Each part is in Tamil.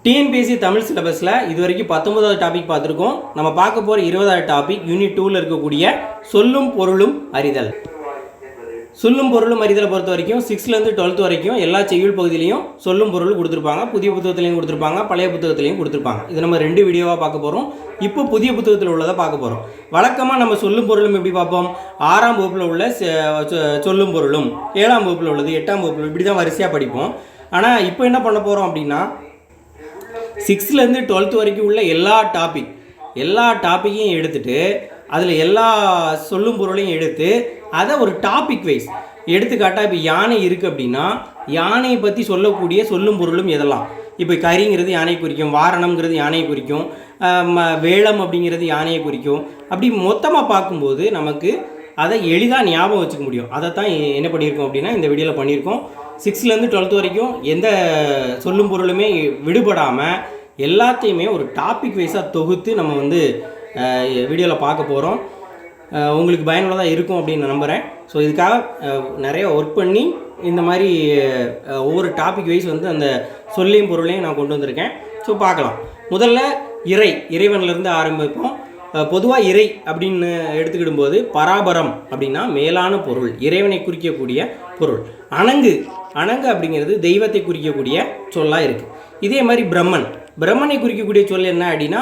டிஎன்பிஎஸ்சி தமிழ் சிலபஸில் இது வரைக்கும் 19வது டாபிக் பார்த்துருக்கோம். நம்ம பார்க்க போகிற 20வது டாபிக் யூனிட் 2ல் இருக்கக்கூடிய சொல்லும் பொருளும் அறிதல். சொல்லும் பொருளும் அறிதலை பொறுத்த வரைக்கும் 6லேருந்து 12th வரைக்கும் எல்லா செய்யுள் பகுதியிலையும் சொல்லும் பொருள் கொடுத்துருப்பாங்க. புதிய புத்தகத்துலையும் கொடுத்துருப்பாங்க, பழைய புத்தகத்துலையும் கொடுத்துருப்பாங்க. இது நம்ம 2 வீடியோவாக பார்க்க போகிறோம். இப்போ புதிய புத்தகத்தில் உள்ளதை பார்க்க போகிறோம். வழக்கமாக நம்ம சொல்லும் பொருளும் எப்படி பார்ப்போம்? 6ஆம் வகுப்பில் உள்ள சொல்லும் பொருளும், 7ஆம் வகுப்பில் உள்ளது, 8ஆம் வகுப்பில் இப்படி தான் வரிசையாக படிப்போம். ஆனால் இப்போ என்ன பண்ண போகிறோம் அப்படின்னா 6லேருந்து 12th வரைக்கும் உள்ள எல்லா டாப்பிக்கையும் எடுத்துகிட்டு அதில் எல்லா சொல்லும் பொருளையும் எடுத்து அதை ஒரு டாபிக் வைஸ் எடுத்துக்காட்டால் இப்போ யானை இருக்குது அப்படின்னா யானையை பற்றி சொல்லக்கூடிய சொல்லும் பொருளும் எதெல்லாம். இப்போ கரிங்கிறது யானையை குறிக்கும், வாரணம்ங்கிறது யானையை குறிக்கும், வேளம் அப்படிங்கிறது யானையை குறிக்கும். அப்படி மொத்தமாக பார்க்கும்போது நமக்கு அதை எளிதாக ஞாபகம் வச்சுக்க முடியும். அதை தான் என்ன பண்ணியிருக்கோம் அப்படின்னா இந்த வீடியோவில் பண்ணியிருக்கோம். 6லேருந்து 12th வரைக்கும் எந்த சொல்லும் பொருளுமே விடுபடாமல் எல்லாத்தையுமே ஒரு டாபிக் வைஸாக தொகுத்து நம்ம வீடியோவில் பார்க்க போகிறோம். உங்களுக்கு பயனுள்ளதாக இருக்கும் அப்படின்னு நான் நம்புகிறேன். ஸோ இதுக்காக நிறைய ஒர்க் பண்ணி இந்த மாதிரி ஒவ்வொரு டாபிக் வைஸ் அந்த சொல்லையும் பொருளையும் நான் கொண்டு வந்திருக்கேன். ஸோ பார்க்கலாம். முதல்ல இறைவனிலிருந்து ஆரம்பிப்போம். பொதுவாக இறை அப்படின்னு எடுத்துக்கிடும்போது பராபரம் அப்படின்னா மேலான பொருள், இறைவனை குறிக்கக்கூடிய பொருள். அணங்கு அப்படிங்கிறது தெய்வத்தை குறிக்கக்கூடிய சொல்லாக இருக்குது. இதே மாதிரி பிரம்மனை குறிக்கக்கூடிய சொல் என்ன அப்படின்னா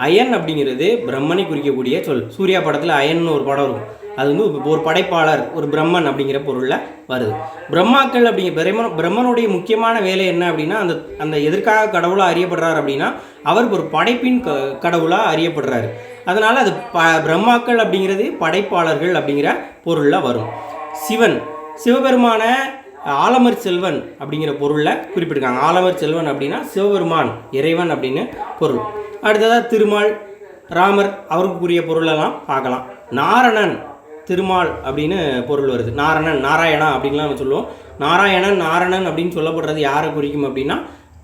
அயன் அப்படிங்கிறது பிரம்மனை குறிக்கக்கூடிய சொல். சூர்யா படத்தில் அயன்னு ஒரு படம் இருக்கும். அது ஒரு படைப்பாளர், ஒரு பிரம்மன் அப்படிங்கிற பொருளில் வருது. பிரம்மாக்கள் அப்படிங்கிற பிரம்மனுடைய முக்கியமான வேலை என்ன அப்படின்னா அந்த எதற்காக கடவுளாக அறியப்படுறார் அப்படின்னா அவர் ஒரு படைப்பின் கடவுளாக அறியப்படுறாரு. அதனால் அது பிரம்மாக்கள் அப்படிங்கிறது படைப்பாளர்கள் அப்படிங்கிற பொருளில் வரும். சிவபெருமான ஆலமர் செல்வன் அப்படிங்கிற பொருளில் குறிப்பிட்டிருக்காங்க. ஆலமர் செல்வன் அப்படின்னா சிவபெருமான், இறைவன் அப்படின்னு பொருள். அடுத்ததாக திருமால், ராமர், அவருக்குரிய பொருளெல்லாம் பார்க்கலாம். நாரணன், திருமால் அப்படின்னு பொருள் வருது. நாராயணா அப்படின்லாம் நம்ம சொல்லுவோம். நாரணன் அப்படின்னு சொல்லப்படுறது யாரை குறிக்கும் அப்படின்னா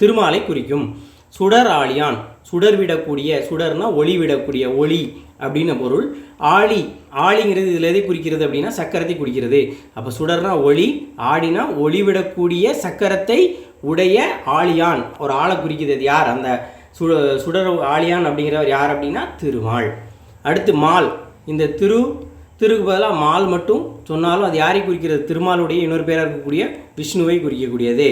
திருமாலை குறிக்கும். சுடர் ஆழியான், சுடர் விடக்கூடிய, சுடர்னா ஒளி விடக்கூடிய, ஒளி அப்படின்னு பொருள். ஆழிங்கிறது இதில் எதை குறிக்கிறது அப்படின்னா சக்கரத்தை குறிக்கிறது. அப்போ சுடர்னா ஒளி, ஆடினா ஒளி விடக்கூடிய சக்கரத்தை உடைய ஆழியான், ஒரு ஆளை குறிக்கிறது. யார்? அந்த சுடர் ஆழியான் அப்படிங்கிறவர் யார் அப்படின்னா திருமால். அடுத்து மால். இந்த திருக்கு பதிலாக மால் மட்டும் சொன்னாலும் அது யாரை குறிக்கிறது? திருமாலுடைய இன்னொரு பேராக இருக்கக்கூடிய விஷ்ணுவை குறிக்கக்கூடியது.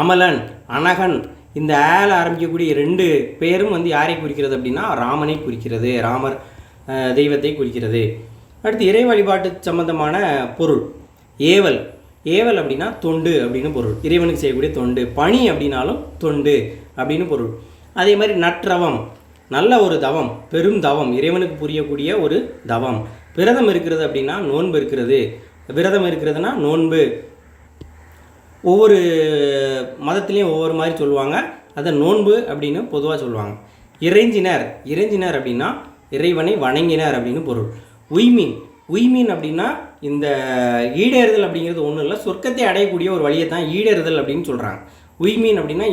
அமலன், அனகன், இந்த ஏல ஆரம்பிக்கக்கூடிய 2 பேரும் யாரை குறிக்கிறது அப்படின்னா ராமனை குறிக்கிறது. ராமர் தெய்வத்தை குறிக்கிறது. அடுத்து இறை வழிபாட்டு சம்பந்தமான பொருள். ஏவல் அப்படின்னா தொண்டு அப்படின்னு பொருள். இறைவனுக்கு செய்யக்கூடிய தொண்டு. பணி அப்படின்னாலும் தொண்டு அப்படின்னு பொருள். அதே மாதிரி நற்றவம், நல்ல ஒரு தவம், பெரும் தவம், இறைவனுக்கு புரியக்கூடிய ஒரு தவம். விரதம் இருக்கிறது அப்படின்னா நோன்பு இருக்கிறது. விரதம் இருக்கிறதுனா நோன்பு. ஒவ்வொரு மதத்துலேயும் ஒவ்வொரு மாதிரி சொல்லுவாங்க. அதை நோன்பு அப்படின்னு பொதுவாக சொல்லுவாங்க. இறைஞ்சினர் அப்படின்னா இறைவனை வணங்கினர் அப்படின்னு பொருள். உய்மீன் அப்படின்னா இந்த ஈடேறுதல் அப்படிங்கிறது ஒன்றும் இல்லை, சொர்க்கத்தை அடையக்கூடிய ஒரு வழியை தான் ஈடேறுதல் அப்படின்னு சொல்கிறாங்க. உய்மீன் அப்படின்னா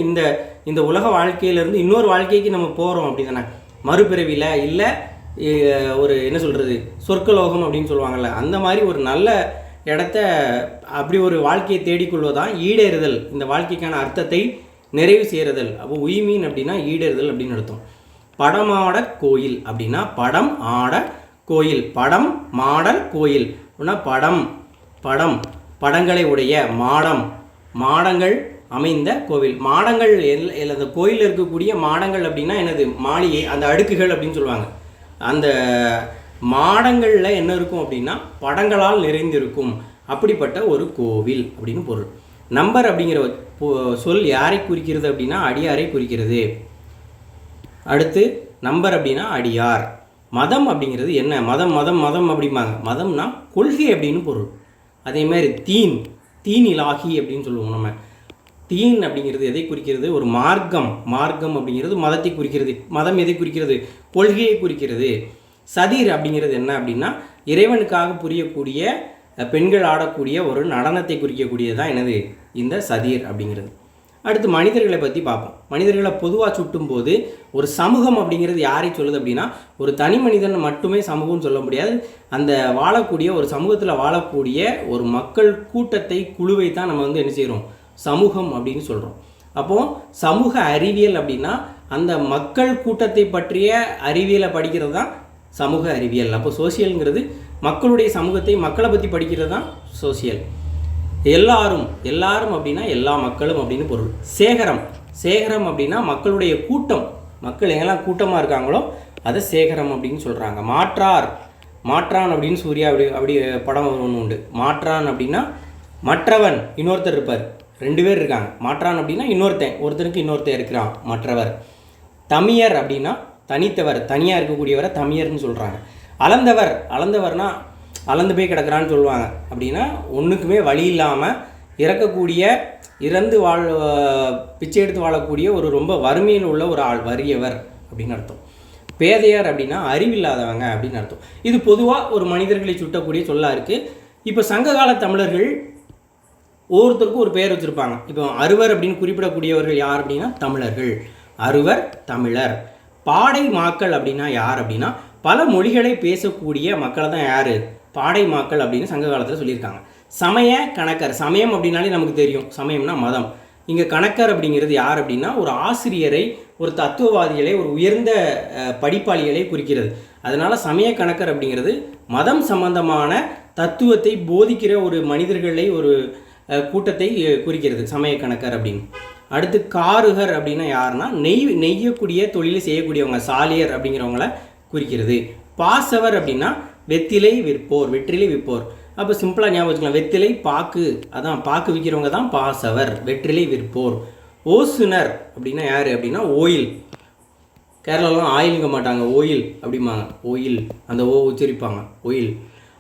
இந்த உலக வாழ்க்கையிலேருந்து இன்னொரு வாழ்க்கைக்கு நம்ம போகிறோம் அப்படி தானே, மறுபிறவியில் இல்லை ஒரு என்ன சொல்கிறது சொர்க்கலோகம் அப்படின்னு சொல்லுவாங்கள்ல, அந்த மாதிரி ஒரு நல்ல இடத்த அப்படி ஒரு வாழ்க்கையை தேடிக்கொள்வதான் ஈடேறுதல். இந்த வாழ்க்கைக்கான அர்த்தத்தை நிறைவு செய்கிறதல். அப்போ உய்மீன் அப்படின்னா ஈடேறுதல் அப்படின்னு அர்த்தம். படமாட கோயில் அப்படின்னா படம் ஆட கோயில், படம் மாடல் கோயில் அப்படின்னா படங்களை உடைய மாடங்கள் அமைந்த கோவில். மாடங்கள் அந்த கோயிலில் இருக்கக்கூடிய மாடங்கள் அப்படின்னா என்னது? மாளிகை, அந்த அடுக்குகள் அப்படின்னு சொல்லுவாங்க. அந்த மாடங்களில் என்ன இருக்கும் அப்படின்னா படங்களால் நிறைந்திருக்கும். அப்படிப்பட்ட ஒரு கோவில் அப்படின்னு பொருள். நம்பர் அப்படிங்கிற சொல் யாரை குறிக்கிறது அப்படின்னா அடியாரை குறிக்கிறது. அடுத்து நம்பர் அப்படின்னா அடியார். மதம் அப்படிங்கிறது என்ன? மதம் அப்படிம்பாங்க. மதம்னா கொள்கை அப்படின்னு பொருள். அதே மாதிரி தீன் இலாகி அப்படின்னு சொல்லுவோம் நம்ம. தீன் அப்படிங்கிறது எதை குறிக்கிறது? ஒரு மார்க்கம் அப்படிங்கிறது மதத்தை குறிக்கிறது. மதம் எதை குறிக்கிறது? கொள்கையை குறிக்கிறது. சதீர் அப்படிங்கிறது என்ன அப்படின்னா இறைவனுக்காக புரியக்கூடிய பெண்கள் ஆடக்கூடிய ஒரு நடனத்தை குறிக்கக்கூடியது தான் என்னது? இந்த சதீர் அப்படிங்கிறது. அடுத்து மனிதர்களை பற்றி பார்ப்போம். மனிதர்களை பொதுவாக சுட்டும் போது ஒரு சமூகம் அப்படிங்கிறது யாரை சொல்லுது அப்படின்னா ஒரு தனி மனிதன் மட்டுமே சமூகம்னு சொல்ல முடியாது. அந்த வாழக்கூடிய ஒரு சமூகத்தில் வாழக்கூடிய ஒரு மக்கள் கூட்டத்தை, குழுவை தான் நம்ம என்ன செய்கிறோம்? சமூகம் அப்படின்னு சொல்கிறோம். அப்போது சமூக அறிவியல் அப்படின்னா அந்த மக்கள் கூட்டத்தை பற்றிய அறிவியலை படிக்கிறது தான் சமூக அறிவியல். அப்போ சோசியல்ங்கிறது மக்களுடைய சமூகத்தை, மக்களை பற்றி படிக்கிறது தான் சோசியல். எல்லாரும் அப்படின்னா எல்லா மக்களும் அப்படின்னு பொருள். சேகரம் அப்படின்னா மக்களுடைய கூட்டம், மக்கள் எங்கெல்லாம் கூட்டமாக இருக்காங்களோ அதை சேகரம் அப்படின்னு சொல்கிறாங்க. மாற்றான் அப்படின்னு சூர்யா அப்படி படம் ஒன்று உண்டு. மாற்றான் அப்படின்னா மற்றவன், இன்னொருத்தர் இருப்பார், 2 பேர் இருக்காங்க. மாற்றான் அப்படின்னா ஒருத்தருக்கு இன்னொருத்தர் இருக்கிறான், மற்றவர். தமியர் அப்படின்னா தனித்தவர், தனியாக இருக்கக்கூடியவரை தமியர்னு சொல்கிறாங்க. அளந்தவர்னா அளந்து போய் கிடக்கிறான்னு சொல்லுவாங்க. அப்படின்னா ஒன்றுக்குமே வழி இல்லாமல் இறந்து பிச்சை எடுத்து வாழக்கூடிய ஒரு ரொம்ப வறுமையில் உள்ள ஒரு ஆள், வறியவர் அப்படின்னு அர்த்தம். பேதையர் அப்படின்னா அறிவில்லாதவங்க அப்படின்னு அர்த்தம். இது பொதுவாக ஒரு மனிதர்களை சுட்டக்கூடிய சொல்லா இருக்குது. இப்போ சங்ககால தமிழர்கள் ஒவ்வொருத்தருக்கும் ஒரு பெயர் வச்சுருப்பாங்க. இப்போ அறுவர் அப்படின்னு குறிப்பிடக்கூடியவர்கள் யார் அப்படின்னா தமிழர்கள், அறுவர் தமிழர். பாடை மாக்கள் அப்படின்னா யார் அப்படின்னா பல மொழிகளை பேசக்கூடிய மக்களை தான் யார் பாடை மாக்கள் அப்படின்னு சங்க காலத்தில் சொல்லியிருக்காங்க. சமய கணக்கர், சமயம் அப்படின்னாலே நமக்கு தெரியும், சமயம்னா மதம். இங்கே கணக்கர் அப்படிங்கிறது யார் அப்படின்னா ஒரு ஆசிரியரை, ஒரு தத்துவவாதிகளை, ஒரு உயர்ந்த படிப்பாளிகளை குறிக்கிறது. அதனால் சமய கணக்கர் அப்படிங்கிறது மதம் சம்பந்தமான தத்துவத்தை போதிக்கிற ஒரு மனிதர்களை, ஒரு கூட்டத்தை குறிக்கிறது சமய கணக்கர் அப்படின்னு. அடுத்து காருகர் அப்படின்னா யாருன்னா நெய்யக்கூடிய தொழிலை செய்யக்கூடியவங்க, சாலியர் அப்படிங்கிறவங்கள குறிக்கிறது. பாசவர் அப்படின்னா வெற்றிலை விற்போர். அப்போ சிம்பிளாக ஞாபகம் வச்சுக்கலாம், வெற்றிலை பாக்கு, அதான் பாக்கு விற்கிறவங்க தான் பாசவர், வெற்றிலை விற்போர். ஓசுனர் அப்படின்னா யார் அப்படின்னா ஓயில். கேரளாலாம் ஆயிலுங்க மாட்டாங்க, ஓயில் அப்படிம்பாங்க, ஓயில், அந்த ஓ உச்சரிப்பாங்க, ஓயில்.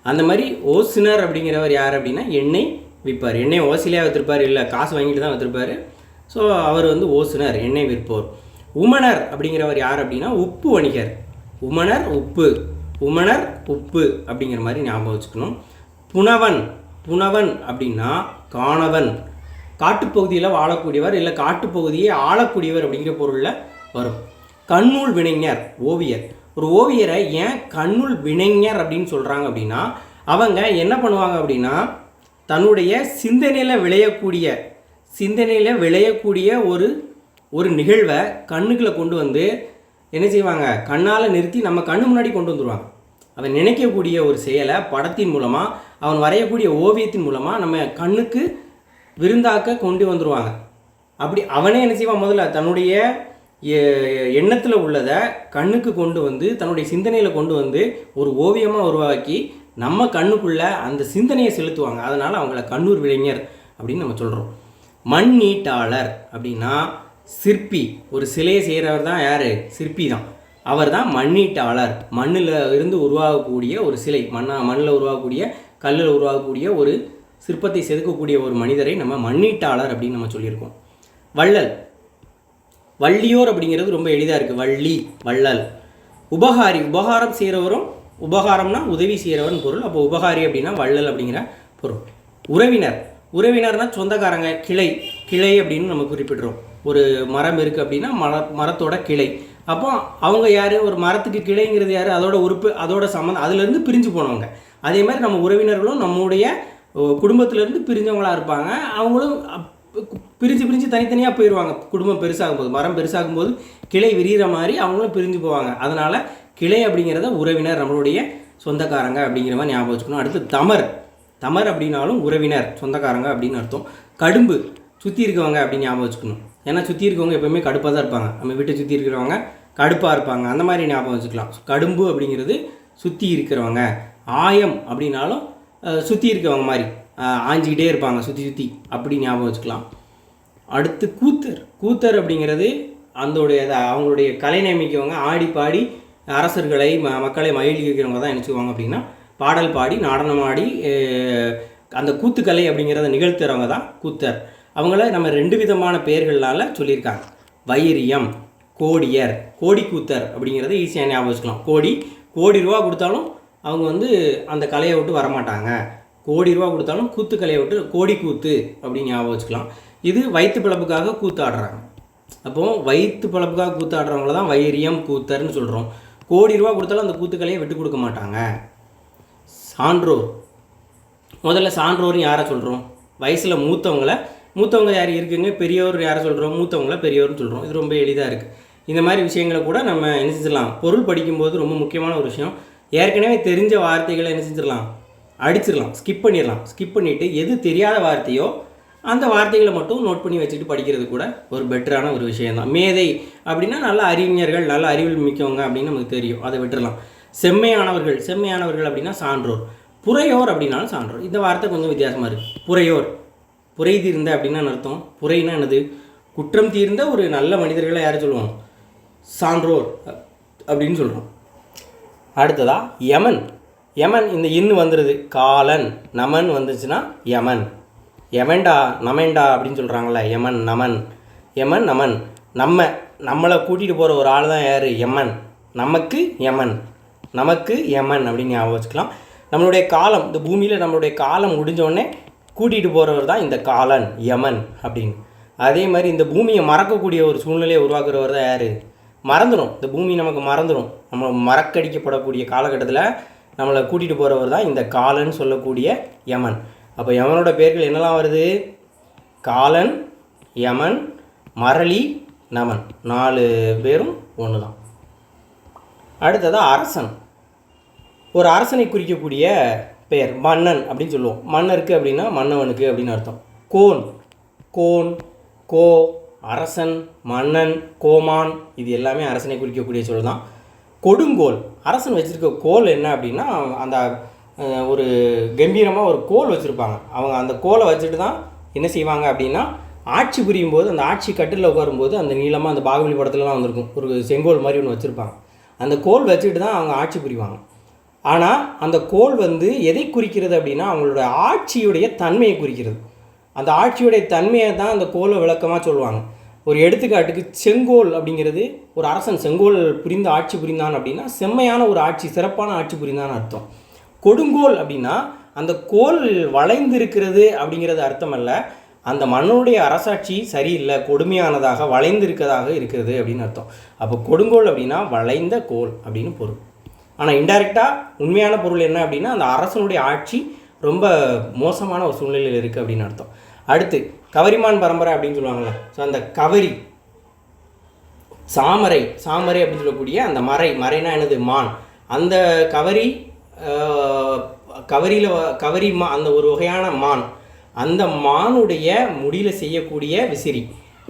அந்த மாதிரி ஓசுனர் அப்படிங்கிறவர் யார் அப்படின்னா எண்ணெய் விற்பார். எண்ணெய் ஓசிலையாக விற்றுருப்பார், இல்லை காசு வாங்கிட்டு தான் விற்றுருப்பார். ஸோ அவர் வந்து ஓசுனர், எண்ணெய் விற்போர். உமனர் அப்படிங்கிறவர் யார் அப்படின்னா உப்பு வணிகர். உமனர் உப்பு அப்படிங்கிற மாதிரி ஞாபகம் வச்சுக்கணும். புனவன் அப்படின்னா காணவன், காட்டுப்பகுதியில் வாழக்கூடியவர், இல்லை காட்டுப்பகுதியை ஆளக்கூடியவர் அப்படிங்கிற பொருளில் வரும். கண்ணூல் வினைஞர், ஓவியர். ஒரு ஓவியரை ஏன் கண்ணூல் வினைஞர் அப்படின்னு சொல்கிறாங்க அப்படின்னா அவங்க என்ன பண்ணுவாங்க அப்படின்னா தன்னுடைய சிந்தனையில் விளையக்கூடிய ஒரு நிகழ்வை கண்ணுக்குள்ளே கொண்டு வந்து என்ன செய்வாங்க, கண்ணால் நிறுத்தி நம்ம கண்ணு முன்னாடி கொண்டு வந்துடுவாங்க. அவன் நினைக்கக்கூடிய ஒரு செயலை படத்தின் மூலமாக, அவன் வரையக்கூடிய ஓவியத்தின் மூலமாக நம்ம கண்ணுக்கு விருந்தாக்க கொண்டு வந்துடுவாங்க. அப்படி அவனே என்ன செய்வான், முதல்ல தன்னுடைய எண்ணத்தில் உள்ளதை கண்ணுக்கு கொண்டு வந்து, தன்னுடைய சிந்தனையில் கொண்டு வந்து ஒரு ஓவியமாக உருவாக்கி நம்ம கண்ணுக்குள்ளே அந்த சிந்தனையை செலுத்துவாங்க. அதனால் அவங்கள கண்ணூர் விளைஞர் அப்படின்னு நம்ம சொல்கிறோம். மண் நீட்டாளர் அப்படின்னா சிற்பி. ஒரு சிலையை செய்கிறவர் தான் யார், சிற்பி தான். அவர் தான் மண்ணீட்டாளர். மண்ணில் இருந்து உருவாகக்கூடிய ஒரு சிலை, மண்ணில் உருவாகக்கூடிய, கல்லில் உருவாகக்கூடிய ஒரு சிற்பத்தை செதுக்கக்கூடிய ஒரு மனிதரை நம்ம மண்ணீட்டாளர் அப்படின்னு நம்ம சொல்லியிருக்கோம். வள்ளியோர் அப்படிங்கிறது ரொம்ப எளிதாக இருக்குது, வள்ளல். உபகாரம் செய்கிறவரும், உபகாரம்னா உதவி செய்கிறவர்னு பொருள். அப்போ உபகாரி அப்படின்னா வள்ளல் அப்படிங்கிற பொருள். உறவினர்னா சொந்தக்காரங்க, கிளை அப்படின்னு நம்ம குறிப்பிடுறோம். ஒரு மரம் இருக்குது அப்படின்னா மரத்தோட கிளை. அப்போ அவங்க யார், ஒரு மரத்துக்கு கிளைங்கிறது யார், அதோட உறுப்பு, அதோட சம்மந்தம், அதுலேருந்து பிரிஞ்சு போனவங்க. அதே மாதிரி நம்ம உறவினர்களும் நம்முடைய குடும்பத்திலேருந்து பிரிஞ்சவங்களாக இருப்பாங்க. அவங்களும் பிரிஞ்சு தனித்தனியாக போயிடுவாங்க. குடும்பம் பெருசாகும்போது, மரம் பெருசாகும்போது கிளை விரிகிற மாதிரி அவங்களும் பிரிஞ்சு போவாங்க. அதனால் கிளை அப்படிங்கிறத உறவினர், நம்மளுடைய சொந்தக்காரங்க அப்படிங்கிற மாதிரி ஞாபகம் வச்சுக்கணும். அடுத்து தமர் அப்படின்னாலும் உறவினர், சொந்தக்காரங்க அப்படின்னு அர்த்தம். கடும்பு, சுற்றி இருக்கவங்க அப்படின்னு ஞாபகம் வச்சுக்கணும். ஏன்னா சுற்றி இருக்கவங்க எப்போயுமே கடுப்பாக தான் இருப்பாங்க. நம்ம வீட்டை சுற்றி இருக்கிறவங்க கடுப்பாக இருப்பாங்க, அந்த மாதிரி ஞாபகம் வச்சுக்கலாம். கடும்பு அப்படிங்கிறது சுற்றி இருக்கிறவங்க. ஆயம் அப்படின்னாலும் சுற்றி இருக்கவங்க மாதிரி, ஆஞ்சிக்கிட்டே இருப்பாங்க சுற்றி அப்படி ஞாபகம் வச்சுக்கலாம். அடுத்து கூத்தர் அப்படிங்கிறது அவங்களுடைய கலை நியமிக்கவங்க, ஆடி பாடி அரசர்களை மக்களை மகிழ்விக்கிறவங்க தான் நினச்சிக்குவாங்க. அப்படின்னா பாடல் பாடி நாடனமாடி அந்த கூத்துக்கலை அப்படிங்கிறத நிகழ்த்துறவங்க தான் கூத்தர். அவங்கள நம்ம 2 விதமான பெயர்களால் சொல்லியிருக்காங்க. வைரியம், கோடியர். கூத்தர் அப்படிங்கிறத ஈஸியாக ஞாபகம் வச்சுக்கலாம். கோடி ரூபா கொடுத்தாலும் அவங்க வந்து அந்த கலையை விட்டு வரமாட்டாங்க. கோடி ரூபா கொடுத்தாலும் கூத்து கலையை விட்டு கூத்து அப்படின்னு ஞாபகம் வச்சுக்கலாம். இது வயிற்று பிழப்புக்காக கூத்தாடுறாங்க. அப்போது வயிற்று பிழப்புக்காக கூத்தாடுறவங்கள தான் வைரியம், கூத்தர்னு சொல்கிறோம். கோடி ரூபா கொடுத்தாலும் அந்த கூத்துக்கலையை விட்டு கொடுக்க மாட்டாங்க. சான்றோர். முதல்ல சான்றோர்னு யாரை சொல்கிறோம், வயசில் மூத்தவங்களை மூத்தவங்க யார் இருக்குங்க, பெரியவர் யாரை சொல்கிறோம், மூத்தவங்கள பெரியவர்னு சொல்கிறோம். இது ரொம்ப எளிதாக இருக்குது. இந்த மாதிரி விஷயங்களை கூட நம்ம என்ன செஞ்சிடலாம், பொருள் படிக்கும்போது ரொம்ப முக்கியமான ஒரு விஷயம், ஏற்கனவே தெரிஞ்ச வார்த்தைகளை என்ன செஞ்சிடலாம், அடிச்சிடலாம், ஸ்கிப் பண்ணிடலாம். ஸ்கிப் பண்ணிவிட்டு எது தெரியாத வார்த்தையோ அந்த வார்த்தைகளை மட்டும் நோட் பண்ணி வச்சுட்டு படிக்கிறது கூட ஒரு பெட்டரான ஒரு விஷயந்தான். மேதை அப்படின்னா நல்ல அறிஞர்கள், நல்ல அறிவில் மிக்கவங்க அப்படின்னு நமக்கு தெரியும், அதை விட்டுடலாம். செம்மையானவர்கள், செம்மையானவர்கள் அப்படின்னா சான்றோர். புறையோர் அப்படின்னாலும் சான்றோர். இந்த வார்த்தை கொஞ்சம் வித்தியாசமாக இருக்குது. புறையோர், புரை தீர்ந்த அப்படின்னா அர்த்தம். புரைனா என்னது, குற்றம் தீர்ந்த ஒரு நல்ல மனிதர்களை யார் சொல்லுவோம், சான்றோர் அப்படின்னு சொல்கிறோம். அடுத்ததா யமன். யமன் இந்த இன்னு வந்துடுது, காலன். நமன் வந்துச்சுன்னா யமன். யமன்டா நமன்டா அப்படின்னு சொல்கிறாங்களே, யமன் நமன். யமன் நமன். நம்மளை கூட்டிகிட்டு போகிற ஒரு ஆள் தான் யார், யமன். நமக்கு யமன், நமக்கு யமன் அப்படின்னு ஞாபகம் வச்சுக்கலாம். நம்மளுடைய காலம், இந்த பூமியில் நம்மளுடைய காலம் முடிஞ்சோடனே கூட்டிகிட்டு போகிறவர் தான் இந்த காலன், யமன் அப்படின்னு. அதே மாதிரி இந்த பூமியை மறக்கக்கூடிய ஒரு சூழ்நிலையை உருவாக்குறவர் தான் யார், மறந்துடும். இந்த பூமி நமக்கு மறந்துடும். நம்ம மறக்கடிக்கப்படக்கூடிய காலகட்டத்தில் நம்மளை கூட்டிகிட்டு போகிறவர் தான் இந்த காலன் சொல்லக்கூடிய யமன். அப்போ யமனோட பேர்கள் என்னெல்லாம் வருது, காலன், யமன், மரளி, நமன். 4 பேரும் ஒன்று தான். அடுத்ததாக அரசன். ஒரு அரசனை குறிக்கக்கூடிய பெயர் மன்னன் அப்படின்னு சொல்லுவோம். மன்னருக்கு அப்படின்னா மன்னவனுக்கு அப்படின்னு அர்த்தம். கோன், கோன், கோ, அரசன், மன்னன், கோமான், இது எல்லாமே அரசனை குறிக்கக்கூடிய சொல் தான். கொடுங்கோல். அரசன் வச்சுருக்க கோல் என்ன அப்படின்னா, அந்த ஒரு கம்பீரமாக ஒரு கோல் வச்சுருப்பாங்க. அவங்க அந்த கோலை வச்சுட்டு தான் என்ன செய்வாங்க அப்படின்னா, ஆட்சி புரியும் போது அந்த ஆட்சி கட்டில் உட்காரும்போது அந்த நீளமாக அந்த பாகுபலி படத்துலலாம் வந்திருக்கும், ஒரு செங்கோல் மாதிரி ஒன்று வச்சுருப்பாங்க. அந்த கோல் வச்சுட்டு தான் அவங்க ஆட்சி புரிவாங்க. ஆனால் அந்த கோல் எதை குறிக்கிறது அப்படின்னா, அவங்களோட ஆட்சியுடைய தன்மையை குறிக்கிறது. அந்த ஆட்சியுடைய தன்மையை தான் அந்த கோலை விளக்கமாக சொல்லுவாங்க. ஒரு எடுத்துக்காட்டுக்கு செங்கோல் அப்படிங்கிறது, ஒரு அரசன் செங்கோல் புரிந்து ஆட்சி புரிந்தான் அப்படின்னா செம்மையான ஒரு ஆட்சி, சிறப்பான ஆட்சி புரிந்தான்னு அர்த்தம். கொடுங்கோல் அப்படின்னா அந்த கோல் வளைந்திருக்கிறது அப்படிங்கிறது அர்த்தம் அல்ல, அந்த மன்னனுடைய அரசாட்சி சரியில்லை, கொடுமையானதாக வளைந்திருக்கதாக இருக்கிறது அப்படின்னு அர்த்தம். அப்போ கொடுங்கோல் அப்படின்னா வளைந்த கோல் அப்படின்னு பொருள். ஆனால் இன்டைரக்டாக உண்மையான பொருள் என்ன அப்படின்னா, அந்த அரசனுடைய ஆட்சி ரொம்ப மோசமான ஒரு சூழ்நிலையில் இருக்குது அப்படின்னு அர்த்தம். அடுத்து கவரிமான் பரம்பரை அப்படின்னு சொல்லுவாங்கள்ல, ஸோ அந்த கவரி, சாமரை, சாமரை அப்படின்னு சொல்லக்கூடிய அந்த மறைனா என்னது, மான். அந்த கவரி அந்த ஒரு வகையான மான், அந்த மானுடைய முடியில் செய்யக்கூடிய விசிறி,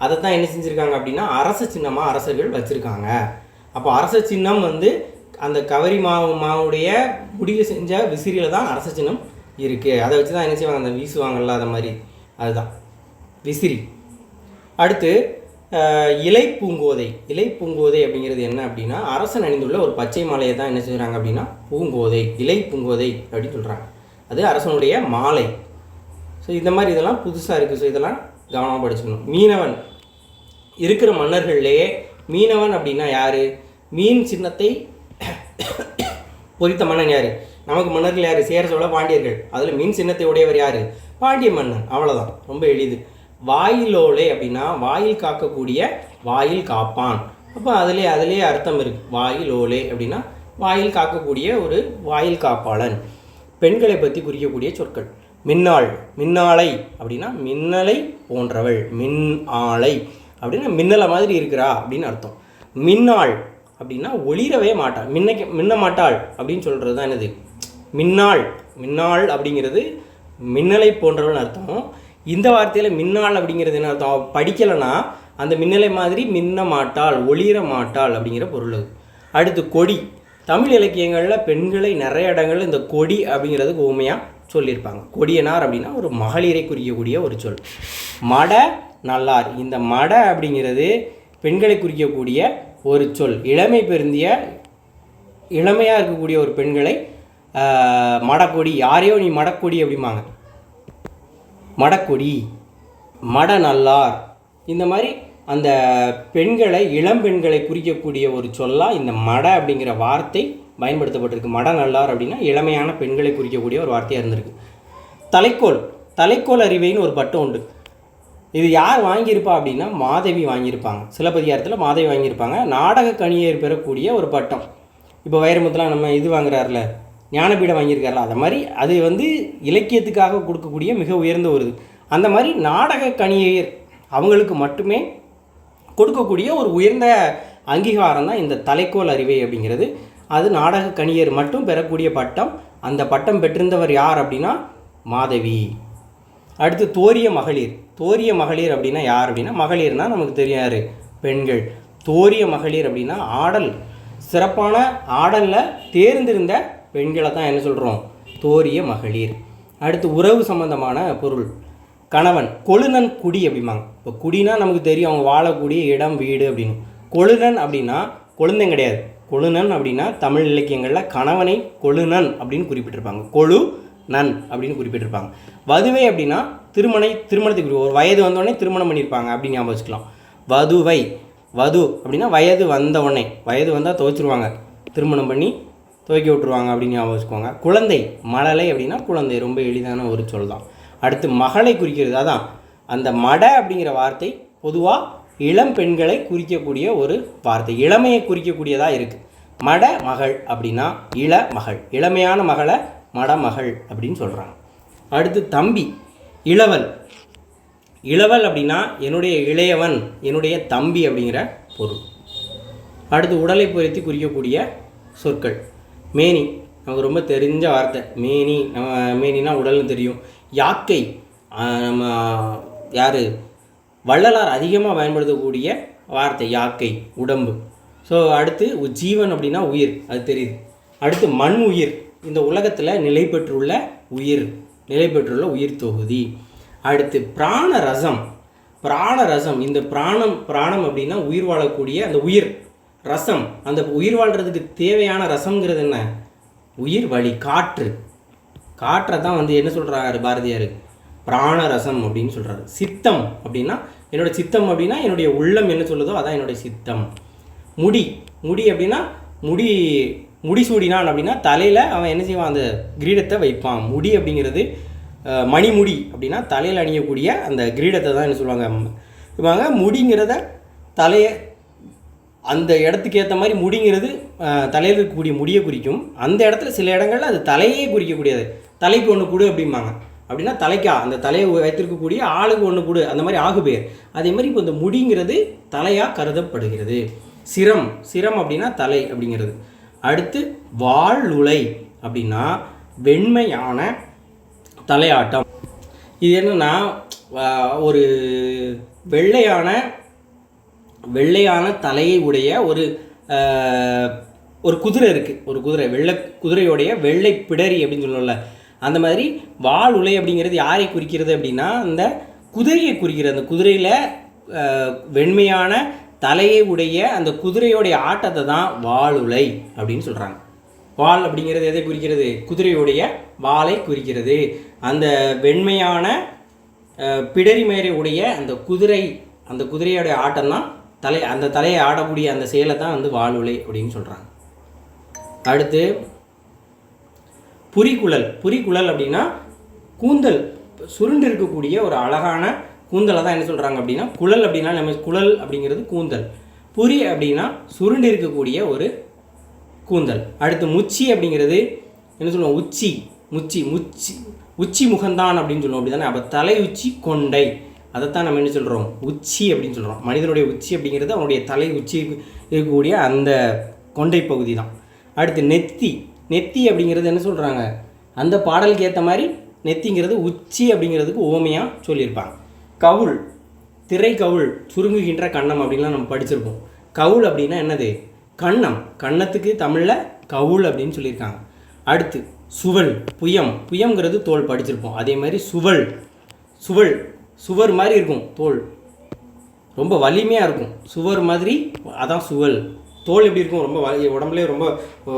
அதை தான் என்ன செஞ்சுருக்காங்க அப்படின்னா அரச சின்னமாக அரசர்கள் வச்சுருக்காங்க. அப்போ அரச சின்னம் அந்த கவரி மாவுடைய முடியில் செஞ்ச விசிறியில் தான் அரச சின்னம் இருக்குது. அதை வச்சு தான் என்ன செய்வாங்க, அந்த வீசுவாங்கள்ல அதை மாதிரி, அதுதான் விசிறி. அடுத்து இலைப்பூங்கோதை. இலைப்பூங்கோதை அப்படிங்கிறது என்ன அப்படின்னா, அரசன் அணிந்துள்ள ஒரு பச்சை மாலையை தான் என்ன செய்கிறாங்க அப்படின்னா பூங்கோதை, இலை பூங்கோதை அப்படின்னு சொல்கிறாங்க. அது அரசனுடைய மாலை. ஸோ இந்த மாதிரி இதெல்லாம் புதுசாக இருக்குது. ஸோ இதெல்லாம் கவனமாக படிச்சுக்கணும். மீனவன். இருக்கிற மன்னர்கள்லேயே மீனவன் அப்படின்னா யார், மீன் சின்னத்தை பொறித்த மன்னன் யார், நமக்கு மன்னர்கள் யார், சேர சோழ பாண்டியர்கள். அதில் மீன் சின்னத்தை உடையவர் யார், பாண்டிய மன்னன். அவ்வளோதான், ரொம்ப எளிது. வாயிலோலை அப்படின்னா வாயில் காக்கக்கூடிய, வாயில் காப்பான். அப்போ அதிலே அர்த்தம் இருக்குது. வாயிலோலை அப்படின்னா வாயில் காக்கக்கூடிய ஒரு வாயில் காப்பாளன். பெண்களை பற்றி குறிக்கக்கூடிய சொற்கள். மின்னாள், மின்னாளை அப்படின்னா மின்னலை போன்றவள். மின் ஆளை அப்படின்னா மின்னலை மாதிரி இருக்கிறா அப்படின்னு அர்த்தம். மின்னாள் அப்படின்னா ஒளிரவே மாட்டாள், மின்ன மாட்டாள் அப்படின்னு சொல்கிறது தான் என்னது, மின்னாள். மின்னாள் அப்படிங்கிறது மின்னலை போன்றவள்னு அர்த்தம். இந்த வார்த்தையில் மின்னாள் அப்படிங்கிறது என்ன அர்த்தம், படிக்கலைன்னா அந்த மின்னலை மாதிரி மின்ன மாட்டாள், ஒளிர மாட்டாள் அப்படிங்கிற பொருள். அடுத்து கொடி. தமிழ் இலக்கியங்களில் பெண்களை நிறைய இடங்களில் இந்த கொடி அப்படிங்கிறதுக்கு உண்மையாக சொல்லியிருப்பாங்க. கொடியனார் அப்படின்னா ஒரு மகளிரை குறிக்கக்கூடிய ஒரு சொல். மட நல்லார். இந்த மட அப்படிங்கிறது பெண்களை குறிக்கக்கூடிய ஒரு சொல். இளமை பெருந்திய, இளமையாக இருக்கக்கூடிய ஒரு பெண்களை மடக்கொடி, யாரையோ நீ மடக்கொடி அப்படிம்பாங்க, மடக்கொடி, மட நல்லார். இந்த மாதிரி அந்த பெண்களை, இளம் பெண்களை குறிக்கக்கூடிய ஒரு சொல்லாக இந்த மட அப்படிங்கிற வார்த்தை பயன்படுத்தப்பட்டிருக்கு. மட நல்லார் அப்படின்னா இளமையான பெண்களை குறிக்கக்கூடிய ஒரு வார்த்தையாக இருந்திருக்கு. தலைக்கோல். தலைக்கோல் அறிவைன்னு ஒரு பட்டம் உண்டு. இது யார் வாங்கியிருப்பா அப்படின்னா மாதவி வாங்கியிருப்பாங்க. சிலப்பதிகாரத்தில் மாதவி வாங்கியிருப்பாங்க. நாடக கணியர் பெறக்கூடிய ஒரு பட்டம். இப்போ வைரமுத்துலாம் நம்ம இது வாங்குறாருல, ஞானபீடம் வாங்கியிருக்காருல, அது மாதிரி அது இலக்கியத்துக்காக கொடுக்கக்கூடிய மிக உயர்ந்த ஒரு இது. அந்த மாதிரி நாடக கணியர் அவங்களுக்கு மட்டுமே கொடுக்கக்கூடிய ஒரு உயர்ந்த அங்கீகாரம் தான் இந்த தலைக்கோல் அறிவை அப்படிங்கிறது. அது நாடக கணியர் மட்டும் பெறக்கூடிய பட்டம். அந்த பட்டம் பெற்றிருந்தவர் யார் அப்படின்னா மாதவி. அடுத்து தோரிய மகளிர். தோரிய மகளிர் அப்படின்னா யார் அப்படின்னா, மகளிர்னால் நமக்கு தெரியாது, பெண்கள். தோரிய மகளிர் அப்படின்னா ஆடல், சிறப்பான ஆடலில் தேர்ந்திருந்த பெண்களை தான் என்ன சொல்கிறோம், தோரிய மகளிர். அடுத்து உறவு சம்பந்தமான பொருள். கணவன், கொழுநன் குடி அப்படிம்பாங்க. இப்போ குடினா நமக்கு தெரியும், அவங்க வாழக்கூடிய இடம் வீடு அப்படின்னு. கொழுநன் அப்படின்னா கொழுந்தன் கிடையாது. கொழுநன் அப்படின்னா தமிழ் இலக்கியங்களில் கணவனை கொழுநன் அப்படின்னு குறிப்பிட்டிருப்பாங்க, கொழு நன் அப்படின்னு குறிப்பிட்டிருப்பாங்க. வதுவை அப்படின்னா திருமணத்துக்கு ஒரு வயது வந்தோடனே திருமணம் பண்ணியிருப்பாங்க அப்படின்னு ஞாபகம் வச்சுக்கலாம். வதுவை, வது அப்படின்னா வயது வந்தவுடனே, வயது வந்தால் துவைச்சிருவாங்க, திருமணம் பண்ணி துவைக்க விட்டுருவாங்க அப்படின்னு ஞாபகம் வச்சுக்கோங்க. குழந்தை, மழலை அப்படின்னா குழந்தை, ரொம்ப எளிதான ஒரு சொல் தான். அடுத்து மகளை குறிக்கிறது. அதான் அந்த மட அப்படிங்கிற வார்த்தை பொதுவாக இளம் பெண்களை குறிக்கக்கூடிய ஒரு வார்த்தை, இளமையை குறிக்கக்கூடியதாக இருக்குது. மட மகள் அப்படின்னா இள மகள், இளமையான மகளை மடமகள் அப்படின்னு சொல்கிறாங்க. அடுத்து தம்பி, இளவல். இளவல் அப்படின்னா என்னுடைய இளையவன், என்னுடைய தம்பி அப்படிங்கிற பொருள். அடுத்து உடலை பொறுத்து குறிக்கக்கூடிய சொற்கள். மேனி, நமக்கு ரொம்ப தெரிஞ்ச வார்த்தை மேனி. மேனினா உடல்னு தெரியும். யாக்கை, நம்ம யார், வள்ளலார் அதிகமாக பயன்படுத்தக்கூடிய வார்த்தை யாக்கை, உடம்பு. ஸோ அடுத்து ஜீவன் அப்படின்னா உயிர், அது தெரியுது. அடுத்து மண் உயிர், இந்த உலகத்தில் நிலை பெற்றுள்ள உயிர் தொகுதி. அடுத்து பிராண ரசம். பிராண ரசம், இந்த பிராணம் அப்படின்னா உயிர் வாழக்கூடிய அந்த உயிர். ரசம், அந்த உயிர் வாழ்கிறதுக்கு தேவையான ரசம்ங்கிறது என்ன, உயிர் வழி, காற்றை தான் என்ன சொல்கிறாரு பாரதியார், பிராண ரசம் அப்படின்னு சொல்கிறாரு. சித்தம் அப்படின்னா என்னோட சித்தம் அப்படின்னா என்னுடைய உள்ளம் என்ன சொல்லுதோ அதான் என்னுடைய சித்தம். முடி அப்படின்னா முடிசூடினான் அப்படின்னா தலையில் அவன் என்ன செய்வான், அந்த கிரீடத்தை வைப்பான். முடி அப்படிங்கிறது மணிமுடி அப்படின்னா தலையில் அணியக்கூடிய அந்த கிரீடத்தை தான் என்ன சொல்லுவாங்க. முடிங்கிறத தலையை அந்த இடத்துக்கு ஏற்ற மாதிரி முடிங்கிறது தலையில் இருக்கக்கூடிய முடியை குறிக்கும். அந்த இடத்துல சில இடங்களில் அது தலையே குறிக்கக்கூடியது. தலைக்கு ஒன்று கொடு அப்படிம்பாங்க. அப்படின்னா தலைக்கா, அந்த தலையை வைத்திருக்கக்கூடிய ஆளுக்கு ஒன்று கொடு, அந்த மாதிரி ஆகு பேர். அதே மாதிரி இப்போ இந்த முடிங்கிறது தலையாக கருதப்படுகிறது. சிரம் அப்படின்னா தலை அப்படிங்கிறது. அடுத்து வாழ்லுளை அப்படின்னா வெண்மையான தலையாட்டம். இது என்னன்னா ஒரு வெள்ளையான தலையை உடைய ஒரு குதிரை இருக்குது. ஒரு குதிரை, வெள்ளை குதிரையோடைய வெள்ளை பிடரி அப்படின்னு சொல்லல. அந்த மாதிரி வாளுளை அப்படிங்கிறது யாரை குறிக்கிறது அப்படின்னா அந்த குதிரையை குறிக்கிறது. அந்த குதிரையில் வெண்மையான தலையை உடைய அந்த குதிரையோடைய ஆட்டத்தை தான் வாளுளை அப்படின்னு சொல்கிறாங்க. வால் அப்படிங்கிறது எதை குறிக்கிறது, குதிரையுடைய வாளை குறிக்கிறது. அந்த வெண்மையான பிடரி மேரை உடைய அந்த குதிரையோடைய ஆட்டம் தான் அந்த தலையை ஆடக்கூடிய அந்த செயலை தான் வாளுளை அப்படின்னு சொல்கிறாங்க. அடுத்து புரிகுழல் அப்படின்னா கூந்தல் சுருண்டு இருக்கக்கூடிய ஒரு அழகான கூந்தலை தான் என்ன சொல்கிறாங்க அப்படின்னா குழல். அப்படின்னா நம்ம குழல் அப்படிங்கிறது கூந்தல், புரி அப்படின்னா சுருண்டு இருக்கக்கூடிய ஒரு கூந்தல். அடுத்து முச்சி அப்படிங்கிறது என்ன சொல்லுவோம், உச்சி முகந்தான் அப்படின்னு சொல்லுவோம், அப்படி தானே. அப்போ தலை உச்சி கொண்டை, அதைத்தான் நம்ம என்ன சொல்கிறோம், உச்சி அப்படின்னு சொல்கிறோம். மனிதனுடைய உச்சி அப்படிங்கிறது அவனுடைய தலை உச்சி இருக்கக்கூடிய அந்த கொண்டை பகுதி தான். அடுத்து நெத்தி அப்படிங்கிறது என்ன சொல்கிறாங்க, அந்த பாடலுக்கு ஏற்ற மாதிரி நெத்திங்கிறது உச்சி அப்படிங்கிறதுக்கு ஓமையாக சொல்லியிருப்பாங்க. கவுள், திரை கவுள், சுருங்குகின்ற கன்னம் அப்படின்லாம் நம்ம படிச்சிருப்போம். கவுள் அப்படின்னா என்னது, கன்னத்துக்கு தமிழில் கவுள் அப்படின்னு சொல்லியிருக்காங்க. அடுத்து சுவல், புயம்ங்கிறது தோல் படிச்சிருப்போம். அதே மாதிரி சுவர் மாதிரி இருக்கும் தோல், ரொம்ப வலிமையாக இருக்கும், சுவர் மாதிரி, அதான் சுவல். தோல் எப்படி இருக்கும், ரொம்ப உடம்புலேயே ரொம்ப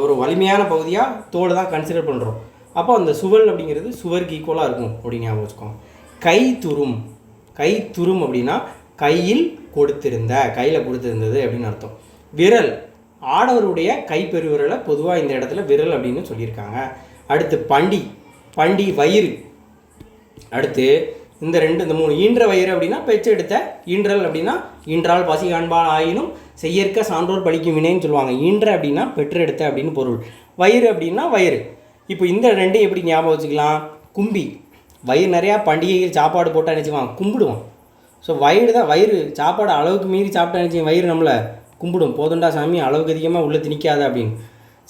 ஒரு வலிமையான பகுதியாக தோல் தான் கன்சிடர் பண்ணுறோம். அப்போ அந்த சுவல் அப்படிங்கிறது சுவருக்கு ஈக்குவலாக இருக்கும் அப்படின்னு ஞாபகம் வச்சுக்கோங்க. கை துரும் அப்படின்னா கையில் கொடுத்திருந்தது அப்படின்னு அர்த்தம். விரல், ஆடவருடைய கைப்பெருவிரலை பொதுவாக இந்த இடத்துல விரல் அப்படின்னு சொல்லியிருக்காங்க. அடுத்து பண்டி வயிறு. அடுத்து இந்த 3 ஈன்ற வயிறு அப்படின்னா பெற்று எடுத்த, ஈன்றல் அப்படின்னா ஈன்றால் பசி காண்பால் ஆயினும் செய்யற்க சான்றோர் பழிக்கும் வினைன்னு சொல்லுவாங்க. ஈன்ற அப்படின்னா பெற்று எடுத்த அப்படின்னு பொருள். வயிறு அப்படின்னா வயிறு. இப்போ இந்த 2 எப்படி ஞாபகம் வச்சுக்கலாம், கும்பி வயிறு நிறையா பண்டிகைகள் சாப்பாடு போட்டால் நினச்சிவான் கும்பிடுவான். ஸோ வயிறு தான், வயிறு சாப்பாடு அளவுக்கு மீறி சாப்பிட்டா நினச்சி வயிறு நம்மளை கும்பிடும். போதுண்டா சாமி, அளவுக்கு அதிகமாக உள்ளே திணிக்காத அப்படின்னு.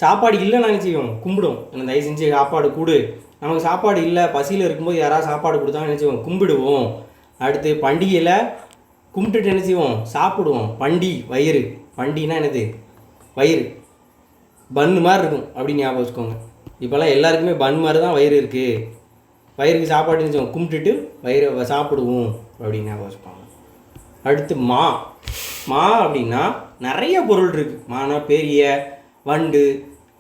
சாப்பாடு இல்லைன்னு நினச்சிவோம் கும்பிடும். எனக்கு தயவு செஞ்சு சாப்பாடு கூடு. நமக்கு சாப்பாடு இல்லை, பசியில் இருக்கும்போது யாராவது சாப்பாடு கொடுத்தாங்கன்னு நினச்சிவோம் கும்பிடுவோம். அடுத்து பண்டிகையில் கும்பிட்டுட்டு நினச்சிவோம் சாப்பிடுவோம். பண்டி வயிறு, பண்டினா என்னது வயிறு பன்னு மாதிரி இருக்கும் அப்படின்னு ஞாபகம் வச்சுக்கோங்க. இப்போல்லாம் எல்லாருக்குமே பன் மாதிரி தான் வயிறு இருக்குது. வயிறுக்கு சாப்பாடு நினச்சோம் கும்பிட்டுட்டு வயிறு சாப்பிடுவோம் அப்படின்னு ஞாபகம் வச்சுக்கோங்க. அடுத்து மா. மா அப்படின்னா நிறைய பொருள் இருக்குது. மானா பெரிய, வண்டு,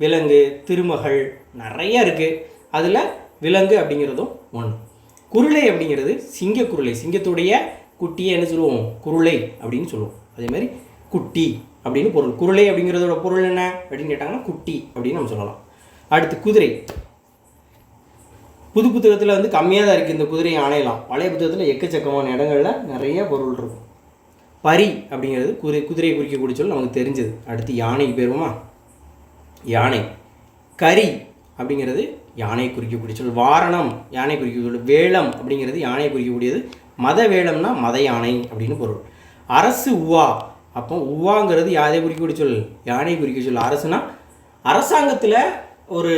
விலங்கு, திருமகள் நிறைய இருக்குது. அதில் விலங்கு அப்படிங்கிறதும் ஒன்று. குருளை அப்படிங்கிறது சிங்கக்குருளை, சிங்கத்துடைய குட்டியை என்ன சொல்லுவோம் குருளை அப்படின்னு சொல்லுவோம். அதே மாதிரி குட்டி அப்படின்னு பொருள். குருளை அப்படிங்கிறதோட பொருள் என்ன அப்படின்னு கேட்டாங்கன்னா குட்டி அப்படின்னு நம்ம சொல்லலாம். அடுத்து குதிரை. புது புத்தகத்தில் வந்து கம்மியாக தான் இருக்குது இந்த குதிரையை ஆணையலாம். பழைய புத்தகத்தில் எக்கச்சக்கமான இடங்களில் நிறைய பொருள் இருக்கும். பரி அப்படிங்கிறது குதிரையை குறிக்கக்கூடிய சொல் நமக்கு தெரிஞ்சது. அடுத்து யானைக்கு போயிருவோமா. யானை. கரி அப்படிங்கிறது யானையை குறிக்கக்கூடிய சொல். வாரணம் யானை குறிக்கக்கூடிய சொல். வேளம் அப்படிங்கிறது யானையை குறிக்கக்கூடியது. மத வேளம்னா மத யானை அப்படின்னு பொருள். அரசு உவா. அப்போ உவாங்கிறது யாரை குறிக்கக்கூடிய சொல் யானை குறிக்க சொல். அரசுனா அரசாங்கத்தில் ஒரு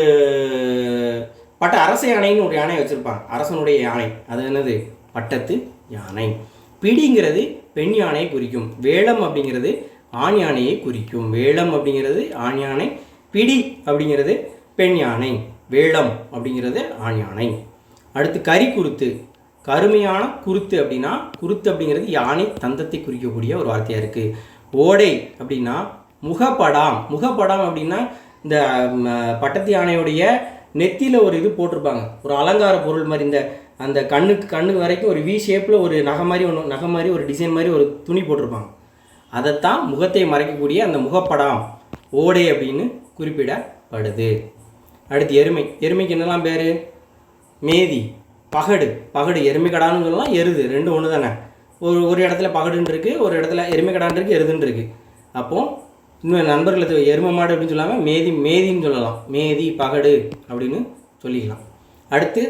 அரச யானைன்னு ஒரு யானை வச்சுருப்பாங்க, அரசனுடைய யானை. அது என்னது பட்டத்து யானை. பிடிங்கிறது பெண் யானையை குறிக்கும். வேளம் அப்படிங்கிறது ஆண் யானையை குறிக்கும். வேளம் அப்படிங்கிறது ஆண் யானை, பிடி அப்படிங்கிறது பெண் யானை, வேளம் அப்படிங்கிறது ஆண் யானை. அடுத்து கரி குருத்து. கருமையான குருத்து அப்படின்னா, குருத்து அப்படிங்கிறது யானை தந்தத்தை குறிக்கக்கூடிய ஒரு வார்த்தையாக இருக்குது. ஓடை அப்படின்னா முகப்படாம். முகப்படாம் அப்படின்னா இந்த பட்டத்து யானையுடைய நெத்தியில் ஒரு இது போட்டிருப்பாங்க, ஒரு அலங்கார பொருள் மாதிரி. இந்த அந்த கண்ணுக்கு வரைக்கும் ஒரு வி ஷேப்பில் ஒரு நகை மாதிரி ஒரு டிசைன் மாதிரி ஒரு துணி போட்டிருப்பாங்க. அதைத்தான் முகத்தை மறைக்கக்கூடிய அந்த முகப்படாம் ஓடை அப்படின்னு குறிப்பிடப்படுது. அடுத்து எருமை. எருமைக்கு என்னெல்லாம் பேர்? மேதி, பகடு. பகடு எருமை கடான்னு சொல்லலாம், எருது, ரெண்டும் ஒன்று தானே. ஒரு இடத்துல பகடுன்னு இருக்குது, ஒரு இடத்துல எருமை கடான் இருக்குது, எருதுன்னு இருக்குது. அப்போது இன்னும் நண்பர்களுக்கு எருமை மாடு அப்படின்னு சொல்லாமல் மேதின்னு சொல்லலாம். மேதி, பகடு அப்படின்னு சொல்லிக்கலாம். அடுத்து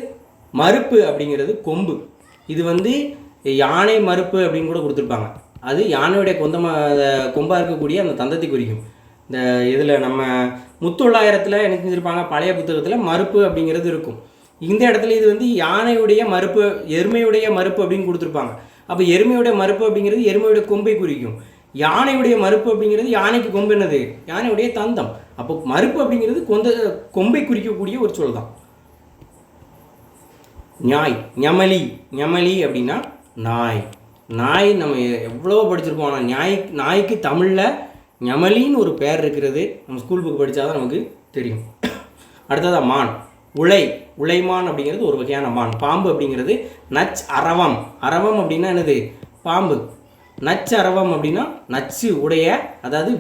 மறுப்பு அப்படிங்கிறது கொம்பு. இது வந்து யானை மறுப்பு அப்படின்னு கூட கொடுத்துருப்பாங்க. அது யானையுடைய கொம்பாக இருக்கக்கூடிய அந்த தந்தத்தை குறிக்கும். இந்த இதில் நம்ம முத்தொள்ளாயிரத்தில் என்ன செஞ்சுருப்பாங்க, பழைய புத்தகத்தில் மறுப்பு அப்படிங்கிறது இருக்கும். இந்த இடத்துல இது வந்து யானையுடைய மறுப்பு, எருமையுடைய மறுப்பு அப்படின்னு கொடுத்துருப்பாங்க. அப்போ எருமையுடைய மறுப்பு அப்படிங்கிறது எருமையுடைய கொம்பை குறிக்கும். யானையுடைய மறுப்பு அப்படிங்கிறது யானைக்கு கொம்பு என்னது யானையுடைய தந்தம். அப்போ மறுப்பு அப்படிங்கிறது கொம்பை குறிக்கக்கூடிய ஒரு சொல் தான். ஞாய். ஞமலி. ஞமலி அப்படின்னா நாய். நாய் நம்ம எவ்வளோ படிச்சிருக்கோம். ஆனால் நாய்க்கு தமிழில் ஞமலின்னு ஒரு பேர் இருக்கிறது. நம்ம ஸ்கூல் புக் படித்தா தான் நமக்கு தெரியும். அடுத்ததான் மான். உளைமான் அப்படிங்கிறது ஒரு வகையான மான். பாம்பு அப்படிங்கிறது நச் அரவம். அரவம் அப்படின்னா என்னது பாம்பு. நச்சு அரவம் அப்படின்னா நச்சு உடைய, அதாவது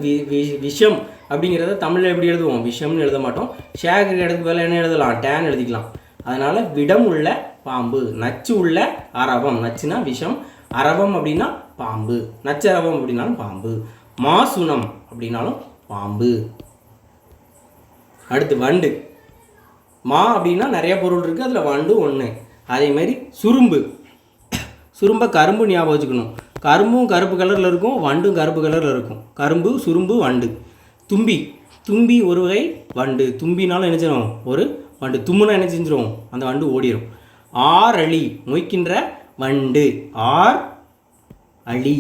விஷம் அப்படிங்கிறத தமிழில் எப்படி எழுதுவோம், விஷம்னு எழுத மாட்டோம். ஷேக்கு இடத்துக்கு மேலே என்ன எழுதலாம், டேன் எழுதிக்கலாம். அதனால் விடம் உள்ள பாம்பு. நச்சு உள்ள அரவம். நச்சுனா விஷம், அரவம் அப்படின்னா பாம்பு, நச்சு அரவம் அப்படின்னாலும் பாம்பு. மாசுனம் அப்படின்னாலும் பாம்பு. அடுத்து வண்டு. மா அப்படின்னா நிறைய பொருள் இருக்குது, அதில் வண்டு ஒன்று. அதேமாதிரி சுரும்பு. சுரும்பை கரும்பு ஞாபகம் வச்சுக்கணும். கரும்பும் கருப்பு கலரில் இருக்கும், வண்டும் கருப்பு கலரில் இருக்கும். கரும்பு, சுரும்பு, வண்டு. தும்பி. தும்பி ஒரு வகை வண்டு. தும்பினாலும் என்ன செய்யணும், ஒரு வண்டு. தும்முனா என்ன செஞ்சிடும், அந்த வண்டு ஓடிடும். ஆரளி. மொய்க்கின்ற வண்டு. அழி.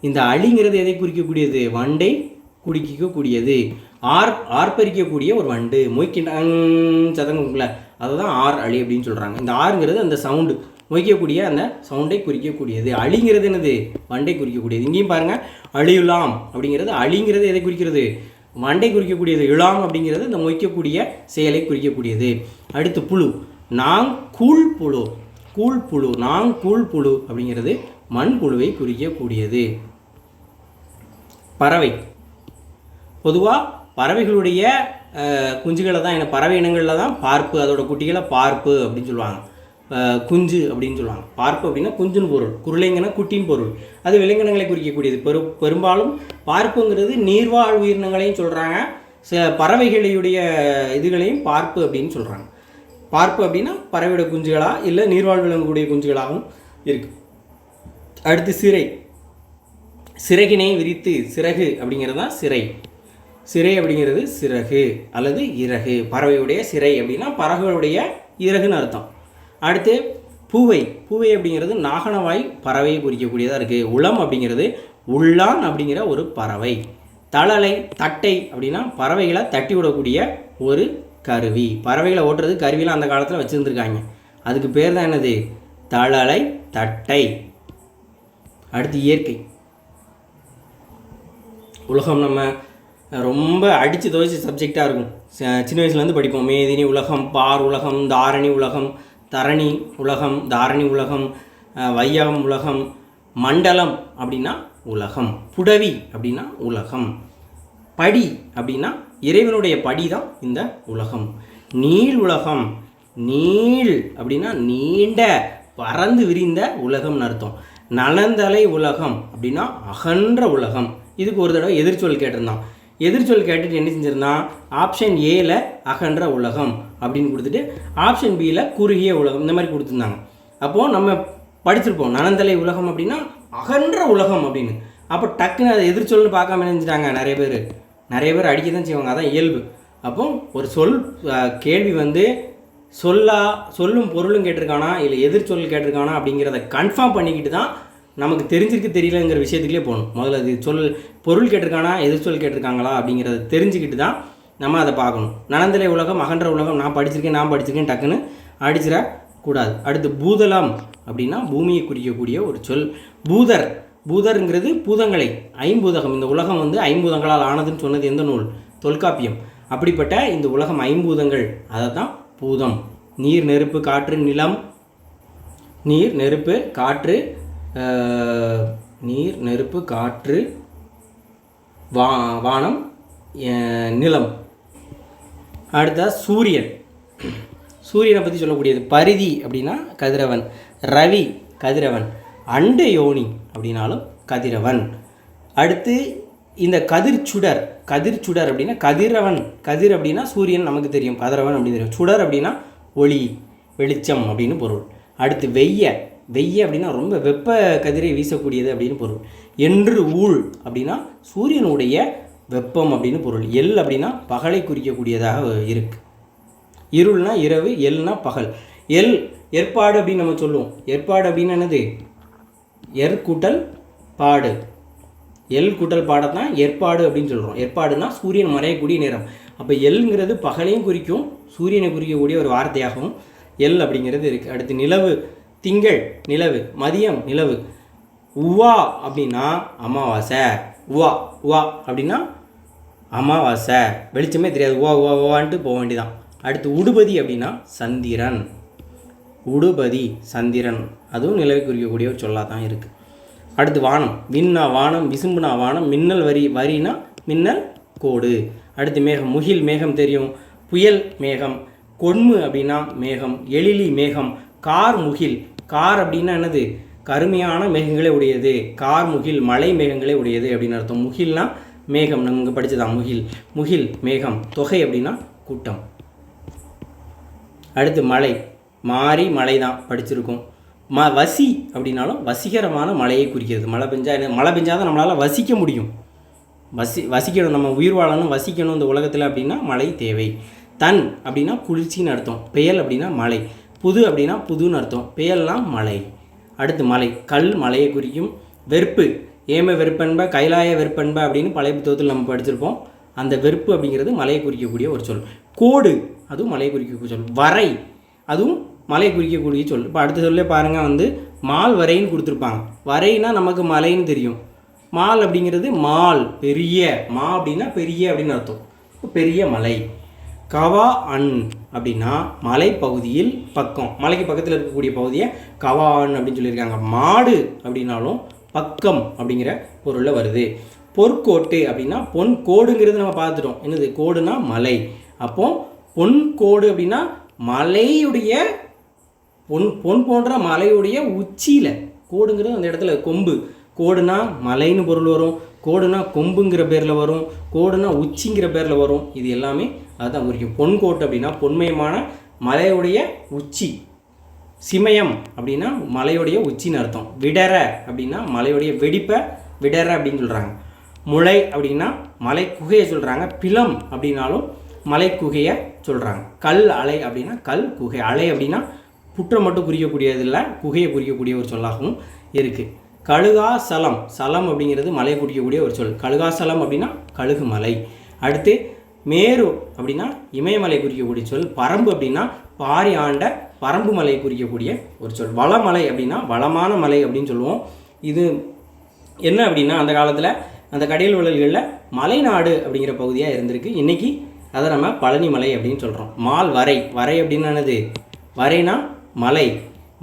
இந்த அழிங்கிறது எதை குறிக்கக்கூடியது, வண்டை குடிக்கக்கூடியது. ஆர்ப்பரிக்கக்கூடிய ஒரு வண்டு. மொய்க்கின்ற சதங்குல அதுதான் அழி அப்படின்னு சொல்கிறாங்க. இந்த ஆறுங்கிறது அந்த சவுண்டு, மொய்க்கக்கூடிய அந்த சவுண்டை குறிக்கக்கூடியது. அழிங்கிறது என்னது, வண்டை குறிக்கக்கூடியது. இங்கேயும் பாருங்கள், அழியுலாம் அப்படிங்கிறது, அழிங்கிறது எதை குறிக்கிறது, வண்டை குறிக்கக்கூடியது. இழாம் அப்படிங்கிறது இந்த மொய்க்கக்கூடிய செயலை குறிக்கக்கூடியது. அடுத்து புழு. நாங்கூழ் புழு. கூழ்ப்புழு. நாங்கூழ்ப்புழு அப்படிங்கிறது மண்புழுவை குறிக்கக்கூடியது. பறவை. பொதுவாக பறவைகளுடைய குஞ்சுகளை தான், என்ன பறவை இனங்களில் தான் பார்ப்பு, அதோட குட்டிகளை பார்ப்பு அப்படின்னு சொல்லுவாங்க. குஞ்சு அப்படின்னு சொல்லுவாங்க. பார்ப்பு அப்படின்னா குஞ்சுன்னு பொருள், குருளைங்கன்னா குட்டின்னு பொருள். அது விலங்கினங்களை குறிக்கக்கூடியது. பெரும்பாலும் பார்ப்புங்கிறது நீர்வாழ் உயிரினங்களையும் சொல்கிறாங்க, பறவைகளுடைய இதுகளையும் பார்ப்பு அப்படின்னு சொல்கிறாங்க. பார்ப்பு அப்படின்னா பறவையோட குஞ்சுகளாக இல்லை நீர்வாழ் விலங்குடைய குஞ்சுகளாகவும் இருக்குது. அடுத்து சிறை. சிறகினை விரித்து சிறகு அப்படிங்கிறது தான் சிறை. சிறை அப்படிங்கிறது சிறகு அல்லது இறகு. பறவையுடைய சிறை அப்படின்னா பறவைகளுடைய இறகுன்னு அர்த்தம். அடுத்து பூவை. பூவை அப்படிங்கிறது நாகனவாய் பறவையை குறிக்கக்கூடியதாக இருக்குது. உளம் அப்படிங்கிறது உள்ளான் அப்படிங்கிற ஒரு பறவை. தழலை தட்டை அப்படின்னா பறவைகளை தட்டி விடக்கூடிய ஒரு கருவி. பறவைகளை ஓட்டுறது கருவிலாம் அந்த காலத்தில் வச்சுருந்துருக்காங்க. அதுக்கு பேர் தான் என்னது? தழலை தட்டை. அடுத்து இயற்கை. உலகம் நம்ம ரொம்ப அடித்து துவைச்ச சப்ஜெக்டாக இருக்கும். சின்ன வயசுலேருந்து படிப்போம். மேதினி உலகம், பார் உலகம், தாரணி உலகம், தரணி உலகம், தாரணி உலகம், வையகம் உலகம், மண்டலம் அப்படின்னா உலகம், புடவி அப்படின்னா உலகம், படி அப்படின்னா இறைவனுடைய படி தான் இந்த உலகம். நீள் உலகம். நீள் அப்படின்னா நீண்ட பறந்து விரிந்த உலகம்னு அர்த்தம். நலந்தலை உலகம் அப்படின்னா அகன்ற உலகம். இதுக்கு ஒரு தடவை எதிர்ச்சொல் கேட்டிருந்தான். எதிர்ச்சொல் கேட்டுட்டு என்ன செஞ்சிருந்தான்? ஆப்ஷன் ஏல அகன்ற உலகம் அப்படின்னு கொடுத்துட்டு ஆப்ஷன் பியில் குறுகிய உலகம் இந்த மாதிரி கொடுத்துருந்தாங்க. அப்போது நம்ம படிச்சிருப்போம் நலந்தலை உலகம் அப்படின்னா அகன்ற உலகம் அப்படின்னு. அப்போ டக்குன்னு அதை எதிர்ச்சொல்னு பார்க்காம நினைஞ்சிட்டாங்க நிறைய பேர் அடிக்க தான் செய்வாங்க. அதான் இயல்பு. அப்போ ஒரு கேள்வி வந்து சொல்லும் பொருளும் கேட்டிருக்கானா இல்லை எதிர்ச்சொல் கேட்டிருக்கானா அப்படிங்கிறத கன்ஃபார்ம் பண்ணிக்கிட்டு தான் நமக்கு தெரிஞ்சிருக்கு தெரியலங்கிற விஷயத்துக்குள்ளே போகணும். முதல்ல அது பொருள் கேட்டிருக்கானா எதிர்ச்சொல் கேட்டிருக்காங்களா அப்படிங்கிறத தெரிஞ்சுக்கிட்டு தான் நம்ம அதை பார்க்கணும். நலந்தலை உலகம் அகன்ற உலகம் நான் படிச்சிருக்கேன் டக்குன்னு அடிச்சிடக்கூடாது. அடுத்து பூதலம் அப்படின்னா பூமியை குறிக்கக்கூடிய ஒரு சொல். பூதர்ங்கிறது பூதங்களை, ஐம்பூதகம். இந்த உலகம் வந்து ஐம்பூதங்களால் ஆனதுன்னு சொன்னது எந்த நூல்? தொல்காப்பியம். அப்படிப்பட்ட இந்த உலகம் ஐம்பூதங்கள், அதை தான் பூதம். நீர் நெருப்பு காற்று நிலம். நீர் நெருப்பு காற்று வானம் நிலம். அடுத்த சூரியனை பற்றி சொல்லக்கூடியது. பரிதி அப்படின்னா கதிரவன். ரவி கதிரவன். அண்ட யோனி அப்படின்னாலும் கதிரவன். அடுத்து இந்த கதிர்ச்சுடர் அப்படின்னா கதிர் அப்படின்னா சூரியன் நமக்கு தெரியும், கதிரவன் அப்படின்னு தெரியும். சுடர் அப்படின்னா ஒளி வெளிச்சம் அப்படின்னு பொருள். அடுத்து வெய்ய அப்படின்னா ரொம்ப வெப்ப கதிரை வீசக்கூடியது அப்படின்னு பொருள். என்று ஊழ் அப்படின்னா சூரியனுடைய வெப்பம் அப்படின்னு பொருள். எல் அப்படின்னா பகலை குறிக்கக்கூடியதாக இருக்குது. இருள்னா இரவு, எல்னா பகல். ஏற்பாடு அப்படின்னு நம்ம சொல்லுவோம். ஏற்பாடு அப்படின்னு என்னது? கூட்டல் பாடு. கூட்டல் பாடை தான் ஏற்பாடு அப்படின்னு சொல்கிறோம். ஏற்பாடுனா சூரியன் மறையக்கூடிய நேரம். அப்போ எல்ங்கிறது பகலையும் குறிக்கும், சூரியனை குறிக்கக்கூடிய ஒரு வார்த்தையாகவும் அப்படிங்கிறது இருக்குது. அடுத்து நிலவு. திங்கள் நிலவு, மதியம் நிலவு. உவா அப்படின்னா அமாவாசை. உவா அப்படின்னா அமாவாசை, வெளிச்சமே தெரியாது, உவான்ட்டு போக வேண்டியதான். அடுத்து உடுபதி அப்படின்னா சந்திரன். சந்திரன் அதுவும் நிலவை குறிக்கக்கூடிய ஒரு சொல்லாக தான் இருக்குது. அடுத்து வானம். விண்ணா வானம், விசும்புனா வானம், மின்னல் வரினா மின்னல் கோடு. அடுத்து மேகம். முகில் மேகம் தெரியும், புயல் மேகம். கொன்மு அப்படின்னா மேகம், எழிலி மேகம். முகில். அப்படின்னா என்னது? கருமையான மேகங்களே உடையது. முகில் மலை மேகங்களே உடையது அப்படின்னு அர்த்தம். முகில்னா மேகம், நம்ம இங்கே படித்ததான் முகில் மேகம். தொகை அப்படின்னா கூட்டம். அடுத்து மலை. மலை தான் படிச்சிருக்கோம். வசி அப்படின்னாலும் வசீகரமான மழையை குறிக்கிறது. மழை பெஞ்சால் தான் நம்மளால் வசிக்க முடியும். வசிக்கணும், நம்ம உயிர் வாழணும், வசிக்கணும் இந்த உலகத்தில் அப்படின்னா மழை தேவை. தன் அப்படின்னா குளிர்ச்சின்னு அர்த்தம். பெயல் அப்படின்னா மழை. புது அப்படின்னா புதுன்னு அர்த்தம். பெயல்னா மழை. அடுத்து மலை. மலையை குறிக்கும். வெறுப்பு. ஏம வெறுப்பன்ப கைலாய வெறுப்பன்ப அப்படின்னு பழைய புத்தகத்தில் நம்ம படிச்சிருப்போம். அந்த வெறுப்பு அப்படிங்கிறது மலையை குறிக்கக்கூடிய ஒரு சொல். கோடு அதுவும் மலையை குறிக்கக்கூடிய சொல். வரை அதுவும் மலையை குறிக்கக்கூடிய சொல். இப்போ அடுத்த சொல்லே பாருங்கள், வந்து மால் வரைன்னு கொடுத்துருப்பாங்க. வரைனா நமக்கு மலைன்னு தெரியும். மால் அப்படிங்கிறது பெரிய. அப்படின்னா பெரிய அப்படின்னு அர்த்தம். பெரிய மலை. கவா அப்படின்னா மலை பகுதியில் பக்கம், மலைக்கு பக்கத்தில் இருக்கக்கூடிய பகுதியை கவா அப்படின்னு சொல்லியிருக்காங்க. மாடு அப்படின்னாலும் பக்கம் அப்படிங்கிற பொருளில் வருது. பொற்கோட்டு அப்படின்னா பொன் கோடுங்கிறது நம்ம பார்த்துட்டோம். என்னது? கோடுனா மலை. அப்போ பொன் கோடு அப்படின்னா மலையுடைய பொன் போன்ற மலையுடைய உச்சியில். கோடுங்கிறது அந்த இடத்துல கொம்பு. கோடுனா மலைன்னு பொருள் வரும், கோடுனா கொம்புங்கிற பேரில் வரும், கோடுனா உச்சிங்கிற பேரில் வரும். இது எல்லாமே அதுதான் குறிக்கும். பொன்கோட்டு அப்படின்னா பொன்மயமான மலையுடைய உச்சி. சிமயம் அப்படின்னா மலையுடைய உச்சின்னு அர்த்தம். விடர அப்படின்னா மலையுடைய வெடிப்பை விடர அப்படின்னு சொல்கிறாங்க. முளை அப்படின்னா மலை குகையை சொல்கிறாங்க. பிலம் அப்படின்னாலும் மலை குகையை சொல்கிறாங்க. கல் அலை அப்படின்னா கல் குகை. அலை அப்படின்னா புற்றை மட்டும் குறிக்கக்கூடியது இல்லை, குகையை குறிக்கக்கூடிய ஒரு சொல்லாகவும் இருக்குது. கழுகாசலம், சலம் அப்படிங்கிறது மலையை குறிக்கக்கூடிய ஒரு சொல். கழுகாசலம் அப்படின்னா கழுகு மலை. அடுத்து மேரு அப்படின்னா இமயமலை குறிக்கக்கூடிய சொல். பரம்பு அப்படின்னா பாரி ஆண்ட பரம்பு மலை குறிக்கக்கூடிய ஒரு சொல். வளமலை அப்படின்னா வளமான மலை அப்படின்னு சொல்லுவோம். இது என்ன அப்படின்னா அந்த காலத்தில் அந்த கடையல் வளல்களில் மலைநாடு அப்படிங்கிற பகுதியாக இருந்திருக்கு. இன்றைக்கி அதை நம்ம பழனி மலை அப்படின்னு சொல்கிறோம். மால் வரை, வரை அப்படின்னா என்னது? வரைனா மலை,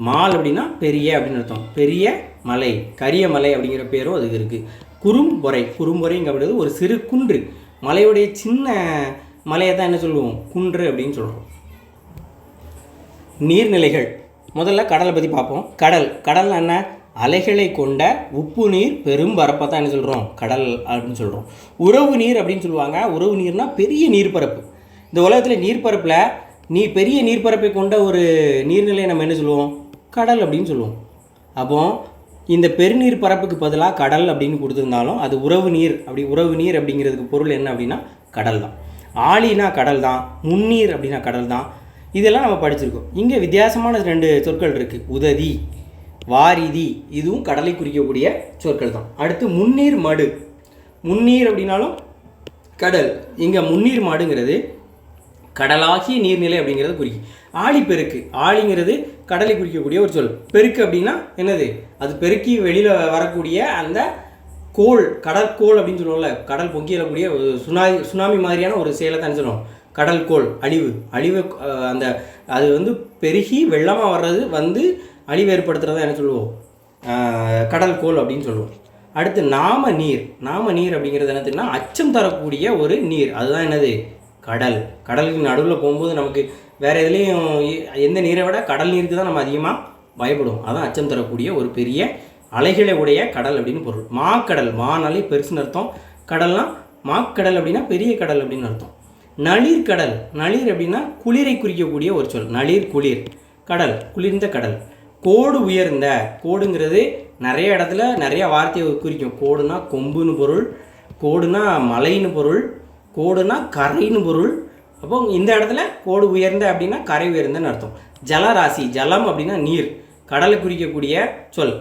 மால் அப்படின்னா பெரிய அப்படின்னு அர்த்தம். பெரிய மலை, கரிய மலை அப்படிங்கிற பேரும் அதுக்கு இருக்குது. குறும்பொறை, குறும்பொறைங்கிறது ஒரு சிறு குன்று. மலையுடைய சின்ன மலையை தான் என்ன சொல்லுவோம்? குன்று அப்படின்னு சொல்கிறோம். நீர்நிலைகள், முதல்ல கடலை பற்றி பார்ப்போம். கடல், கடல்னா என்ன? அலைகளை கொண்ட உப்பு நீர் பெரும் பரப்பை தான் என்ன சொல்கிறோம்? கடல் அப்படின்னு சொல்கிறோம். உறவு நீர் அப்படின்னு சொல்லுவாங்க. உறவு நீர்னால் பெரிய நீர்ப்பரப்பு. இந்த உலகத்தில் நீர்ப்பரப்பில் பெரிய நீர்ப்பரப்பை கொண்ட ஒரு நீர்நிலையை நம்ம என்ன சொல்லுவோம்? கடல் அப்படின்னு சொல்லுவோம். அப்போ இந்த பெருநீர் பரப்புக்கு பதிலாக கடல் அப்படின்னு கொடுத்துருந்தாலும் அது உறவு நீர். உறவு நீர் அப்படிங்கிறதுக்கு பொருள் என்ன அப்படின்னா கடல் தான். ஆழினா கடல் தான், முன்னீர் அப்படின்னா கடல் தான். இதெல்லாம் நம்ம படிச்சிருக்கோம். இங்கே வித்தியாசமான 2 சொற்கள் இருக்குது. உததி, வாரிதி, இதுவும் கடலை குறிக்கக்கூடிய சொற்கள் தான். அடுத்து முன்னீர் மடு. முன்னீர் அப்படின்னாலும் கடல். இங்கே முன்னீர் மாடுங்கிறது கடலாகிய நீர்நிலை அப்படிங்கிறது குறிக்கும். ஆழிப்பெருக்கு, ஆழிங்கிறது கடலை குறிக்கக்கூடிய ஒரு சொல். பெருக்கு அப்படின்னா என்னது? அது பெருக்கி வெளியில் வரக்கூடிய அந்த கோள், கடற்கோள் அப்படின்னு சொல்லுவோம்ல, கடல் பொங்கி வரக்கூடிய சுனாமி மாதிரியான ஒரு செயலை தான் சொல்லுவோம் கடல் கோள். அழிவு அந்த அது பெருகி வெள்ளமாக வர்றது அழிவு ஏற்படுத்துகிறதா என்ன சொல்லுவோம்? கடல் கோள் அப்படின்னு சொல்லுவோம். அடுத்து நாம நீர். நாம நீர் அப்படிங்கிறது என்னதுன்னா அச்சம் தரக்கூடிய ஒரு நீர். அதுதான் என்னது? கடல். கடலுக்கு நடுவில் போகும்போது நமக்கு வேறு எதுலேயும் எந்த நீரை விட கடல் நீருக்கு தான் நம்ம அதிகமாக பயப்படுவோம். அதான் அச்சம் தரக்கூடிய ஒரு பெரிய அலைகளை உடைய கடல் அப்படின்னு பொருள். மாக்கடல், மானாலே பெருசுன்னு அர்த்தம். கடல்னா மாக்கடல் அப்படின்னா பெரிய கடல் அப்படின்னு அர்த்தம். நளிர் கடல், நளிர் அப்படின்னா குளிரை குறிக்கக்கூடிய ஒரு சொல். நளிர் குளிர், கடல் குளிர்ந்த கடல். கோடு உயர்ந்த, கோடுங்கிறது நிறைய இடத்துல நிறைய வார்த்தையை குறிக்கும். கோடுனா கொம்புன்னு பொருள், கோடுனா மலைன்னு பொருள், கோடுனா கரைன்னு பொருள். அப்போ இந்த இடத்துல கோடு உயர்ந்த அப்படின்னா கரை உயர்ந்தன்னு அர்த்தம். ஜலராசி, ஜலம் அப்படின்னா நீர், கடலை குறிக்கக்கூடிய சொல்.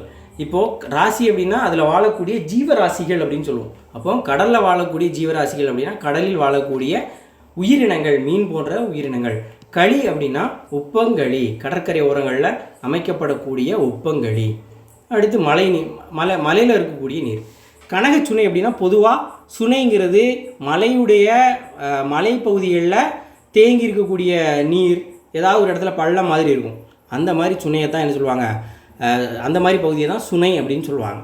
இப்போது ராசி அப்படின்னா அதில் வாழக்கூடிய ஜீவராசிகள் அப்படின்னு சொல்லுவோம். அப்போ கடலில் வாழக்கூடிய ஜீவராசிகள் அப்படின்னா கடலில் வாழக்கூடிய உயிரினங்கள், மீன் போன்ற உயிரினங்கள். களி அப்படின்னா உப்பங்களி, கடற்கரை ஓரங்களில் அமைக்கப்படக்கூடிய உப்பங்களி. அடுத்து மலை நீர், மலையில் இருக்கக்கூடிய நீர். கனகச்சுனை அப்படின்னா பொதுவாக சுனைங்கிறது மலையுடைய மலைப்பகுதிகளில் தேங்கி இருக்கக்கூடிய நீர், ஏதாவது ஒரு இடத்துல பள்ளம் மாதிரி இருக்கும். அந்த மாதிரி சுனையை தான் என்ன சொல்லுவாங்க? அந்த மாதிரி பகுதியை தான் சுனை அப்படின்னு சொல்லுவாங்க.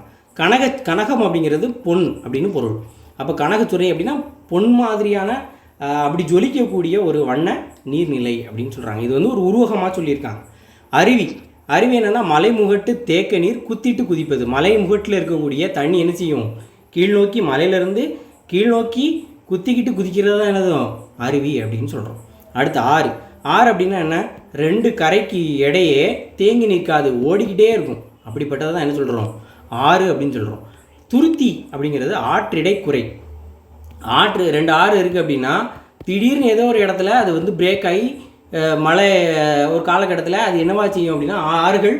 கனகம் அப்படிங்கிறது பொன் அப்படின்னு பொருள். அப்போ கனகச்சுனை அப்படின்னா பொன் மாதிரியான அப்படி ஜொலிக்கக்கூடிய ஒரு வண்ண நீர்நிலை அப்படின்னு சொல்கிறாங்க. இது ஒரு உருவகமாக சொல்லியிருக்காங்க. அருவி, அருவி என்னென்னா மலைமுகட்டு தேக்க நீர் குத்திட்டு குதிப்பது. மலைமுகட்டில் இருக்கக்கூடிய தண்ணி என்ன செய்யும்? கீழ்நோக்கி, மலையிலேருந்து கீழ்நோக்கி குத்திக்கிட்டு குதிக்கிறது தான் என்னதும் அருவி அப்படின்னு சொல்கிறோம். அடுத்து ஆறு. ஆறு அப்படின்னா என்ன? 2 கரைக்கு இடையே தேங்கி நிற்காது, ஓடிக்கிட்டே இருக்கும். அப்படிப்பட்டதை தான் என்ன சொல்கிறோம்? ஆறு அப்படின்னு சொல்கிறோம். துருத்தி அப்படிங்கிறது ஆற்றிடை குறை. 2 ஆறு இருக்குது அப்படின்னா திடீர்னு ஏதோ ஒரு இடத்துல அது பிரேக் ஆகி மழை ஒரு காலகட்டத்தில் அது என்னவா செய்யும் அப்படின்னா ஆறுகள்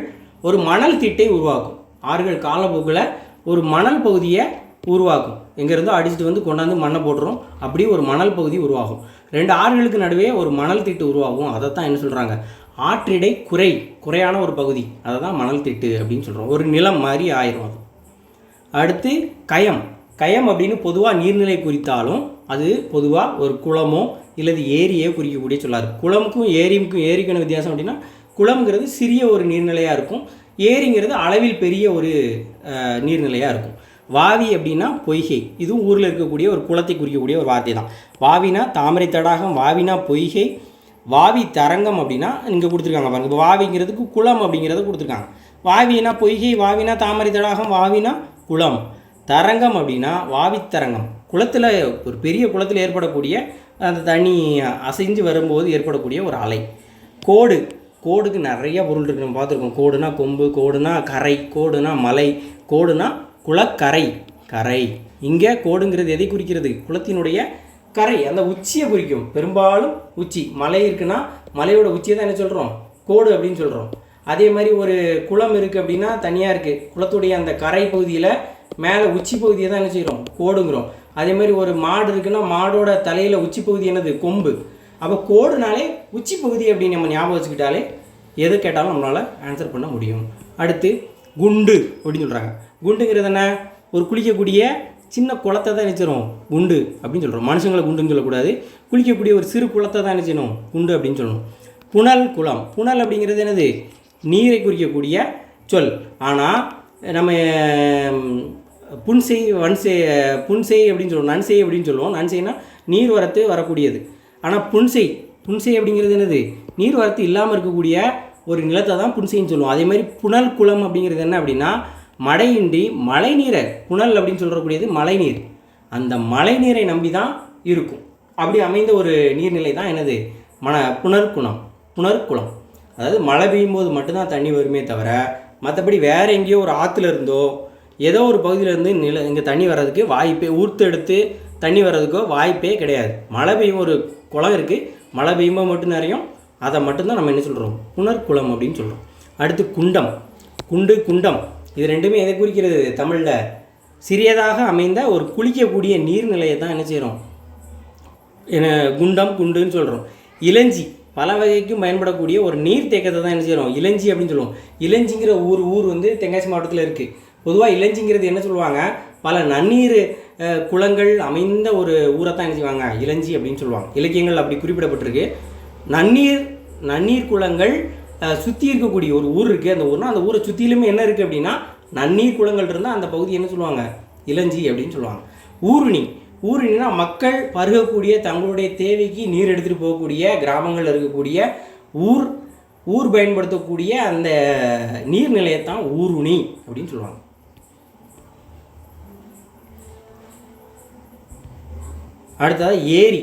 ஒரு மணல் திட்டை உருவாக்கும். ஆறுகள் காலப்போக்கில் ஒரு மணல் பகுதியை உருவாக்கும். எங்கேருந்தோ அடிச்சுட்டு கொண்டாந்து மண்ணை போட்டுரும். அப்படியே ஒரு மணல் பகுதி உருவாகும். 2 ஆறுகளுக்கு நடுவே ஒரு மணல் திட்டு உருவாகும். அதை தான் என்ன சொல்கிறாங்க? ஆற்றிடை குறை, குறையான ஒரு பகுதி, அதை தான் மணல் திட்டு அப்படின்னு சொல்கிறோம். ஒரு நிலம் மாதிரி ஆயிரும் அது. அடுத்து கயம். கயம் அப்படின்னு பொதுவாக நீர்நிலை குறித்தாலும் அது பொதுவாக ஒரு குளமோ இல்லது ஏரியே குறிக்கக்கூடிய சொல்லாது. குளமுக்கும் ஏரிக்கான வித்தியாசம் அப்படின்னா குளம்ங்கிறது சிறிய ஒரு நீர்நிலையாக இருக்கும், ஏரிங்கிறது அளவில் பெரிய ஒரு நீர்நிலையாக இருக்கும். வாவி அப்படின்னா பொய்கை, இதுவும் ஊரில் இருக்கக்கூடிய ஒரு குளத்தை குறிக்கக்கூடிய ஒரு வார்த்தை தான். வாவினா தாமரை தடாகம், வாவினா பொய்கை, வாவி தரங்கம் அப்படின்னா இங்கே கொடுத்துருக்காங்க பாருங்கள். இப்போ வாவிங்கிறதுக்கு குளம் அப்படிங்கிறத கொடுத்துருக்காங்க. வாவினா பொய்கை, வாவினா தாமரை தடாகம், வாவினா குளம். தரங்கம் அப்படின்னா வாவித்தரங்கம், குளத்தில் ஒரு பெரிய குளத்தில் ஏற்படக்கூடிய அந்த தண்ணி அசைஞ்சு வரும்போது ஏற்படக்கூடிய ஒரு அலை. கோடு, கோடுக்கு நிறைய பொருள் இருக்குது, நம்ம பார்த்துருக்கோம். கோடுனா கொம்பு, கோடுனா கரை, கோடுனா மலை, கோடுனா குளக்கரை, கரை. இங்கே கோடுங்கிறது எதை குறிக்கிறது? குளத்தினுடைய கரை, அந்த உச்சியை குறிக்கும். பெரும்பாலும் உச்சி, மலை இருக்குன்னா மலையோட உச்சியை தான் என்ன சொல்கிறோம்? கோடு அப்படின்னு சொல்கிறோம். அதே மாதிரி ஒரு குளம் இருக்குது அப்படின்னா தனியாக இருக்குது, குளத்துடைய அந்த கரை பகுதியில் மேலே உச்சி பகுதியை தான் என்ன செய்கிறோம்? கோடுங்கிறோம். அதே மாதிரி ஒரு மாடு இருக்குன்னா மாடோட தலையில் உச்சி பகுதி என்னது? கொம்பு. அப்போ கோடுனாலே உச்சி பகுதி அப்படின்னு நம்ம ஞாபகம் வச்சுக்கிட்டாலே எது கேட்டாலும் நம்மளால் ஆன்சர் பண்ண முடியும். அடுத்து குண்டு அப்படின்னு சொல்கிறாங்க. குண்டுங்கிறது என்ன? ஒரு குளிக்கக்கூடிய சின்ன குளத்தை தான் நினைச்சிடும் குண்டு அப்படின்னு சொல்கிறோம். மனுஷங்களை குண்டுன்னு சொல்லக்கூடாது, குளிக்கக்கூடிய ஒரு சிறு குளத்தை தான் நினைச்சிடும் குண்டு அப்படின்னு சொல்லணும். புனல், குளம். புனல் அப்படிங்கிறது என்னது? நீரை குறிக்கக்கூடிய சொல். ஆனால் நம்ம புன்செய், வன்செய், புன்செய் அப்படின்னு சொல்லுவோம், நன்செய் அப்படின்னு சொல்லுவோம். நன்செய்னா நீர் வரத்து வரக்கூடியது. ஆனால் புன்செய், புன்செய் அப்படிங்கிறது என்னது? நீர் வரத்து இல்லாமல் இருக்கக்கூடிய ஒரு நிலத்தை தான் புன்செய்ன்னு சொல்லுவோம். அதே மாதிரி புனல், குளம் அப்படிங்கிறது என்ன அப்படின்னா மழையின்றி மழை நீரை, புனல் அப்படின்னு சொல்லக்கூடியது மழை நீர், அந்த மழை நீரை நம்பி தான் இருக்கும். அப்படி அமைந்த ஒரு நீர்நிலை தான் என்னது? புனர்குணம், புனர்குளம். அதாவது மழை பெய்யும் போது மட்டும்தான் தண்ணி வருமே தவிர மற்றபடி வேறு எங்கேயோ ஒரு ஆற்றுல இருந்தோ ஏதோ ஒரு பகுதியிலேருந்து இங்கே தண்ணி வர்றதுக்கு வாய்ப்பே, ஊர்த்து எடுத்து தண்ணி வர்றதுக்கோ வாய்ப்பே கிடையாது. மழை பெய்யும் ஒரு குளம் இருக்குது, மழை பெய்யும்போது மட்டும் நிறையும், அதை மட்டும்தான் நம்ம என்ன சொல்கிறோம்? புனர்குளம் அப்படின்னு சொல்கிறோம். அடுத்து குண்டம், குண்டு, குண்டம். இது ரெண்டுமே எதை குறிக்கிறது? தமிழில் சிறியதாக அமைந்த ஒரு குளிக்கக்கூடிய நீர்நிலையை தான் என்ன செய்கிறோம்? குண்டம், குண்டுன்னு சொல்கிறோம். இலஞ்சி, பல வகைக்கும் பயன்படக்கூடிய ஒரு நீர் தேக்கத்தை தான் என்ன செய்கிறோம்? இலஞ்சி அப்படின்னு சொல்லுவோம். இலஞ்சிங்கிற ஊர் வந்து தென்காசி மாவட்டத்தில் இருக்குது. பொதுவாக இலஞ்சிங்கிறது என்ன சொல்லுவாங்க? பல நன்னீர் குளங்கள் அமைந்த ஒரு ஊரை தான் என்ன செய்வாங்க? இலஞ்சி அப்படின்னு சொல்லுவாங்க. இலக்கியங்கள் அப்படி குறிப்பிடப்பட்டிருக்கு. நன்னீர் குளங்கள் சுற்றி இருக்கக்கூடிய ஒரு ஊர் இருக்குது. அந்த ஊர்னால் அந்த ஊரை சுற்றிலுமே என்ன இருக்குது அப்படின்னா நன்னீர் குளங்கள் இருந்தால் அந்த பகுதி என்ன சொல்லுவாங்க? இலஞ்சி அப்படின்னு சொல்லுவாங்க. ஊருணி, ஊருணினா மக்கள் பருகக்கூடிய தங்களுடைய தேவைக்கு நீர் எடுத்துகிட்டு போகக்கூடிய கிராமங்களில் இருக்கக்கூடிய ஊர் பயன்படுத்தக்கூடிய அந்த நீர்நிலையத்தான் ஊருணி அப்படின்னு சொல்லுவாங்க. அடுத்தது ஏரி.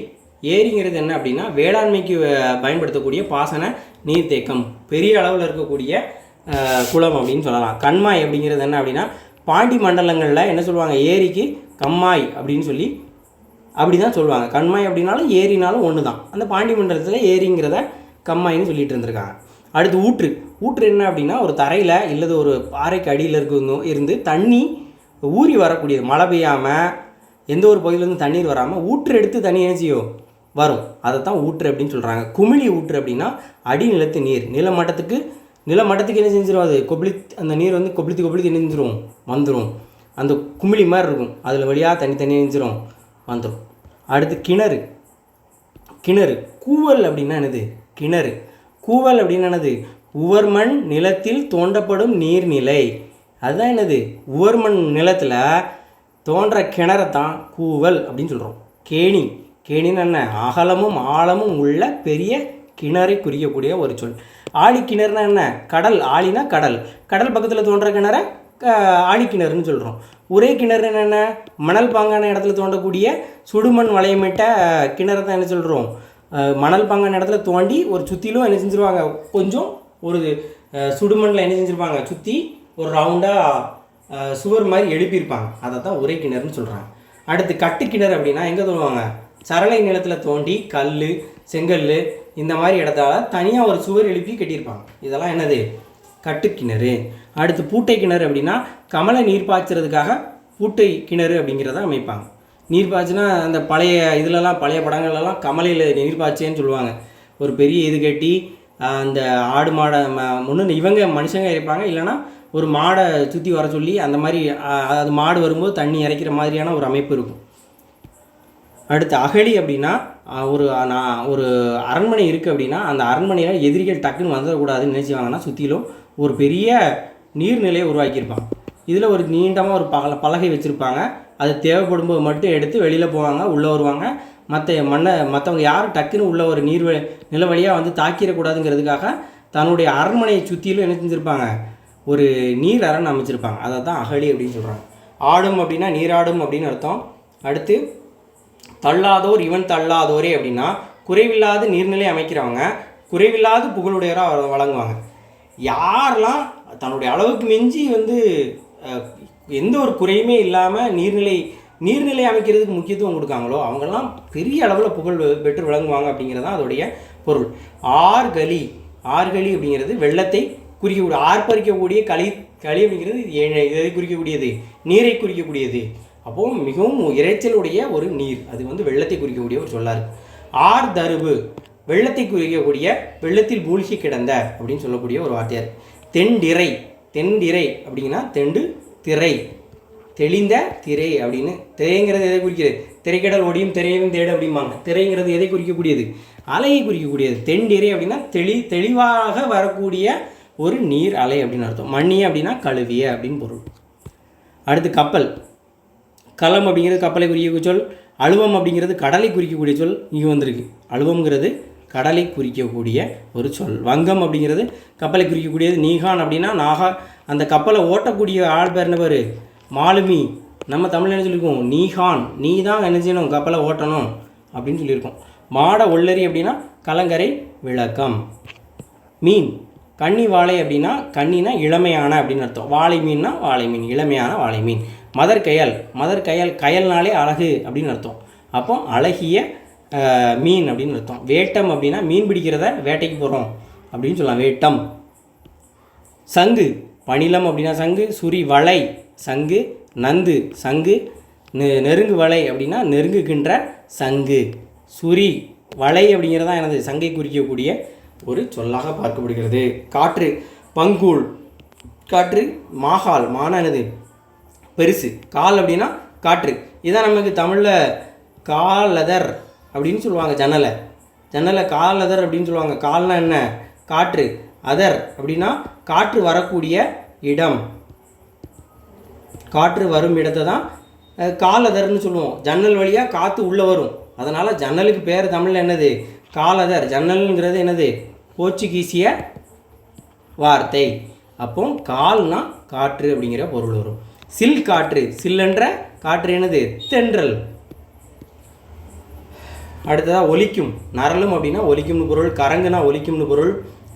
ஏரிங்கிறது என்ன அப்படின்னா வேளாண்மைக்கு பயன்படுத்தக்கூடிய பாசன நீர்த்தேக்கம், பெரிய அளவில் இருக்கக்கூடிய குளம் அப்படின்னு சொல்லலாம். கண்மாய் அப்படிங்கிறது என்ன அப்படின்னா பாண்டி மண்டலங்களில் என்ன சொல்லுவாங்க? ஏரிக்கு கம்மாய் அப்படின்னு சொல்லி அப்படி தான் சொல்லுவாங்க. கண்மாய் அப்படின்னாலும் ஏரினாலும் ஒன்று தான். அந்த பாண்டி மண்டலத்தில் ஏரிங்கிறத கம்மாயின்னு சொல்லிட்டு இருந்திருக்காங்க. அடுத்து ஊற்று. ஊற்று என்ன அப்படின்னா ஒரு தரையில் இல்லது ஒரு பாறைக்கு அடியில் இருந்து தண்ணி ஊறி வரக்கூடியது. மழை பெய்யாமல் எந்த ஒரு பகுதியிலேருந்து தண்ணீர் வராமல் ஊற்று எடுத்து தண்ணி நினைச்சியோ வரும், அதை தான் ஊற்று அப்படின்னு சொல்கிறாங்க. குமிழி ஊற்று அப்படின்னா அடிநிலத்து நீர் நிலமட்டத்துக்கு என்ன செஞ்சிடும்? அது அந்த நீர் வந்து கொப்பளித்து என்ன செஞ்சிடும்? வந்துடும். அந்த குமிழி மாதிரி இருக்கும், அதில் வழியாக தண்ணி நினைச்சிரும் வந்துடும். அடுத்து கிணறு. கூவல் அப்படின்னா என்னது? கிணறு. கூவல் அப்படின்னா என்னது? உவர்மண் நிலத்தில் தோண்டப்படும் நீர்நிலை. அதுதான் என்னது? உவர்மண் நிலத்தில் தோன்ற கிணறத்தான் கூவல் அப்படின்னு சொல்கிறோம். கேணின்னு என்ன? அகலமும் ஆழமும் உள்ள பெரிய கிணறை குறிக்கக்கூடிய ஒரு சொல். ஆழி கிணறுனா என்ன? கடல். ஆழினா கடல், கடல் பக்கத்தில் தோன்ற கிணற ஆழி கிணறுன்னு சொல்கிறோம். ஒரே கிணறு என்ன? மணல் பாங்கான இடத்துல தோண்டக்கூடிய சுடுமண் வளையமிட்ட கிணறு தான் என்ன சொல்கிறோம்? மணல் பாங்கான இடத்துல தோண்டி ஒரு சுற்றிலும் என்ன செஞ்சுருவாங்க? கொஞ்சம் ஒரு சுடுமண்ணில் என்ன செஞ்சுருப்பாங்க? சுற்றி ஒரு ரவுண்டாக சுவர் மாதிரி எழுப்பியிருப்பாங்க, அதை தான் ஒரே கிணறுன்னு சொல்கிறாங்க. அடுத்து கட்டு கிணறு அப்படின்னா எங்கே தோண்டுவாங்க? சரளை நிலத்தில் தோண்டி கல், செங்கல் இந்த மாதிரி இடத்தால தனியாக ஒரு சுவர் எழுப்பி கட்டியிருப்பாங்க. இதெல்லாம் என்னது? கட்டுக்கிணறு. அடுத்து பூட்டை கிணறு அப்படின்னா கமலை நீர் பாய்ச்சறதுக்காக பூட்டை கிணறு அப்படிங்கிறத அமைப்பாங்க. நீர் பாய்ச்சினா அந்த பழைய இதிலலாம் பழைய படங்கள்லாம் கமலையில் நீர் பாய்ச்சேன்னு சொல்லுவாங்க. ஒரு பெரிய இது கட்டி அந்த ஆடு மாடை முன்னு இவங்க மனுஷங்க இருப்பாங்க, இல்லைனா ஒரு மாடை சுற்றி வர சொல்லி அந்த மாதிரி அது மாடு வரும்போது தண்ணி இறைக்கிற மாதிரியான ஒரு அமைப்பு இருக்கும். அடுத்து அகழி அப்படின்னா ஒரு அரண்மனை இருக்குது அப்படின்னா அந்த அரண்மனையில் எதிரிகள் டக்குன்னு வந்துடக்கூடாதுன்னு நினச்சிவாங்கன்னா சுற்றிலும் ஒரு பெரிய நீர்நிலையை உருவாக்கியிருப்பாங்க. இதில் ஒரு நீண்டமாக ஒரு பலகை வச்சுருப்பாங்க. அது தேவைப்படும் போது மட்டும் எடுத்து வெளியில் போவாங்க, உள்ளே வருவாங்க. மற்றவங்க யாரும் டக்குன்னு உள்ள ஒரு நில வழியாக வந்து தாக்கிடக்கூடாதுங்கிறதுக்காக தன்னுடைய அரண்மனையை சுற்றிலும் என்ன செஞ்சுருப்பாங்க? ஒரு நீர் அரண் அமைச்சிருப்பாங்க. அதை தான் அகழி அப்படின்னு சொல்கிறாங்க. ஆடும் அப்படின்னா நீராடும் அப்படின்னு அர்த்தம். அடுத்து தள்ளாதோர் இவன் தள்ளாதோரே அப்படின்னா குறைவில்லாத நீர்நிலை அமைக்கிறவங்க, குறைவில்லாத புகழுடையராக வழங்குவாங்க. யாரெல்லாம் தன்னுடைய அளவுக்கு மிஞ்சி வந்து எந்த ஒரு குறையுமே இல்லாமல் நீர்நிலை அமைக்கிறதுக்கு முக்கியத்துவம் கொடுக்காங்களோ அவங்கெல்லாம் பெரிய அளவில் புகழ் பெற்று விளங்குவாங்க அப்படிங்கிறது தான் அதோடைய பொருள். ஆர்கலி அப்படிங்கிறது வெள்ளத்தை குறிக்கக்கூடிய, ஆர்ப்பரிக்கக்கூடிய களி அப்படிங்கிறது எதை குறிக்கக்கூடியது? நீரை குறிக்கக்கூடியது. அப்போது மிகவும் இறைச்சலுடைய ஒரு நீர், அது வந்து வெள்ளத்தை குறிக்கக்கூடிய ஒரு சொல்லாக இருக்குது. ஆர்தருவு வெள்ளத்தை குறிக்கக்கூடிய, வெள்ளத்தில் மூழ்கி கிடந்த அப்படின்னு சொல்லக்கூடிய ஒரு வார்த்தையார். தெண்டிரை அப்படிங்கன்னா தெண்டு திரை, தெளிந்த திரை அப்படின்னு. திரைங்கிறது எதை குறிக்கிறது? திரைக்கடல் ஒடியும் திரையும் தேடு அப்படிம்பாங்க. திரைங்கிறது எதை குறிக்கக்கூடியது? அலையை குறிக்கக்கூடியது. தெண்டிரை அப்படின்னா தெளிவாக வரக்கூடிய ஒரு நீர் அலை அப்படின்னு அர்த்தம். மண்ணிய அப்படின்னா கழுவிய அப்படின்னு பொருள். அடுத்து கப்பல். களம் அப்படிங்கிறது கப்பலை குறிக்கக்கூடிய சொல். அழுவம் அப்படிங்கிறது கடலை குறிக்கக்கூடிய சொல் இங்கே வந்திருக்கு. அழுவம்ங்கிறது கடலை குறிக்கக்கூடிய ஒரு சொல். வங்கம் அப்படிங்கிறது கப்பலை குறிக்கக்கூடியது. நீகான் அப்படின்னா அந்த கப்பலை ஓட்டக்கூடிய ஆள் பேர் என்ன பேர்? மாலுமி. நம்ம தமிழில் என்ன சொல்லியிருக்கோம்? நீகான், நீ தான் என்ன செய்யணும், கப்பலை ஓட்டணும் அப்படின்னு சொல்லியிருக்கோம். மாட ஒள்ளரி அப்படின்னா கலங்கரை விளக்கம். மீன். கன்னி வாழை அப்படின்னா, கன்னினா இளமையான அப்படின்னு அர்த்தம். வாழை மீன்னா வாழை மீன், இளமையான வாழை மீன். மதர்கயல், கயல்னாலே அழகு அப்படின்னு அர்த்தம். அப்போ அழகிய மீன் அப்படின்னு அர்த்தம். வேட்டம் அப்படின்னா மீன் பிடிக்கிறத வேட்டைக்கு போகிறோம் அப்படின்னு சொல்லலாம், வேட்டம். சங்கு. பணிலம் அப்படின்னா சங்கு. சுரி வளை சங்கு. நந்து சங்கு. நெருங்கு வளை அப்படின்னா நெருங்குகின்ற சங்கு. சுரி வளை அப்படிங்கிறதான் எனது சங்கை குறிக்கக்கூடிய ஒரு சொல்லாக பார்க்கப்படுகிறது. காற்று. பங்கூழ். காற்று. மாகால், மான எனது பெருசு. கால் அப்படின்னா காற்று. இதான் நமக்கு தமிழில் காலதர் அப்படின்னு சொல்லுவாங்க. ஜன்னலை காலதர் அப்படின்னு சொல்லுவாங்க. கால்னா என்ன? காற்று. அதர் அப்படின்னா காற்று வரக்கூடிய இடம், காற்று வரும் இடத்தை தான் காலதர்னு சொல்லுவோம். ஜன்னல் வழியாக காற்று உள்ளே வரும், அதனால் ஜன்னலுக்கு பேர் தமிழில் என்னது? காலதர். ஜன்னல்ங்கிறது என்னது? போர்ச்சுகீசிய வார்த்தை. அப்போ கால்னா காற்று அப்படிங்கிற பொருள் வரும். சில் காற்று. சில்லென்ற காற்று என்னது? தென்றல். அடுத்ததாக ஒலிக்கும். நரலும் அப்படின்னா ஒலிக்கும்னு பொருள். கரங்குனா ஒலிக்கும்னு பொருள்.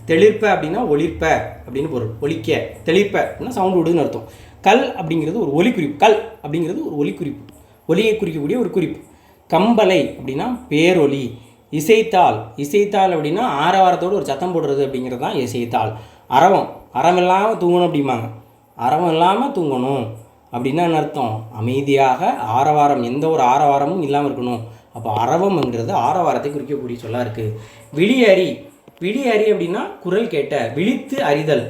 தெளிர்ப்ப அப்படின்னா ஒளிர்ப்ப அப்படின்னு பொருள். ஒலிக்க, தெளிர்ப்ப அப்படின்னா சவுண்டு விடுதுன்னு அர்த்தம். கல் அப்படிங்கிறது ஒரு ஒலி குறிப்பு. கல் அப்படிங்கிறது ஒரு ஒலி குறிப்பு, ஒலியை குறிக்கக்கூடிய ஒரு குறிப்பு. கம்பலை அப்படின்னா பேரொலி. இசைத்தாள் அப்படின்னா ஆரவாரத்தோடு ஒரு சத்தம் போடுறது அப்படிங்கிறது தான் இசைத்தாள். அறம் இல்லாமல் தூங்கணும் அப்படிம்பாங்க. அறம் இல்லாமல் தூங்கணும் அப்படின்னா என்ன அர்த்தம்? அமைதியாக, ஆரவாரம், எந்த ஒரு ஆரவாரமும் இல்லாமல் இருக்கணும். அப்போ அரவம்ங்கிறது ஆரவாரத்தை குறிக்கக்கூடிய சொல்லாக இருக்குது. விழியறி அப்படின்னா குரல் கேட்ட. விழித்து அறிதல்.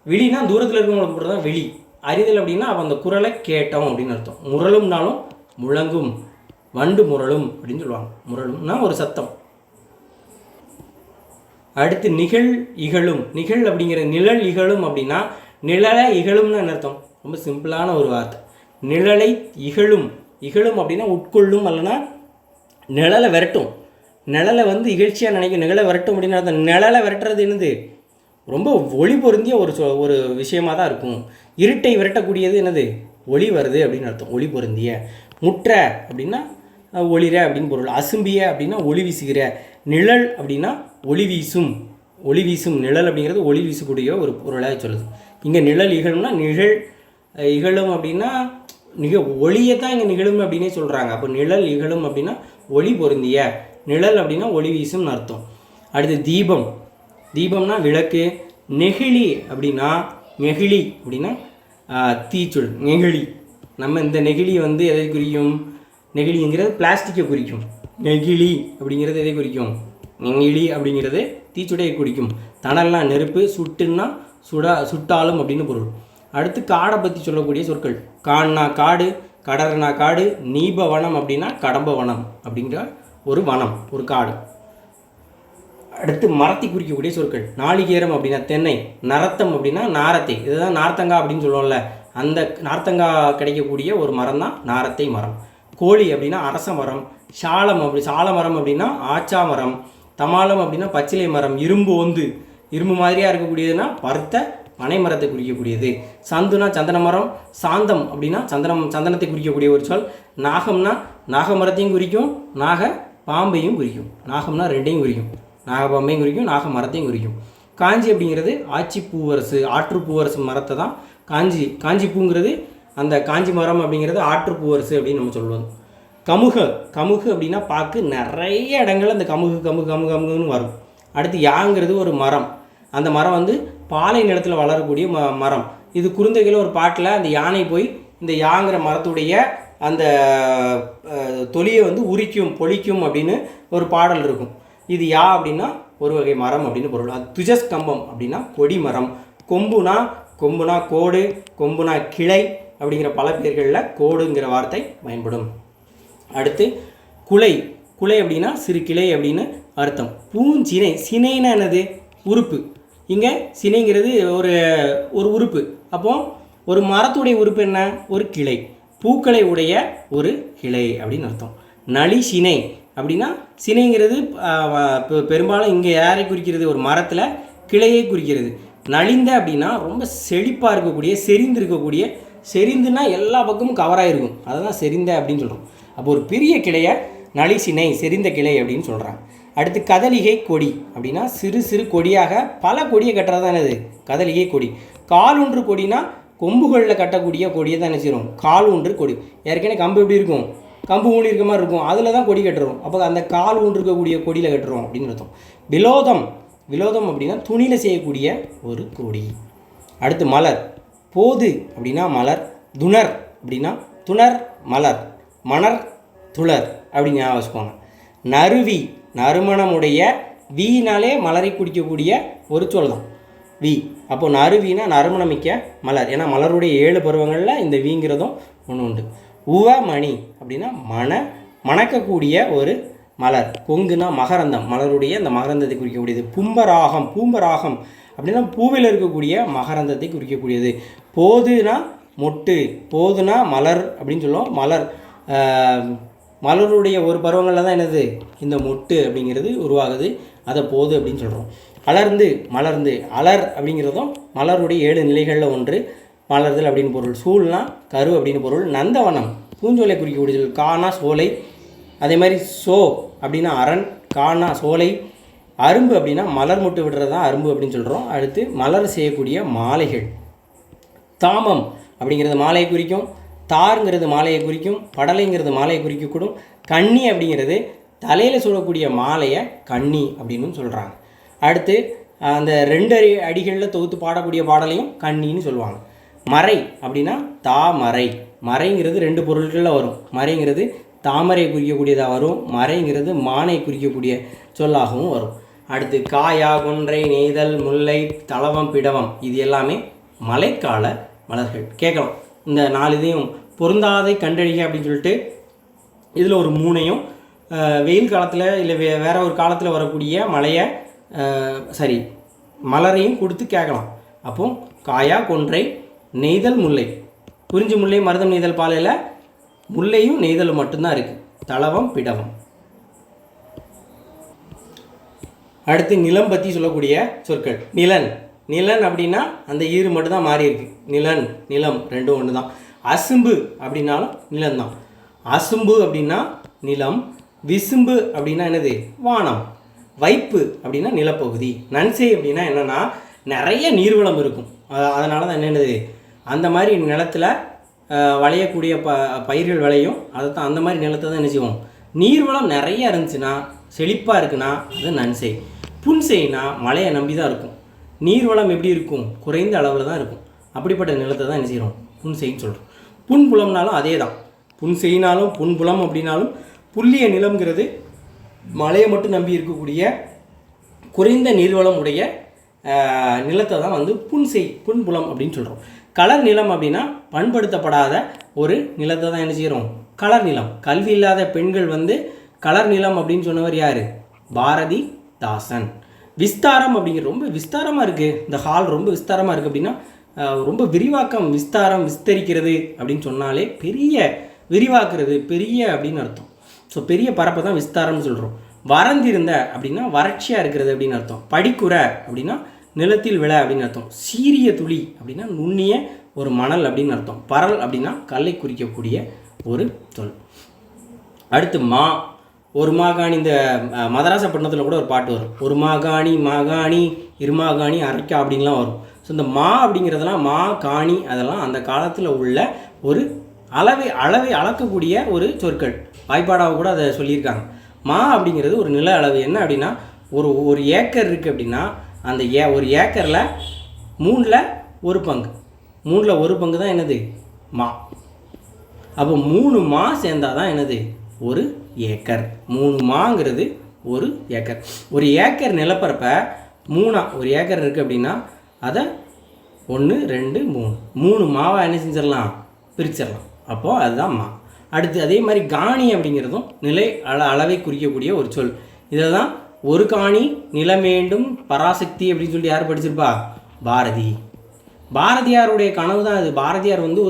விழினா தூரத்தில் இருக்கவங்களுக்கு போடுறது தான் விழி. அறிதல் அப்படின்னா அப்போ அந்த குரலை கேட்டோம் அப்படின்னு அர்த்தம். முரளும்னாலும் முழங்கும். வண்டு முரளும் அப்படின்னு சொல்லுவாங்க. முரளும்னா ஒரு சத்தம். அடுத்து இகழும். அப்படிங்கிற நிழல் இகழும் அப்படின்னா நிழலை இகழும்னு என்ன அர்த்தம்? ரொம்ப சிம்பிளான ஒரு வார்த்தை. நிழலை இகழும் அப்படின்னா உட்கொள்ளும், அல்லனா நிழலை விரட்டும். நிழலை வந்து இகழ்ச்சியாக நினைக்கும். நிழலை விரட்டும் அப்படின்னா அந்த நிழலை விரட்டுறது என்னது? ரொம்ப ஒளி பொருந்திய ஒரு விஷயமாக தான் இருக்கும். இருட்டை விரட்டக்கூடியது என்னது? ஒளி வருது அப்படின்னு அர்த்தம். ஒளி பொருந்திய. முற்ற அப்படின்னா ஒளிர அப்படின்னு பொருள். அசும்பிய அப்படின்னா ஒளி வீசுகிற. நிழல் அப்படின்னா ஒளி வீசும். நிழல் அப்படிங்கிறது ஒளி வீசக்கூடிய ஒரு பொருளாக சொல்லுது. இங்கே நிழல் இகழும்னா நிழல் இகழும் அப்படின்னா ஒளியை தான் இங்கே நிகழும் அப்படின்னே சொல்கிறாங்க. அப்போ நிழல் இகழும் அப்படின்னா ஒளி பொருந்திய. நிழல் அப்படின்னா ஒளி வீசும்னு அர்த்தம். அடுத்து தீபம்னா விளக்கு. நெகிழி அப்படின்னா தீச்சுள். நெகிழி. நம்ம இந்த நெகிழி வந்து எதை குறிக்கும்? நெகிழிங்கிறது பிளாஸ்டிக்கை குறிக்கும். நெகிழி அப்படிங்கிறது எதை குறிக்கும்? நெகிழி அப்படிங்கிறது தீச்சுடையை குறிக்கும். தணல்னா நெருப்பு. சுட்டுன்னா சுட்டாலும் அப்படின்னு பொருள். அடுத்து காடை பற்றி சொல்லக்கூடிய சொற்கள். கான்னா காடு. கடறனா காடு. நீபவனம் அப்படின்னா கடம்ப வனம் அப்படிங்கிற ஒரு வனம், ஒரு காடு. அடுத்து மரத்தை குறிக்கக்கூடிய சொற்கள். நாளிகேரம் அப்படின்னா தென்னை. நரத்தம் அப்படின்னா நாரத்தை. இதுதான் நார்த்தங்கா அப்படின்னு சொல்லுவோம்ல, அந்த நார்த்தங்கா கிடைக்கக்கூடிய ஒரு மரம் தான் நாரத்தை மரம். கோழி அப்படின்னா அரச மரம். சால மரம் அப்படின்னா ஆச்சா மரம். தமாலம் அப்படின்னா பச்சிலை மரம். இரும்பு மாதிரியாக இருக்கக்கூடியதுன்னா பருத்த பனை மரத்தை குறிக்கக்கூடியது. சந்துனா சந்தன மரம். சாந்தம் அப்படின்னா சந்தனத்தை குறிக்கக்கூடிய ஒரு சொல். நாகம்னா நாக மரத்தையும் குறிக்கும், நாக பாம்பையும் குறிக்கும். நாகம்னா ரெண்டையும் குறிக்கும். நாகப்பாம்பையும் குறிக்கும், நாக மரத்தையும் குறிக்கும். காஞ்சி அப்படிங்கிறது ஆச்சி பூவரசு, ஆற்று பூவரசு மரத்தை தான் காஞ்சி பூங்கிறது. அந்த காஞ்சி மரம் அப்படிங்கிறது ஆற்று பூவரசு அப்படின்னு நம்ம சொல்லுவோம். கமுகு அப்படின்னா பாக்கு, நிறைய இடங்கள் அந்த கமுகுன்னு வரும். அடுத்து யாங்கிறது ஒரு மரம். அந்த மரம் வந்து பாலை நிலத்தில் வளரக்கூடிய மரம். இது குறுந்தொகையில் ஒரு பாட்டில் அந்த யானை போய் இந்த யாங்கிற மரத்துடைய அந்த தொலியை வந்து உரிக்கும், பொழிக்கும் அப்படின்னு ஒரு பாடல் இருக்கும். இது யா அப்படின்னா ஒரு வகை மரம் அப்படின்னு பொருள். அது துஜஸ்கம்பம் அப்படின்னா கொடி மரம். கொம்புனா கோடு, கொம்புனா கிளை அப்படிங்கிற பல பேர்களில் கோடுங்கிற வார்த்தை பயன்படும். அடுத்து குலை அப்படின்னா சிறு கிளை அப்படின்னு அர்த்தம். பூஞ்சினை, சினைன்னா என்னது? உறுப்பு. இங்கே சினைங்கிறது ஒரு உறுப்பு. அப்போது ஒரு மரத்துடைய உறுப்பு என்ன? ஒரு கிளை. பூக்களை உடைய ஒரு கிளை அப்படின்னு அர்த்தம். நளி சினை அப்படின்னா, சினைங்கிறது பெரும்பாலும் இங்கே யாரை குறிக்கிறது? ஒரு மரத்தில் கிளையை குறிக்கிறது. நலிந்த அப்படின்னா ரொம்ப செழிப்பாக இருக்கக்கூடிய, செறிந்து இருக்கக்கூடிய, செறிந்துன்னா எல்லா பக்கமும் கவராக இருக்கும், அதை தான் செறிந்த அப்படின்னு சொல்கிறோம். அப்போ ஒரு பெரிய கிளையை நளி சினை, செறிந்த கிளை அப்படின்னு சொல்கிறாங்க. அடுத்து கதலிகை கொடி அப்படின்னா சிறு சிறு கொடியாக பல கொடியை கட்டுறது தான் என்னது? கதலிகை கொடி. கால் ஒன்று கொடினா கொம்புகளில் கட்டக்கூடிய கொடியை தான் என்ன செய்கிறோம்? கால் ஒன்று கொடி. ஏற்கனவே கம்பு எப்படி இருக்கும்? கம்பு ஊனி இருக்க மாதிரி இருக்கும், அதில் தான் கொடி கட்டுறோம். அப்போ அந்த கால் ஒன்று இருக்கக்கூடிய கொடியில் கட்டுறோம் அப்படின்னு அர்த்தம். விலோதம் அப்படின்னா துணியில் செய்யக்கூடிய ஒரு கொடி. அடுத்து மலர். போது அப்படின்னா மலர். துணர் அப்படின்னா துணர் மலர், மணர் துளர் அப்படின்னு ஞாபகம் வச்சுக்கோங்க. நறுவி, நறுமணமுடைய, வீனாலே மலரை குடிக்கக்கூடிய ஒரு சொல் தான் வி. அப்போது நறுவினா நறுமணமிக்க மலர். ஏன்னா மலருடைய 7 பருவங்களில் இந்த வீங்கிறதும் ஒன்று உண்டு. உவமணி அப்படின்னா மணக்கக்கூடிய ஒரு மலர். கொங்குனா மகரந்தம், மலருடைய அந்த மகரந்தத்தை குறிக்கக்கூடியது. பூம்பராகம் அப்படின்னா பூவில் இருக்கக்கூடிய மகரந்தத்தை குறிக்கக்கூடியது. போதுனா மொட்டு, போதுனா மலர் அப்படின்னு சொல்லுவோம். மலருடைய ஒரு பருவங்களில் தான் என்னது? இந்த மொட்டு அப்படிங்கிறது உருவாகுது, அதை போது அப்படின்னு சொல்கிறோம். மலர்ந்து அலர் அப்படிங்கிறதும் மலருடைய 7 நிலைகளில் ஒன்று. மலர்தல் அப்படின்னு பொருள். சூழ்னா கரு அப்படின்னு பொருள். நந்தவனம் பூஞ்சோலை குறிக்கக்கூடியது. கானா சோலை. அதே மாதிரி அப்படின்னா அரண், கானா சோலை. அரும்பு அப்படின்னா மலர் முட்டு விடுறது தான் அரும்பு அப்படின்னு சொல்கிறோம். அடுத்து மலர் செய்யக்கூடிய மாலைகள். தாமம் அப்படிங்கிறது மாலையை குறிக்கும். தாருங்கிறது மாலையை குறிக்கும். படலைங்கிறது மாலையை குறிக்கக்கூடும். கன்னி அப்படிங்கிறது தலையில் சூடக்கூடிய மாலையை கன்னி அப்படின்னு சொல்கிறாங்க. அடுத்து அந்த 2 அடிகளில் தொகுத்து பாடக்கூடிய பாடலையும் கன்னின்னு சொல்லுவாங்க. மறை அப்படின்னா தாமரை. மறைங்கிறது 2 பொருட்களில் வரும். மறைங்கிறது தாமரை குறிக்கக்கூடியதாக வரும், மறைங்கிறது மானை குறிக்கக்கூடிய சொல்லாகவும் வரும். அடுத்து காயா, கொன்றை, நெய்தல், முல்லை, தளவம், பிடவம் இது எல்லாமே மழைக்கால மலர்கள். கேட்கலாம், இந்த 4 இதையும் பொருந்தாதை கண்டறிக அப்படின்னு சொல்லிட்டு இதில் ஒரு 3ஐயும் வெயில் காலத்தில் இல்லை வேறு ஒரு காலத்தில் வரக்கூடிய மலரையும் கொடுத்து கேட்கலாம். அப்போ காயா, கொன்றை, நெய்தல், முல்லை. குறிஞ்சி முல்லை, மருதம், நெய்தல் பாலையில் முல்லையும் நெய்தலும் மட்டும்தான் இருக்குது. தளவம், பிடவம். அடுத்து நிலம் பற்றி சொல்லக்கூடிய சொற்கள். நிலன் அப்படின்னா அந்த ஈறு மட்டும்தான் மாறி இருக்கு. நிலம் ரெண்டும் ஒன்று தான். அசும்பு அப்படின்னாலும் நிலம்தான். அசும்பு அப்படின்னா நிலம். விசும்பு அப்படின்னா என்னது? வானம். வைப்பு அப்படின்னா நிலப்பகுதி. நன்சை அப்படின்னா என்னென்னா நிறைய நீர்வளம் இருக்கும், அதனால தான் என்னென்னது அந்த மாதிரி நிலத்தில் விளையக்கூடிய பயிர்கள் விளையும். அதை தான் அந்த மாதிரி நிலத்தை தான் என்ன செய்வோம்? நீர்வளம் நிறைய இருந்துச்சுன்னா, செழிப்பாக இருக்குன்னா அது நன்சை. புன்செய்னா மழையை நம்பி தான் இருக்கும். நீர்வளம் எப்படி இருக்கும்? குறைந்த அளவில் தான் இருக்கும். அப்படிப்பட்ட நிலத்தை தான் என்ன செய்கிறோம்? புன்செய்ன்னு சொல்கிறோம். புன்புலம்னாலும் அதே தான். புன்செய்னாலும் புன்புலம் அப்படின்னாலும் புல்லிய நிலம்ங்கிறது மழையை மட்டும் நம்பி இருக்கக்கூடிய குறைந்த நீர்வளம் உடைய நிலத்தை தான் வந்து புன்புலம் அப்படின்னு சொல்கிறோம். கலர் நிலம் அப்படின்னா பண்படுத்தப்படாத ஒரு நிலத்தை தான் என்ன செய்கிறோம்? கலர் நிலம். கல்வி இல்லாத பெண்கள் வந்து கலர் நிலம் அப்படின்னு சொன்னவர் யார்? பாரதிதாசன். விஸ்தாரம் அப்படிங்கிறது ரொம்ப விஸ்தாரமாக இருக்குது, இந்த ஹால் ரொம்ப விஸ்தாரமாக இருக்குது அப்படின்னா ரொம்ப விஸ்தரிக்கிறது அப்படின்னு சொன்னாலே பெரிய விரிவாக்குறது, பெரிய அப்படின்னு அர்த்தம். ஸோ பெரிய பரப்பை தான் விஸ்தாரம்னு சொல்கிறோம். வறந்திருந்த அப்படின்னா வறட்சியாக இருக்கிறது அப்படின்னு அர்த்தம். படிக்குறை அப்படின்னா நிலத்தில் விழ அப்படின்னு அர்த்தம். சீரிய துளி அப்படின்னா நுண்ணிய ஒரு மணல் அப்படின்னு அர்த்தம். பரல் அப்படின்னா கல்லை குறிக்கக்கூடிய ஒரு சொல். அடுத்து ஒரு மாகாணி இந்த மதராசப்பட்டினத்தில் கூட ஒரு பாட்டு வரும், ஒரு மாகாணி மாகாணி இருமாகாணி அரைக்கா அப்படின்லாம் வரும். ஸோ இந்த மா அப்படிங்கிறதெல்லாம் மா காணி அதெல்லாம் அந்த காலத்தில் உள்ள ஒரு அளவை அளக்கக்கூடிய ஒரு சொற்கள். வாய்ப்பாடாக கூட அதை சொல்லியிருக்காங்க. மா அப்படிங்கிறது ஒரு நில அளவு. என்ன அப்படின்னா ஒரு ஏக்கர் இருக்குது அப்படின்னா அந்த ஒரு ஏக்கரில் 1/3 தான் என்னது மா. அப்போ 3 மா சேர்ந்தால் தான் என்னது ஒரு ஏக்கர். 3 மாங்கிறது ஒரு ஏக்கர். ஒரு ஏக்கர் நிலப்பரப்பை ஒரு ஏக்கர் இருக்குது அப்படின்னா அதை 1 2 3 மாவாக என்ன செஞ்சிடலாம், பிரிச்சிடலாம். அப்போது அதுதான் மா. அடுத்து அதே மாதிரி காணி அப்படிங்கிறதும் நிலை அளவை குறிக்கக்கூடிய ஒரு சொல். இதில் தான் ஒரு காணி நிலமேண்டும் பராசக்தி அப்படின்னு சொல்லிட்டு யார் படிச்சிருப்பா, பாரதியாருடைய கனவு தான் அது. பாரதியார் வந்து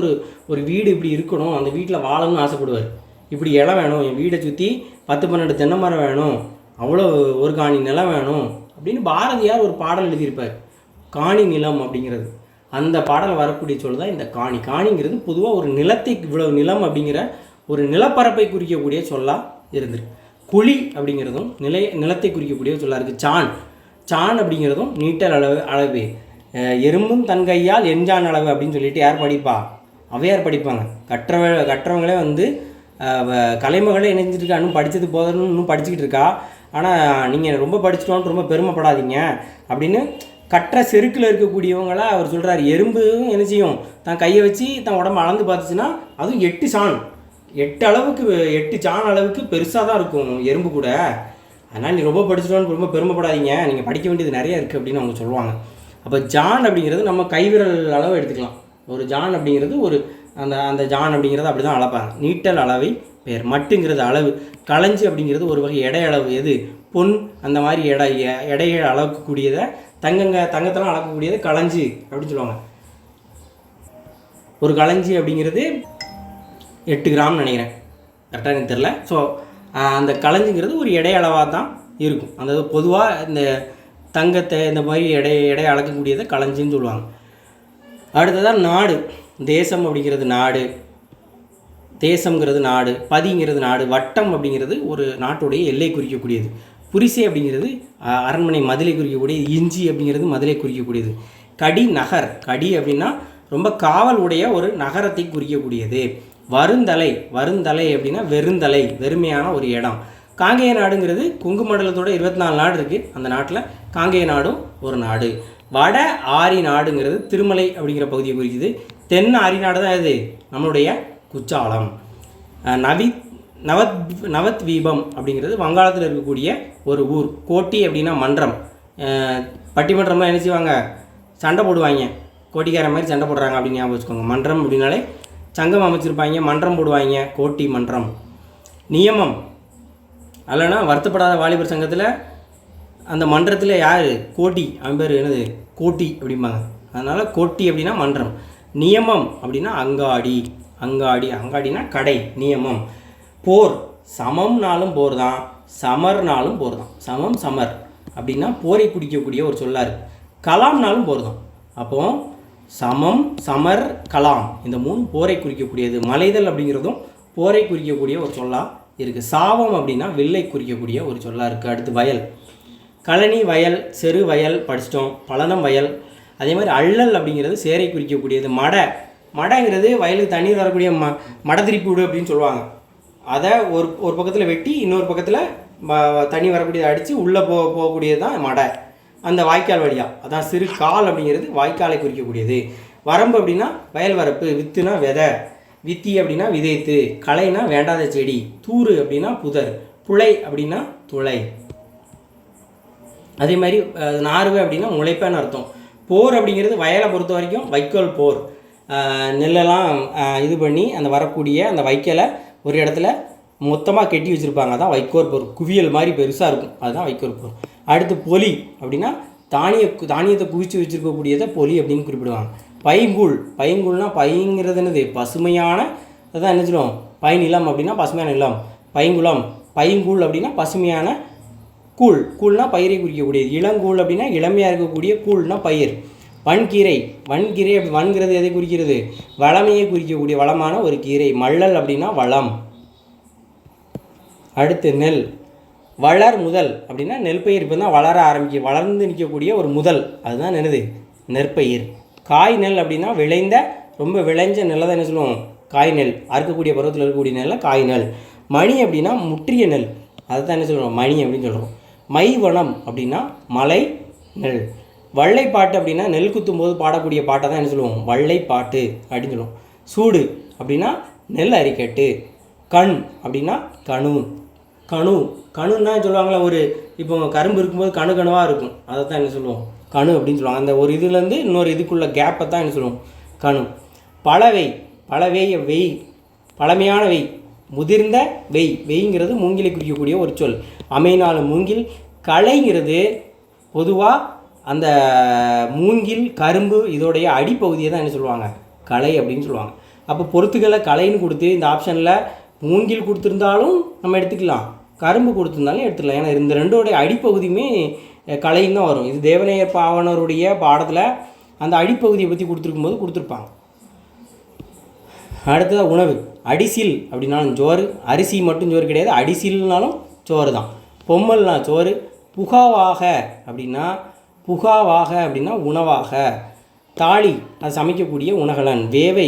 ஒரு வீடு இப்படி இருக்கணும், அந்த வீட்டில் வாழணும்னு ஆசைப்படுவார். இப்படி இடம் வேணும், என் வீடை சுற்றி 10-12 தென்னை மரம் வேணும், அவ்வளோ ஒரு காணி நிலம் வேணும் அப்படின்னு பாரதியார் ஒரு பாடல் எழுதியிருப்பார். காணி நிலம் அப்படிங்கிறது அந்த பாடல் வரக்கூடிய சொல் தான் இந்த காணி. காணிங்கிறது பொதுவாக ஒரு நிலத்தை இவ்வளவு நிலம் அப்படிங்கிற ஒரு நிலப்பரப்பை குறிக்கக்கூடிய சொல்லாக இருந்திருக்கு. குழி அப்படிங்கிறதும் நிலத்தை குறிக்கக்கூடிய சொல்லாக இருக்குது. சான் அப்படிங்கிறதும் நீட்டல் அளவு. எறும்பும் தன் கையால் எஞ்சான் அளவு அப்படின்னு சொல்லிட்டு யார் படிப்பா, அவையார் படிப்பாங்க. கற்றவங்களே வந்து கலைமகளே இணைஞ்சிருக்கா, இன்னும் படித்தது போதணும், இன்னும் படிச்சுக்கிட்டு இருக்கா, ஆனால் நீங்கள் ரொம்ப படிச்சிட்டோன்னு ரொம்ப பெருமைப்படாதீங்க அப்படின்னு கற்ற செருக்கில் இருக்கக்கூடியவங்கள அவர் சொல்கிறார். எறும்பும் என்ன செய்யும், தான் கையை வச்சு தன் உடம்பு அளந்து பார்த்துச்சுன்னா அதுவும் 8 சான் அளவுக்கு பெருசாக தான் இருக்கும் எறும்பு கூட. அதனால் நீ ரொம்ப படிச்சிட்டோன்னு ரொம்ப பெருமைப்படாதீங்க, நீங்கள் படிக்க வேண்டியது நிறைய இருக்குது அப்படின்னு அவங்க சொல்லுவாங்க. அப்போ ஜான் அப்படிங்கிறது நம்ம கைவிரல் அளவு எடுத்துக்கலாம். ஒரு ஜான் அப்படிங்கிறது அந்த ஜான் அப்படிங்கிறது அப்படி தான் அளப்பாங்க. நீட்டல் அளவை பெயர். மட்டுங்கிறது அளவு. களஞ்சி அப்படிங்கிறது ஒரு வகை எடை அளவு. எது பொன் அந்த மாதிரி எடையை அளக்கக்கூடியதை தங்கத்தெல்லாம் அளக்கக்கூடியது களஞ்சி அப்படின்னு சொல்லுவாங்க. ஒரு களஞ்சி அப்படிங்கிறது 8 கிராம் நினைக்கிறேன், கரெக்டாக எனக்கு தெரில. ஸோ அந்த களஞ்சிங்கிறது ஒரு எடை அளவாக தான் இருக்கும். அந்த பொதுவாக இந்த தங்கத்தை இந்த மாதிரி எடை அளக்கக்கூடியதை களஞ்சின்னு சொல்லுவாங்க. அடுத்ததான் நாடு. தேசம் அப்படிங்கிறது நாடு, தேசம்ங்கிறது நாடு, பதிங்கிறது நாடு, வட்டம் அப்படிங்கிறது ஒரு நாட்டுடைய எல்லை குறிக்கக்கூடியது, புரிசை அப்படிங்கிறது அரண்மனை மதிலை குறிக்கக்கூடியது, இஞ்சி அப்படிங்கிறது மதிலை குறிக்கக்கூடியது, கடி நகர், கடி அப்படின்னா ரொம்ப காவல் உடைய ஒரு நகரத்தை குறிக்கக்கூடியது, வருந்தலை அப்படின்னா வெறுந்தலை, வெறுமையான ஒரு இடம். காங்கேய நாடுங்கிறது கொங்கு மண்டலத்தோட 24 நாடு இருக்குது, அந்த நாட்டில் காங்கேய நாடும் ஒரு நாடு. வட ஆரி நாடுங்கிறது திருமலை அப்படிங்கிற பகுதியை குறிக்குது. தென் ஆரி நாடு தான் இது நம்மளுடைய குற்றாலம். நவத்வீபம் அப்படிங்கிறது வங்காளத்தில் இருக்கக்கூடிய ஒரு ஊர். கோட்டி அப்படின்னா மன்றம். பட்டிமன்றம்லாம் என்ன செய்வாங்க, சண்டை போடுவாங்க, கோட்டிக்கார மாதிரி சண்டை போடுறாங்க அப்படின்னு ஞாபகம் வச்சுக்கோங்க. மன்றம் அப்படின்னாலே சங்கம் அமைச்சிருப்பாங்க, மன்றம் போடுவாங்க, கோட்டி மன்றம். நியமம் அல்லனா வருத்தப்படாத வாலிபர் சங்கத்தில் அந்த மன்றத்தில் யார், கோட்டி, அவன் பேர் என்னது கோட்டி அப்படிம்பாங்க. அதனால் கோட்டி அப்படின்னா மன்றம். நியமம் அப்படின்னா அங்காடினா கடை, நியமம். போர், சமம்னாலும் போர் தான், சமர்னாலும் போர் தான். சமர் அப்படின்னா போரை குறிக்கக்கூடிய ஒரு சொல்லாக இருக்குது. கலாம்னாலும் போர் தான். அப்போது சமம், சமர், கலாம் இந்த 3 போரை குறிக்கக்கூடியது. மலைதல் அப்படிங்கிறதும் போரை குறிக்கக்கூடிய ஒரு சொல்லாக இருக்குது. சாவம் அப்படின்னா வில்லை குறிக்கக்கூடிய ஒரு சொல்லாக இருக்குது. அடுத்து வயல். கழனி, வயல், செரு வயல் படிச்சிட்டோம். பழனம் வயல். அதே மாதிரி அள்ளல் அப்படிங்கிறது சேரை குறிக்கக்கூடியது. மடைங்கிறது வயலுக்கு தண்ணீர் வரக்கூடிய மடை திருப்பி விடு அப்படின்னு சொல்லுவாங்க. அதை ஒரு பக்கத்தில் வெட்டி இன்னொரு பக்கத்தில் தண்ணி வரக்கூடியதை அடித்து உள்ளே போகக்கூடியது தான் மடை. அந்த வாய்க்கால் வழியாக, அதான் சிறு கால் அப்படிங்கிறது வாய்க்காலை குறிக்கக்கூடியது. வரம்பு அப்படின்னா வயல் வரப்பு. வித்துனா விதை, வித்தி அப்படின்னா விதைத்து, களைனா வேண்டாத செடி, தூறு அப்படின்னா புதர், புழை அப்படின்னா துளை. அதே மாதிரி நார்வை அப்படின்னா முளைப்பேன்னு அர்த்தம். போர் அப்படிங்கிறது வயலை பொறுத்த வரைக்கும் வைக்கோல் போர். நெல்லெல்லாம் இது பண்ணி அந்த வரக்கூடிய அந்த வைக்கலை ஒரு இடத்துல மொத்தமாக கெட்டி வச்சுருப்பாங்க, அதான் வைக்கோல் போர். குவியல் மாதிரி பெருசாக இருக்கும், அதுதான் வைக்கோல் போர். அடுத்து பொலி அப்படின்னா தானியத்தை குவிச்சு வச்சுருக்கக்கூடியதை பொலி அப்படின்னு குறிப்பிடுவாங்க. பைங்கூழ்னா பைங்கிறது என்னது பசுமையான, அதான் என்ன சொல்லுவோம், பைநிலம் அப்படின்னா பசுமையான நிலம். பைங்கூழ் அப்படின்னா பசுமையான கூழ்னா பயிரை குறிக்கக்கூடியது. இளங்கூழ் அப்படின்னா இளமையாக இருக்கக்கூடிய கூழ்னா பயிர். வன்கீரை வன்கிறது எதை குறிக்கிறது, வளமையை குறிக்கக்கூடிய வளமான ஒரு கீரை. மள்ளல் அப்படின்னா வளம். அடுத்து நெல். வளர் முதல் அப்படின்னா நெற்பயிர் இப்போ தான் வளர வளர்ந்து நிற்கக்கூடிய ஒரு முதல், அதுதான் என்னது நெற்பயிர். காய் நெல் அப்படின்னா விளைந்த ரொம்ப விளைஞ்ச நெல்லை தான் என்ன சொல்லுவோம் காய் நெல். அறுக்கக்கூடிய பருவத்தில் இருக்கக்கூடிய நெல்லை காய் நெல். மணி அப்படின்னா முற்றிய நெல், அதை தான் என்ன சொல்கிறோம் மணி அப்படின்னு சொல்கிறோம். மைவனம் அப்படின்னா மலை நெல். வள்ளைப்பாட்டு அப்படின்னா நெல் குத்தும் போது பாடக்கூடிய பாட்டை தான் என்ன சொல்லுவோம் வள்ளைப்பாட்டு அப்படின்னு சொல்லுவோம். சூடு அப்படின்னா நெல் அரிக்கட்டு. கண் அப்படின்னா கணு. கணுன்னா சொல்லுவாங்களா, ஒரு இப்போ கரும்பு இருக்கும்போது கணுவாக இருக்கும், அதை தான் என்ன சொல்லுவோம் கணு அப்படின்னு சொல்லுவாங்க. அந்த ஒரு இதுலேருந்து இன்னொரு இதுக்குள்ள கேப்பை தான் என்ன சொல்லுவோம் கணு. பழவை வெய், பழமையான வெய், முதிர்ந்த வெய்ங்கிறது மூங்கிலை குறிக்கக்கூடிய ஒரு சொல். அமைநாள் மூங்கில். களைங்கிறது பொதுவாக அந்த மூங்கில் கரும்பு இதோடைய அடிப்பகுதியை தான் என்ன சொல்லுவாங்க களை அப்படின்னு சொல்லுவாங்க. அப்போ பொறுத்துக்களை களைன்னு கொடுத்து இந்த ஆப்ஷனில் மூங்கில் கொடுத்துருந்தாலும் நம்ம எடுத்துக்கலாம், கரும்பு கொடுத்துருந்தாலும் எடுத்துக்கலாம். ஏன்னா இந்த ரெண்டோடைய அடிப்பகுதியுமே களைன்னு தான் வரும். இது தேவநேயர் பாவனருடைய பாடத்தில் அந்த அடிப்பகுதியை பற்றி கொடுத்துருப்பாங்க. அடுத்ததாக உணவு. அடிசில் அப்படின்னாலும் சோறு, அரிசி மட்டும் சோறு கிடையாது, அடிசில்னாலும் சோறு தான். பொம்மல்னா சோறு. புகாவாக அப்படின்னா உணவாக. தாளி அது சமைக்கக்கூடிய உணகலன். வேவை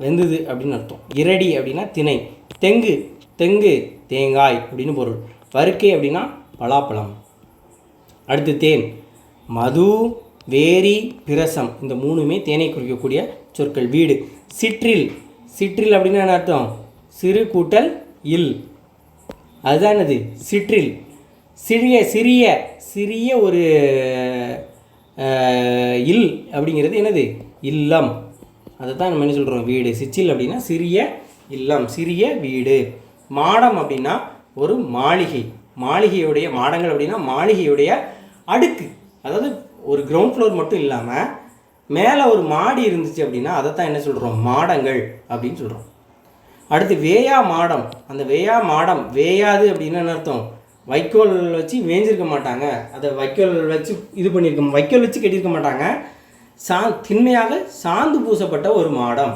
வெந்தது அப்படின்னு அர்த்தம். இரடி அப்படின்னா திணை. தெங்கு தேங்காய் அப்படின்னு பொருள். வறுக்கை அப்படின்னா பலாப்பழம். அடுத்து தேன். மது, வேரி, பிரசம், இந்த மூணுமே தேனை குறிக்கக்கூடிய சொற்கள். வீடு. சிற்றில் அப்படின்னா என்ன அர்த்தம் சிறு கூட்டல் இல், அதுதான் என்னது சிற்றில். சிறிய ஒரு இல் அப்படிங்கிறது என்னது இல்லம், அதை தான் நம்ம என்ன சொல்கிறோம் வீடு. சிற்றில் அப்படின்னா சிறிய இல்லம், சிறிய வீடு. மாடம் அப்படின்னா ஒரு மாளிகையுடைய மாடங்கள் அப்படின்னா மாளிகையுடைய அடுக்கு, அதாவது ஒரு கிரவுண்ட் ஃப்ளோர் மட்டும் இல்லாமல் மேலே ஒரு மாடி இருந்துச்சு அப்படின்னா அதை தான் என்ன சொல்கிறோம் மாடங்கள் அப்படின்னு சொல்கிறோம். அடுத்து வேயா மாடம். அந்த வேயா மாடம் வேயாது அப்படின்னா என்ன அர்த்தம் வைக்கோல் வச்சு வேஞ்சிருக்க மாட்டாங்க, அதை வைக்கோல் வச்சு வைக்கோல் வச்சு கட்டியிருக்க மாட்டாங்க. திண்மையாக சாந்து பூசப்பட்ட ஒரு மாடம்.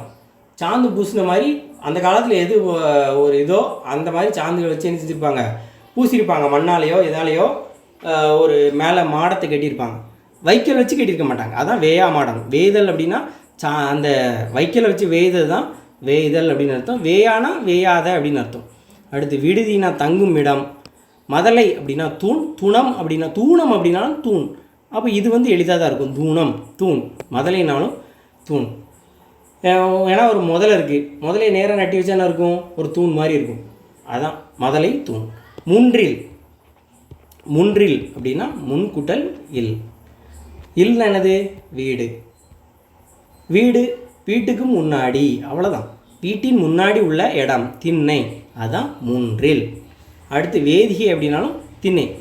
சாந்து பூசின மாதிரி அந்த காலத்தில் எது ஒரு இதோ அந்த மாதிரி சாந்துகள் வச்சு என்ன செஞ்சுருப்பாங்க பூசியிருப்பாங்க, மண்ணாலேயோ எதாலேயோ ஒரு மேலே மாடத்தை கட்டியிருப்பாங்க, வைக்கோல் வச்சு கட்டியிருக்க மாட்டாங்க. அதான் வேயா மாடம். வேய்தல் அப்படின்னா அந்த வைக்கோலை வச்சு வேய்தது தான் வேய்தல் அப்படின்னு அர்த்தம். வேயானா வேயாத அப்படின்னு அர்த்தம். அடுத்து விடுதினா தங்கும் இடம். மதலை அப்படின்னா தூண். தூணம் அப்படின்னா தூண். அப்போ இது எளிதாக தான் இருக்கும். தூண். மதலைனாலும் தூண். ஏன்னா ஒரு முதலை இருக்குது, முதலை நேராக நட்டி வச்சா என்ன இருக்கும் ஒரு தூண் மாதிரி இருக்கும், அதான் மதலை தூண். முன்றில் அப்படின்னா முன் கூட்டல் இல். இல்னா என்னது வீட்டுக்கு முன்னாடி, அவ்வளோதான். வீட்டின் முன்னாடி உள்ள இடம் திண்ணை, அதுதான் முன்றில். அடுத்து வேதிகை அப்படின்னாலும்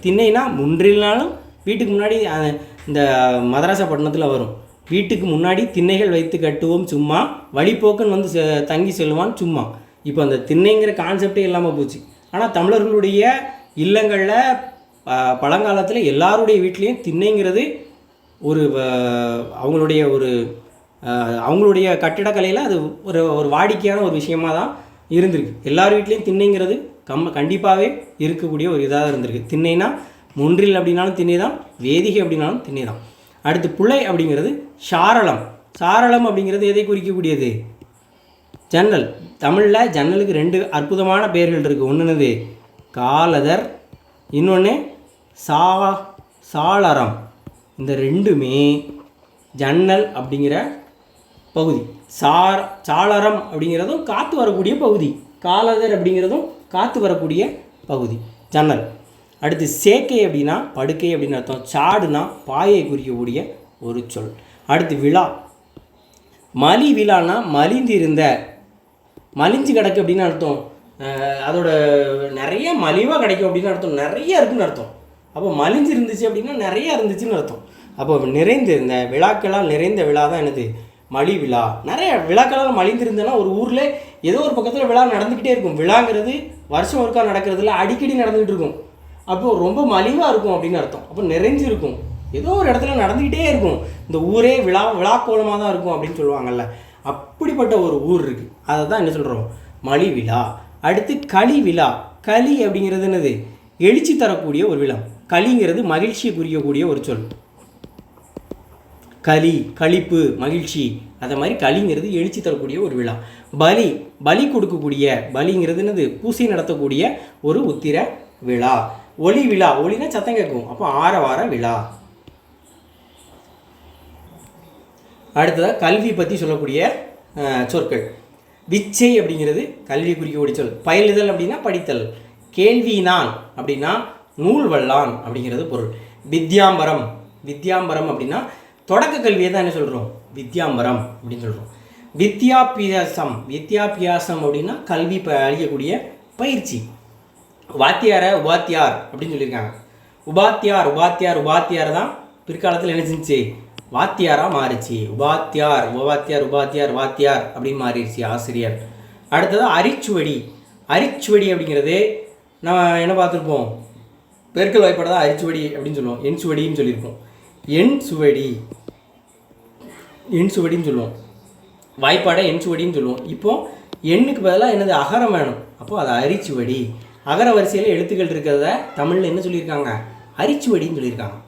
திண்ணைனா முன்றில்னாலும் வீட்டுக்கு முன்னாடி. இந்த மதராசா பட்டணத்தில் வரும், வீட்டுக்கு முன்னாடி திண்ணைகள் வைத்து கட்டுவோம் சும்மா, வழிபோக்கன் தங்கி செல்வான் சும்மா. இப்போ அந்த திண்ணைங்கிற கான்செப்டே இல்லாமல் போச்சு. ஆனால் தமிழர்களுடைய இல்லங்களில் பழங்காலத்தில் எல்லாருடைய வீட்லேயும் திண்ணைங்கிறது ஒரு அவங்களுடைய கட்டிடக்கலையில் அது ஒரு வாடிக்கையான ஒரு விஷயமாக தான் இருந்திருக்கு. எல்லார் வீட்லேயும் திண்ணைங்கிறது கண்டிப்பாகவே இருக்கக்கூடிய ஒரு இதாக இருந்திருக்கு. திண்ணைனா முன்றில் அப்படின்னாலும் திண்ணை தான், வேதிகை அப்படின்னாலும் திண்ணை தான். அடுத்து புலை அப்படிங்கிறது சாரளம் அப்படிங்கிறது எதை குறிக்கக்கூடியது ஜன்னல். தமிழில் ஜன்னலுக்கு 2 அற்புதமான பெயர்கள் இருக்குது. ஒன்றுனது காலதர், இன்னொன்று சாளரம். இந்த ரெண்டுமே ஜன்னல் அப்படிங்கிற பகுதி. சாளரம் அப்படிங்கிறதும் காற்று வரக்கூடிய பகுதி, காலதர் அப்படிங்கிறதும் காற்று வரக்கூடிய பகுதி ஜன்னல். அடுத்து சேக்கை அப்படின்னா படுக்கை அப்படின்னு அர்த்தம். சாடுனா பாயை குறிக்கக்கூடிய ஒரு சொல். அடுத்து விழா. விழானா மலிஞ்சு கிடக்கு அப்படின்னு அர்த்தம். அதோட நிறைய மலிவாக கிடைக்கும் அப்படின்னு அர்த்தம், நிறைய இருக்குன்னு அர்த்தம். அப்போ மலிஞ்சு இருந்துச்சு அப்படின்னா நிறையா இருந்துச்சுன்னு அர்த்தம். அப்போ இந்த விழாக்களால் நிறைந்த விழா தான் என்னது மலி விழா. நிறைய விழாக்களால் மலிந்திருந்தேன்னா ஒரு ஊரில் ஏதோ ஒரு பக்கத்தில் விழா நடந்துக்கிட்டே இருக்கும். விழாங்கிறது வருஷம் ஒருக்கா நடக்கிறதுல அடிக்கடி நடந்துக்கிட்டு இருக்கும். அப்போது ரொம்ப மலிவாக இருக்கும் அப்படின்னு அர்த்தம். அப்போ நிறைஞ்சு இருக்கும், ஏதோ ஒரு இடத்துல நடந்துக்கிட்டே இருக்கும். இந்த ஊரே விழாக்கோலமாக தான் இருக்கும் அப்படின்னு சொல்லுவாங்கள்ல, அப்படிப்பட்ட ஒரு ஊர் இருக்குது. அதை தான் என்ன சொல்கிறோம் மலி விழா. அடுத்து களி விழா. களி அப்படிங்கிறது என்னது? எழுச்சி தரக்கூடிய ஒரு விழா. களிங்கிறது மகிழ்ச்சியை குறிக்கக்கூடிய ஒரு சொல். களி, களிப்பு, மகிழ்ச்சி, அதை மாதிரி களிங்கிறது எழுச்சி தரக்கூடிய ஒரு விழா. பலி, பலி கொடுக்கக்கூடிய, பலிங்கிறது என்னது? பூசை நடத்தக்கூடிய ஒரு உத்திர விழா. ஒளி விழா, ஒளினா சத்தம் கேட்கும், அப்போ ஆரவார விழா. அடுத்ததாக கல்வி பற்றி சொல்லக்கூடிய சொற்கள். விச்சை அப்படிங்கிறது கல்வி குறிக்கக்கூடிய சொல். பயிலுதல் அப்படின்னா படித்தல். கேள்வினான் அப்படின்னா நூல் வல்லான் அப்படிங்கிறது பொருள். வித்யாம்பரம், வித்யாம்பரம் அப்படின்னா தொடக்க கல்வியை தான் என்ன சொல்கிறோம்? வித்யாம்பரம் அப்படின்னு சொல்கிறோம். வித்யாபியாசம், வித்யாபியாசம் அப்படின்னா கல்வி அளிக்கக்கூடிய பயிற்சி. வாத்தியார உபாத்தியார் அப்படின்னு சொல்லியிருக்காங்க. உபாத்தியார், உபாத்தியார், உபாத்தியார் தான் பிற்காலத்தில் என்ன செஞ்சு வாத்தியாராக மாறிச்சு. உபாத்தியார், உபாத்தியார், உபாத்தியார், வாத்தியார் அப்படின்னு மாறிடுச்சு ஆசிரியர். அடுத்தது அரிச்சுவடி. அரிச்சுவடி அப்படிங்கிறது நம்ம என்ன பார்த்துருப்போம்? பெருக்கல் வாய்ப்பாடு தான் அரிச்சுவடி அப்படின்னு சொல்லுவோம். எண் சுவடின்னு சொல்லியிருப்போம். எண் சுவடி, எண் சுவடின்னு சொல்லுவோம். வாய்ப்பாடை எண் சுவடின்னு சொல்லுவோம். இப்போது எண்ணுக்கு பதிலாக என்னது? அகரம் வேணும். அப்போது அது அரிச்சுவடி. அகர வரிசையில் எழுத்துக்கள் இருக்கிறத தமிழில் என்ன சொல்லியிருக்காங்க? அரிச்சுவடின்னு சொல்லியிருக்காங்க.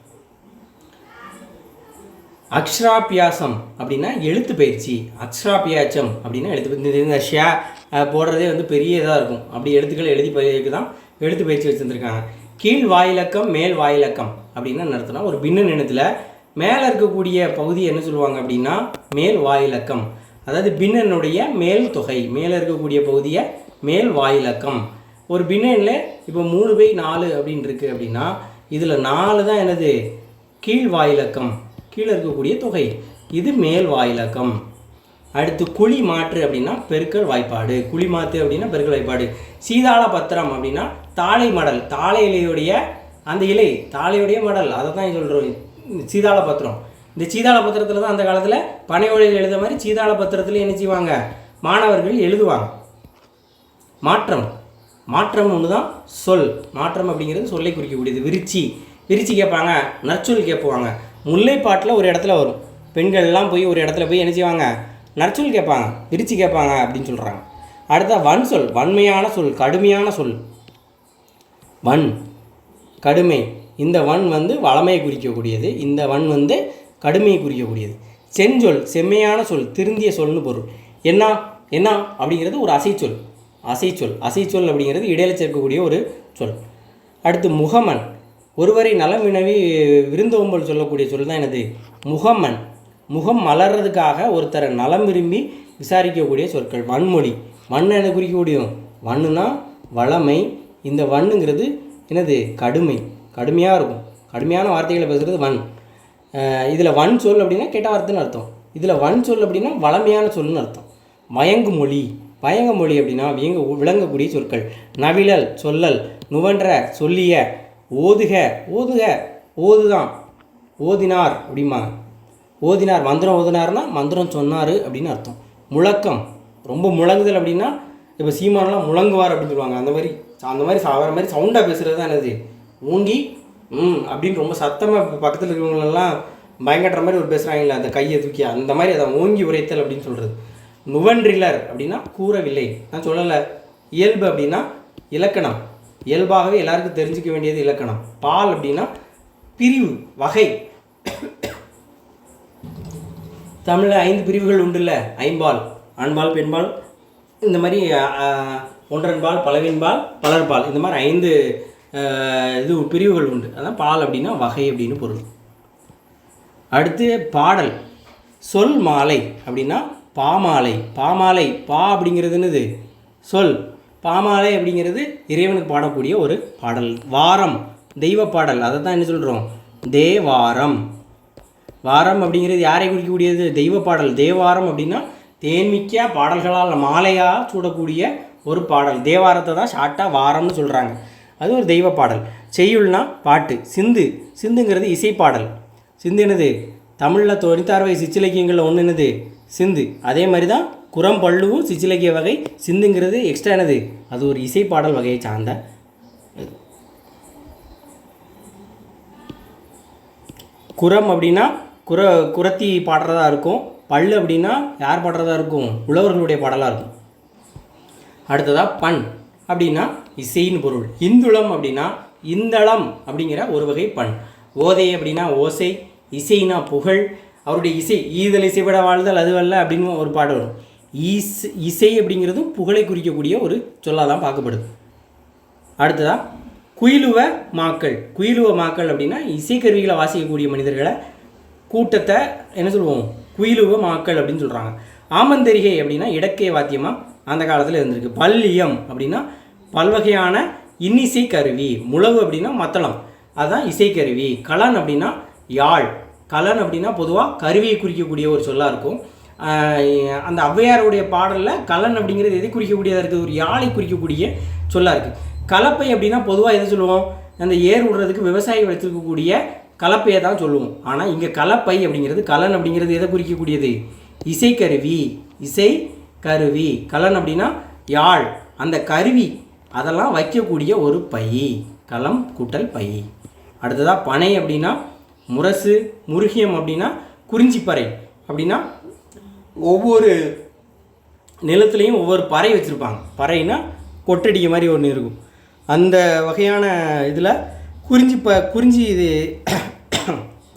அக்ஷராபியாசம் அப்படின்னா எழுத்து பயிற்சி. அக்ஷராபியாச்சம் அப்படின்னா எழுத்து. இந்த ஷே போடுறதே வந்து பெரிய இதாக இருக்கும். அப்படி எழுத்துக்கள் எழுதி பயிருக்கு தான் எழுத்து பயிற்சி வச்சுருந்துருக்காங்க. கீழ் வாயிலக்கம், மேல் வாயிலக்கம் அப்படின்னா நடத்தினா ஒரு பின்ன நினத்தில் மேலே இருக்கக்கூடிய பகுதி என்ன சொல்லுவாங்க அப்படின்னா மேல் வாயிலக்கம். அதாவது பின்னனுடைய மேல் தொகை, மேலே இருக்கக்கூடிய பகுதியை மேல் வாயிலக்கம். ஒரு பின்னனில் இப்போ 3/4 அப்படின்னு இருக்குது அப்படின்னா இதில் 4 தான் என்னது? கீழ் வாயிலக்கம், கீழே இருக்கக்கூடிய தொகை. இது மேல் வாயிலக்கம். அடுத்து குழி மாற்று அப்படின்னா பெருக்கல் வாய்ப்பாடு. குழி மாற்று அப்படின்னா பெருக்கல் வாய்ப்பாடு. சீதாள பத்திரம் அப்படின்னா தாழை மடல். தாழை இலையுடைய அந்த இலை, தாழையுடைய மடல், அதை தான் சொல்கிறோம் சீதாள பத்திரம். இந்த சீதாள பத்திரத்தில் தான் அந்த காலத்தில் பனை ஓலையில் எழுத மாதிரி சீதாள பத்திரத்தில் என்ன செய்வாங்க? மாணவர்கள் எழுதுவாங்க. மாற்றம், மாற்றம் ஒன்று தான் சொல். மாற்றம் அப்படிங்கிறது சொல்லை குறிக்கக்கூடியது. விரிச்சி, விரிச்சி கேட்பாங்க, நற்சொல் கேட்பாங்க. முல்லைப்பாட்டில் ஒரு இடத்துல வரும். பெண்கள்லாம் போய் ஒரு இடத்துல போய் என்ன செய்வாங்க? நற்சொல் கேட்பாங்க, விரிச்சி கேட்பாங்க அப்படின்னு சொல்கிறாங்க. அடுத்த வன் சொல், வன்மையான சொல், கடுமையான சொல். வன், கடுமை. இந்த வன் வந்து வளமையை குறிக்கக்கூடியது, இந்த வன் வந்து கடுமையை குறிக்கக்கூடியது. செஞ்சொல், செம்மையான சொல், திருந்திய சொல்னு பொருள். என்ன என்ன அப்படிங்கிறது ஒரு அசைச்சொல். அசைச்சொல், அசைச்சொல் அப்படிங்கிறது இடையில சேர்க்கக்கூடிய ஒரு சொல். அடுத்து முகமன், ஒருவரை நலம் வினவி விருந்தோம்பல் சொல்லக்கூடிய சொல் தான் என்னது? முகமன். முகம் மலர்றதுக்காக ஒருத்தரை நலம் விரும்பி விசாரிக்கக்கூடிய சொற்கள். வன்மொழி, வண்ணை என்ன குறிக்கக்கூடிய? வண்ணுனா வளமை. இந்த வண்ணுங்கிறது என்னது? கடுமை, கடுமையாக இருக்கும். கடுமையான வார்த்தைகளை பேசுகிறது வன். இதில் வன் சொல் அப்படின்னா கெட்ட வார்த்தைன்னு அர்த்தம். இதில் வன் சொல் அப்படின்னா வளமையான சொல்லுன்னு அர்த்தம். மயங்கு மொழி, பயங்க மொழி அப்படின்னா விளங்கக்கூடிய சொற்கள். நவிழல், சொல்லல். நுவன்ற, சொல்லிய. ஓதுக, ஓதுக, ஓதுதான், ஓதினார் அப்படிம்பாங்க. ஓதினார், மந்திரம் ஓதினார்னா மந்திரம் சொன்னார் அப்படின்னு அர்த்தம். முழக்கம், ரொம்ப முழங்குதல் அப்படின்னா இப்போ சீமானெலாம் முழங்குவார் அப்படின்னு சொல்லுவாங்க. அந்த மாதிரி சாகிற மாதிரி சவுண்டாக பேசுகிறது தான் என்னது? ஊங்கி அப்படின்னு ரொம்ப சத்தமாக பக்கத்தில் இருக்கிறவங்களெல்லாம் பயங்கட்டுற மாதிரி ஒரு பேசுகிறாங்களே, அந்த கையை தூக்கி அந்த மாதிரி அதை ஓங்கி உரைத்தல் அப்படின்னு சொல்கிறது. நுவன்றிலர் அப்படின்னா கூறவில்லை. நான் சொல்லலை. இயல்பு அப்படின்னா இலக்கணம், இயல்பாகவே எல்லாருக்கும் தெரிஞ்சிக்க வேண்டியது இலக்கணம். பால் அப்படின்னா பிரிவு, வகை. தமிழில் 5 பிரிவுகள் உண்டுல்ல, ஐம்பால், ஆண்பால், பெண்பால், இந்த மாதிரி ஒன்றன்பால், பலவின்பால், பலர்பால், இந்த மாதிரி 5 பிரிவுகள் உண்டு. அதான் பால் அப்படின்னா வகை அப்படின்னு பொருள். அடுத்து பாடல். சொல் மாலை அப்படின்னா பாமாலை. பாமாலை, பா அப்படிங்கிறது என்னது? சொல். பாமாலை அப்படிங்கிறது இறைவனுக்கு பாடக்கூடிய ஒரு பாடல். வாரம், தெய்வ பாடல், அதை தான் என்ன சொல்கிறோம்? தேவாரம். வாரம் அப்படிங்கிறது யாரை குறிக்கக்கூடியது? தெய்வ பாடல். தேவாரம் அப்படின்னா தேன்மிக்க பாடல்களால் மாலையாக சூடக்கூடிய ஒரு பாடல். தேவாரத்தை தான் ஷார்ட்டாக வாரம்னு சொல்கிறாங்க. அது ஒரு தெய்வ பாடல். செய்யுள்னா பாட்டு. சிந்து, சிந்துங்கிறது இசைப்பாடல். சிந்து என்னது? தமிழில் 96 வகை சிற்றிலக்கியங்களில் ஒன்று என்னது? சிந்து. அதே மாதிரி தான் குரம் பல்லுவும் சிற்றிலக்கிய வகை. சிந்துங்கிறது எக்ஸ்ட்ரா என்னது? அது ஒரு இசைப்பாடல் வகையை சார்ந்த. குரம் அப்படின்னா குரத்தி பாடுறதா இருக்கும். பல்லு அப்படின்னா யார் பாடுறதா இருக்கும்? உழவர்களுடைய பாடலாக இருக்கும். அடுத்ததாக பண். அப்படின்னா இசைன்னு பொருள். இந்துளம் அப்படின்னா இந்தளம் அப்படிங்கிற ஒரு வகை பண். ஓதை அப்படின்னா ஓசை, இசைனா புகழ். அவருடைய இசை ஈதல் இசைப்பட வாழ்தல் அதுவல்ல அப்படின்னு ஒரு பாடல் வரும். இசை அப்படிங்கிறதும் புகழை குறிக்கக்கூடிய ஒரு சொல்லாக தான் பார்க்கப்படுது. அடுத்ததாக குயிலுவ மாக்கள். குயிலுவ மாக்கள் அப்படின்னா இசைக்கருவிகளை வாசிக்கக்கூடிய மனிதர்களை கூட்டத்தை என்ன சொல்லுவோம், குயிலுவ மாக்கள் அப்படின்னு சொல்கிறாங்க. ஆமந்தரிகை அப்படின்னா இடக்கை வாத்தியமாக அந்த காலத்தில் இருந்திருக்கு. பல்லியம் அப்படின்னா பல்வகையான இன்னிசை கருவி. முழவு அப்படின்னா மத்தளம், அதுதான் இசைக்கருவி. கலன் அப்படின்னா யாழ். கலன் அப்படின்னா பொதுவாக கருவியை குறிக்கக்கூடிய ஒரு சொல்லாக இருக்கும். அந்த ஔவையாருடைய பாடலில் கலன் அப்படிங்கிறது எதை குறிக்கக்கூடியதாக இருக்குது, ஒரு யாழை குறிக்கக்கூடிய சொல்லாக இருக்குது. கலப்பை அப்படின்னா பொதுவாக எதை சொல்லுவோம், அந்த ஏர் விடுறதுக்கு விவசாயி வச்சிருக்கக்கூடிய கலப்பையை தான் சொல்லுவோம். ஆனால் இங்கே கலப்பை அப்படிங்கிறது கலன் அப்படிங்கிறது எதை குறிக்கக்கூடியது, இசைக்கருவி. இசை கருவி. கலன் அப்படின்னா யாழ், அந்த கருவி அதெல்லாம் வைக்கக்கூடிய ஒரு பை. களம் கூட்டல் பை. அடுத்ததாக பனை அப்படின்னா முரசு. முருகியம் அப்படின்னா குறிஞ்சிப்பறை. அப்படின்னா ஒவ்வொரு நிலத்துலேயும் ஒவ்வொரு பறை வச்சுருப்பாங்க. பறைனா கொட்டடிக்க மாதிரி ஒன்று இருக்கும். அந்த வகையான இதில் குறிஞ்சி இது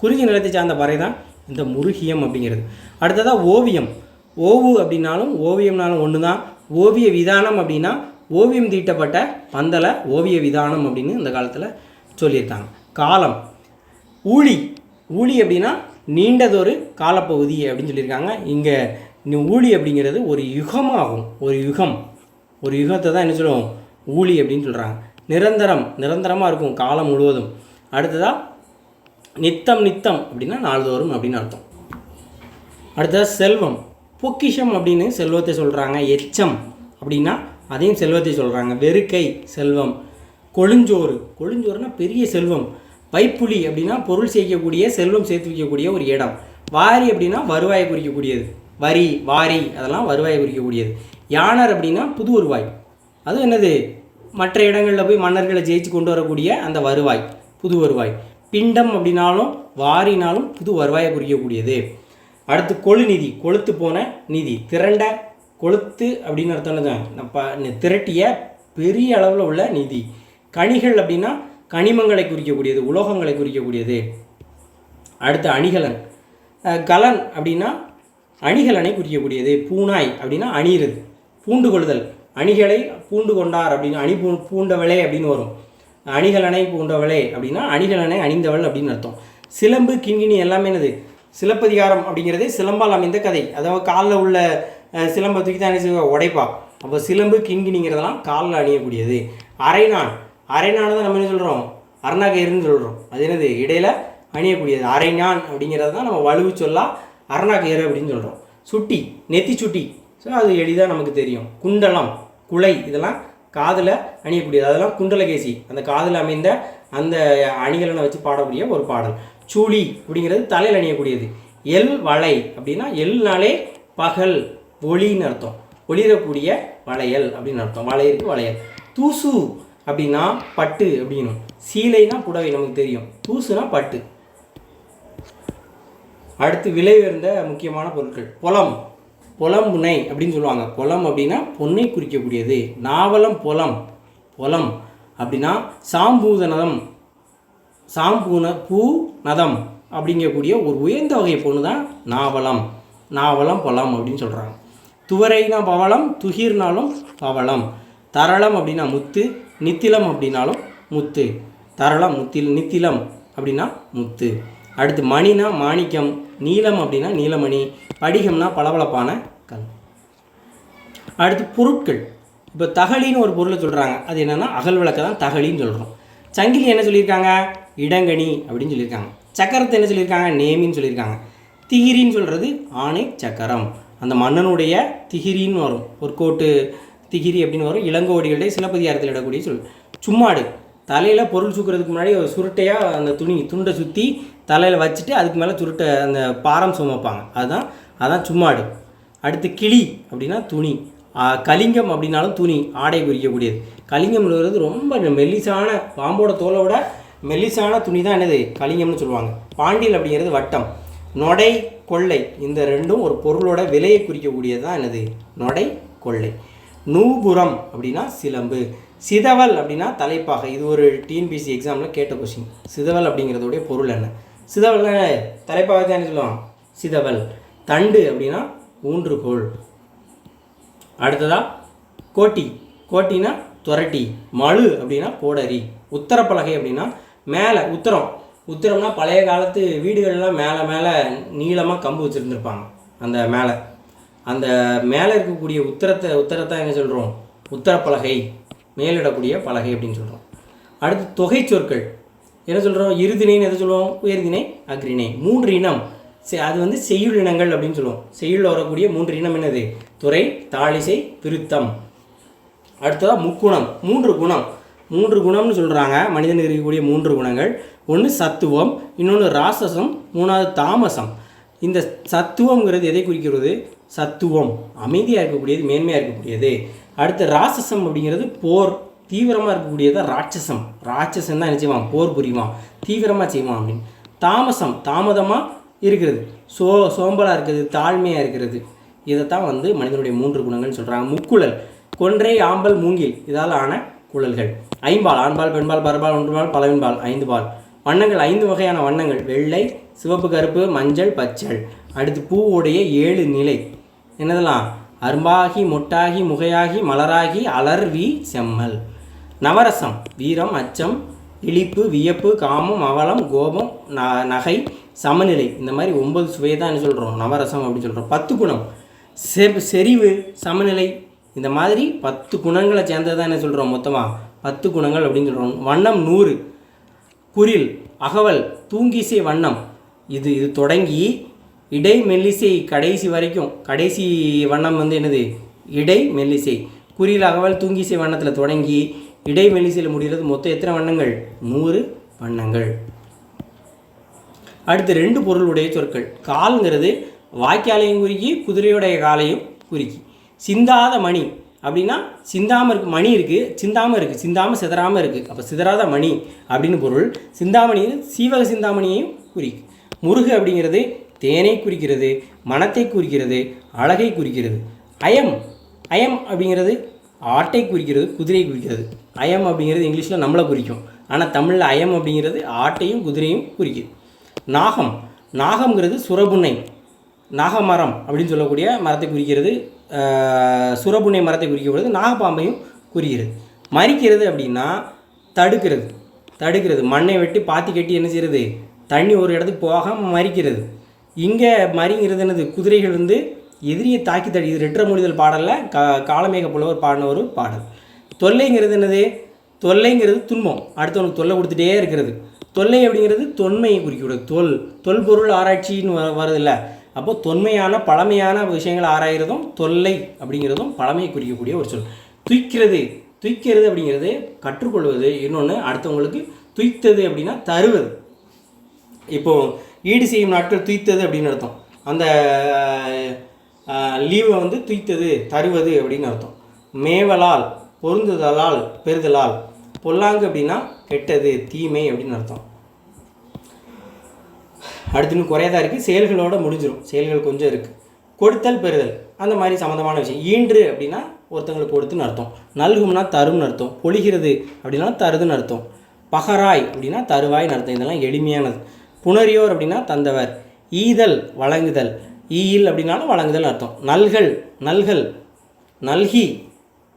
குறிஞ்சி நிலத்தை சார்ந்த பறை தான் இந்த முருகியம் அப்படிங்கிறது. அடுத்ததாக ஓவியம். ஓவு அப்படின்னாலும் ஓவியம்னாலும் ஒன்று தான். ஓவிய விதானம் அப்படின்னா ஓவியம் தீட்டப்பட்ட பந்தலை ஓவிய விதானம் அப்படின்னு இந்த காலத்தில் சொல்லியிருக்காங்க. காலம். ஊழி. ஊழி அப்படின்னா நீண்டதொரு காலப்பகுதி அப்படின்னு சொல்லியிருக்காங்க. இங்கே ஊழி அப்படிங்கிறது ஒரு யுகமாகும். ஒரு யுகத்தை தான் என்ன சொல்லுவோம், ஊழி அப்படின்னு சொல்கிறாங்க. நிரந்தரமாக இருக்கும் காலம் முழுவதும். அடுத்ததாக நித்தம் அப்படின்னா நாள்தோறும் அப்படின்னு அர்த்தம். அடுத்ததாக செல்வம். பொக்கிஷம் அப்படின்னு செல்வத்தை சொல்கிறாங்க. எச்சம் அப்படின்னா அதையும் செல்வத்தை சொல்கிறாங்க. வெறுக்கை செல்வம். கொழுஞ்சோறுனா பெரிய செல்வம். வைப்புலி அப்படின்னா பொருள் சேர்க்கக்கூடிய செல்வம் சேர்த்து வைக்கக்கூடிய ஒரு இடம். வாரி அப்படின்னா வருவாயை குறிக்கக்கூடியது. வாரி அதெல்லாம் வருவாயை குறிக்கக்கூடியது. யானர் அப்படின்னா புது வருவாய். அது என்னது, மற்ற இடங்களில் போய் மன்னர்களை ஜெயிச்சு கொண்டு வரக்கூடிய அந்த வருவாய், புது வருவாய். பிண்டம் அப்படின்னாலும் வாரினாலும் புது வருவாயை குறிக்கக்கூடியது. அடுத்து கொழுநிதி. கொழுத்து போன நிதி. திரண்ட கொழுத்து அப்படின்னு அர்த்தம், திரட்டிய பெரிய அளவில் உள்ள நிதி. கனிகள் அப்படின்னா கனிமங்களை குறிக்கக்கூடியது, உலோகங்களை குறிக்கக்கூடியது. அடுத்து அணிகலன். கலன் அப்படின்னா அணிகலனை குறிக்கக்கூடியது. பூனாய் அப்படின்னா அணியிறது. பூண்டு கொள்ளுதல். அணிகளை பூண்டு கொண்டார் அப்படின்னு அணி பூண்டவளே அப்படின்னு வரும். அணிகலனை பூண்டவளே அப்படின்னா அணிகலனை அணிந்தவள் அப்படின்னு அர்த்தம். சிலம்பு கிண்கிணி எல்லாமே என்னது, சிலப்பதிகாரம் அப்படிங்கிறது சிலம்பால் அமைந்த கதை. அதாவது காலில் உள்ள சிலம்பை தூக்கி தான் உடைப்பா. அப்போ சிலம்பு கிண்கிணிங்கிறதெல்லாம் காலில் அணியக்கூடியது. அரைநான் தான் நம்ம என்ன சொல்கிறோம், அருணாகயிறுன்னு சொல்கிறோம். அது என்னது, இடையில் அணியக்கூடியது. அரைஞான் அப்படிங்கிறது தான் நம்ம வலுவு சொல்லலாம் அருணாகயிறு அப்படின்னு சொல்கிறோம். சுட்டி, நெத்தி சுட்டி, ஸோ அது எளிதாக நமக்கு தெரியும். குண்டலம், குலை, இதெல்லாம் காதில் அணியக்கூடியது. அதெல்லாம் குண்டலகேசி, அந்த காதில் அமைந்த அந்த அணிகலனை வச்சு பாடக்கூடிய ஒரு பாடல். சூழி அப்படிங்கிறது தலையில் அணியக்கூடியது. எல் வளை அப்படின்னா எல்னாலே பகல் ஒளின்னு அர்த்தம். ஒளிரக்கூடிய வளையல் அப்படின்னு அர்த்தம். வளையருக்கு வளையல். தூசு அப்படின்னா பட்டு அப்படின்னும். சீலைனா புடவை நமக்கு தெரியும். தூசுனா பட்டு. அடுத்து விலை உயர்ந்த முக்கியமான பொருட்கள். பொலம் புனை அப்படின்னு சொல்லுவாங்க. பொலம் அப்படின்னா பொன்னை குறிக்கக்கூடியது. நாவலம் பொலம் அப்படின்னா பூநதம் அப்படிங்கக்கூடிய ஒரு உயர்ந்த வகை பொண்ணு தான் நாவலம் பொலம் அப்படின்னு சொல்கிறாங்க. துவரைனா பவளம், துகிர்னாலும் பவளம். தரளம் அப்படின்னா முத்து, நித்திலம் அப்படின்னாலும் முத்து. தரளம் நித்திலம் அப்படின்னா முத்து. அடுத்து மணினா மாணிக்கம், நீலம் அப்படின்னா நீலமணி, படிகம்னா பளபளப்பான கல். அடுத்து பொருட்கள். இப்போ தகழின்னு ஒரு பொருளை சொல்கிறாங்க. அது என்னென்னா அகல் விளக்க தான் தகழின்னு சொல்கிறோம். சங்கிலி என்ன சொல்லியிருக்காங்க, இடங்கனி அப்படின்னு சொல்லியிருக்காங்க. சக்கரத்தை என்ன சொல்லியிருக்காங்க, நேமின்னு சொல்லியிருக்காங்க. திகிரின்னு சொல்கிறது ஆணை சக்கரம். அந்த மன்னனுடைய திகிரின்னு வரும், ஒரு கோட்டு திகிரி அப்படின்னு வரும். இளங்கோவடிகளுடைய சிலப்பதிகாரத்தில் இடக்கூடிய சொல். சும்மாடு, தலையில் பொருள் சுற்றுறதுக்கு முன்னாடி ஒரு சுருட்டையாக அந்த துண்டை சுற்றி தலையில் வச்சுட்டு அதுக்கு மேலே சுருட்டை அந்த பாரம் சுமப்பாங்க, அதுதான் சும்மாடு. அடுத்து கிளி அப்படின்னா துணி. கலிங்கம் அப்படின்னாலும் துணி, ஆடை குறிக்கக்கூடியது. கலிங்கம்ன்றது ரொம்ப மெல்லிசான, பாம்போட தோலை விட மெல்லிசான துணி தான் என்னது கலிங்கம்னு சொல்லுவாங்க. பாண்டியல் அப்படிங்கிறது வட்டம். நொடை கொள்ளை, இந்த ரெண்டும் ஒரு பொருளோட விலையை குறிக்கக்கூடியது தான் என்னது நொடை கொள்ளை. நூபுரம் அப்படின்னா சிலம்பு. சிதவல் அப்படின்னா தலைப்பாகை. இது ஒரு டிஎன்பிஎஸ்சி எக்ஸாமில் கேட்ட கொஸ்டின். சிதவல் அப்படிங்கிறதுடைய பொருள் என்ன? சிதவல் தலைப்பாகை தான் சொல்லுவோம். சிதவல். தண்டு அப்படின்னா ஊன்றுகோல். அடுத்ததா கோட்டி. கோட்டினா துரட்டி. மழு அப்படின்னா கோடரி. உத்தரப்பலகை அப்படின்னா மேலே உத்தரம். உத்தரம்னா பழைய காலத்து வீடுகள்லாம் மேலே மேலே நீளமாக கம்பு வச்சுருந்துருப்பாங்க. அந்த மேலே இருக்கக்கூடிய உத்தரத்தை என்ன சொல்கிறோம்? உத்தரப்பலகை, மேலிடக்கூடிய பலகை அப்படின்னு சொல்கிறோம். அடுத்து தொகை சொற்கள் என்ன சொல்கிறோம்? இருதிணைன்னு எதை சொல்லுவோம்? உயர்திணை, அக்ரிணை. 3 இனம். அது செய்யுள் இனங்கள் அப்படின்னு சொல்லுவோம். செய்யுளில் வரக்கூடிய 3 இனம் என்னது? துறை, தாளிசை, விருத்தம். அடுத்ததாக முக்குணம். 3 குணம். 3 குணம்னு சொல்கிறாங்க. மனிதனுக்கு இருக்கக்கூடிய 3 குணங்கள். ஒன்று சத்துவம், இன்னொன்று ராசசம், 3வது தாமசம். இந்த சத்துவங்கிறது எதை குறிக்கிறது? சத்துவம் அமைதியாக இருக்கக்கூடியது, மேன்மையாக இருக்கக்கூடியது. அடுத்து ராசசம் அப்படிங்கிறது போர், தீவிரமாக இருக்கக்கூடியது ராட்சசம். ராட்சசம் தான் என்ன செய்வான்? போர் புரிவான், தீவிரமாக செய்வான் அப்படின்னு. தாமசம் தாமதமாக இருக்கிறது, சோம்பலாக இருக்கிறது, தாழ்மையாக இருக்கிறது. இதைத்தான் மனிதனுடைய 3 குணங்கள்னு சொல்கிறாங்க. முக்குழல், கொன்றை, ஆம்பல், மூங்கில் இதால் ஆன குழல்கள். ஐம்பால், ஆண்பால், பெண்பால், பரபால், ஒன்றுபால், பலவின்பால், 5 பால். வண்ணங்கள் 5 வகையான வண்ணங்கள். வெள்ளை, சிவப்பு, கருப்பு, மஞ்சள், பச்சள். அடுத்து பூவுடைய 7 நிலை. என்னதெல்லாம்? அரும்பாகி, மொட்டாகி, முகையாகி, மலராகி, அலர்வி, செம்மல். நவரசம் வீரம், அச்சம், இழிப்பு, வியப்பு, காமம், அவலம், கோபம், நகை, சமநிலை. இந்த மாதிரி 9 சுவையை தான் என்ன சொல்கிறோம்? நவரசம் அப்படின்னு சொல்கிறோம். 10 குணம். செறிவு, சமநிலை. இந்த மாதிரி 10 குணங்களை சேர்ந்தது தான் என்ன சொல்கிறோம்? மொத்தமாக 10 குணங்கள் அப்படின்னு சொல்கிறோம். வண்ணம் 100. குறில், அகவல், தூங்கிசை வண்ணம். இது தொடங்கி இடை மெல்லிசை கடைசி வரைக்கும். கடைசி வண்ணம் என்னது? இடை மெல்லிசை. குறில், அகவல், தூங்கிசை வண்ணத்தில் தொடங்கி இடை மெல்லிசையில் முடிகிறது. மொத்தம் எத்தனை வண்ணங்கள்? 100 வண்ணங்கள். அடுத்து 2 பொருளுடைய சொற்கள். கால்ங்கிறது வாய்க்காலையும் குறிக்கி, குதிரையுடைய காலையும் குறிக்கி. சிந்தாத மணி அப்படின்னா சிந்தாமல் இருக்குது, மணி இருக்குது, சிந்தாமல் இருக்குது, சிந்தாமல் சிதறாமல் இருக்குது. அப்போ சிதறாத மணி அப்படின்னு பொருள். சிந்தாமணி சீவக சிந்தாமணியையும் குறிக்கும். முருகு அப்படிங்கிறது தேனை குறிக்கிறது, மனத்தை குறிக்கிறது, அழகை குறிக்கிறது. அயம் அப்படிங்கிறது ஆட்டை குறிக்கிறது, குதிரையை குறிக்கிறது. அயம் அப்படிங்கிறது இங்கிலீஷில் நம்மளை குறிக்கும், ஆனால் தமிழில் அயம் அப்படிங்கிறது ஆட்டையும் குதிரையும் குறிக்குது. நாகம்ங்கிறது சுரபுன்னை, நாகமரம் அப்படின்னு சொல்லக்கூடிய மரத்தை குறிக்கிறது. சுரபுன்னை மரத்தை குறிக்கப்படுது. நாகப்பாம்பையும் குறிக்கிறது. மறிக்கிறது அப்படின்னா தடுக்கிறது. மண்ணை வெட்டி பாத்தி கட்டி என்ன செய்கிறது? தண்ணி ஒரு இடத்துக்கு போகாமல் மறிக்கிறது. இங்கே மறிங்கிறது என்னது? குதிரைகள் எதிரியை தாக்கி தடி. இது ரெற்றமொழிதல் பாடலில் காலமேக புலவர் பாடின ஒரு பாடல். தொல்லைங்கிறது என்னது? தொல்லைங்கிறது துன்பம், அடுத்தவனுக்கு தொல்லை கொடுத்துட்டே இருக்கிறது. தொல்லை அப்படிங்கிறது தொன்மையை குறிக்கிறது. தொல்பொருள் ஆராய்ச்சின்னு வருதில்ல. அப்போ தொன்மையான பழமையான விஷயங்களை ஆராய்கிறதும் தொல்லை அப்படிங்கிறதும் பழமையை குறிக்கக்கூடிய ஒரு சொல். துய்க்கிறது அப்படிங்கிறது கற்றுக்கொள்வது. இன்னொன்று அடுத்தவங்களுக்கு துய்த்தது அப்படின்னா தருவது. இப்போது ஈடு செய்யும் நாட்கள் துய்த்தது அப்படின்னு அர்த்தம். அந்த லீவை துய்த்தது, தருவது அப்படின்னு அர்த்தம். மேவலால், பொருந்துதலால், பெறுதலால். பொல்லாங்கு அப்படின்னா கெட்டது, தீமை அப்படின்னு அர்த்தம். அடுத்து இன்னும் குறையதான் இருக்குது. செயல்களோடு முடிஞ்சிடும். செயல்கள் கொஞ்சம் இருக்குது. கொடுத்தல், பெறுதல் அந்த மாதிரி சம்மந்தமான விஷயம். ஈன்று அப்படின்னா ஒருத்தங்களுக்கு கொடுத்துன்னு அர்த்தம். நல்கும்னா தரும்னு அர்த்தம். பொழிகிறது அப்படின்னா தருதுன்னு அர்த்தம். பகராய் அப்படின்னா தருவாய்னு அர்த்தம். இதெல்லாம் எளிமையானது. புணரியோர் அப்படின்னா தந்தவர். ஈதல், வழங்குதல். ஈயில் அப்படின்னாலும் வழங்குதல் அர்த்தம். நல்கல்,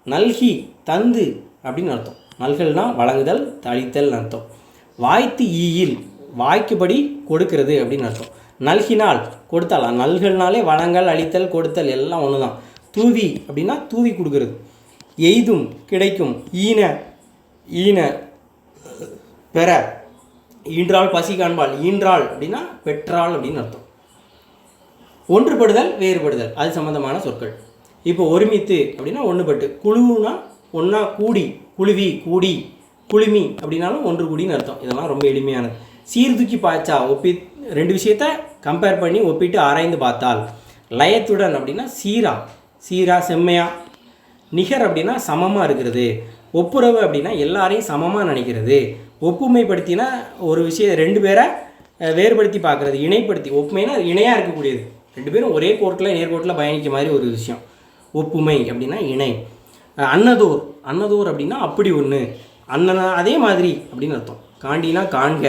நல்கி, தந்து அப்படின்னு அர்த்தம். நல்கல்னால் வழங்குதல், அளித்தல் அர்த்தம். வாய்த்து ஈயில், வாய்க்குப்படி கொடுக்கிறது அப்படின்னு அர்த்தம். நல்கினால் கொடுத்தால். நல்கல்னாலே வழங்கல், அளித்தல், கொடுத்தல் எல்லாம் ஒன்று தான். தூவி அப்படின்னா தூவி கொடுக்கறது. எய்தும், கிடைக்கும். ஈன பெற. ஈன்றாள் பசி காண்பாள். ஈன்றாள் அப்படின்னா பெற்றாள் அப்படின்னு அர்த்தம். ஒன்றுபடுதல், வேறுபடுதல் அது சம்மந்தமான சொற்கள். இப்போ ஒருமித்து அப்படின்னா ஒன்றுபட்டு. குழுவுனா ஒன்றா கூடி, குழுவி, கூடி, குழுமி அப்படின்னாலும் ஒன்று கூடின்னு அர்த்தம். இதெல்லாம் ரொம்ப எளிமையானது. சீர்தூக்கி பாய்ச்சா, 2 விஷயத்த கம்பேர் பண்ணி ஒப்பிட்டு ஆராய்ந்து பார்த்தால். லயத்துடன் அப்படின்னா சீரா, செம்மையா. நிகர் அப்படின்னா சமமாக இருக்கிறது. ஒப்புரவு அப்படின்னா எல்லாரையும் சமமாக நினைக்கிறது. ஒப்புமைப்படுத்தினா ஒரு விஷயம் 2 பேரை வேறுபடுத்தி பார்க்குறது. இணைப்படுத்தி, ஒப்புமைனா இணையாக இருக்கக்கூடியது. 2 பேரும் ஒரே கோட்டில் நேர்கோட்டில் பயணிக்க மாதிரி ஒரு விஷயம். ஒப்புமை அப்படின்னா இணை. அன்னதோர், அன்னதோர் அப்படின்னா அப்படி ஒன்று, அண்ணனா அதே மாதிரி அப்படின்னு அர்த்தம். காண்டினா காண்க,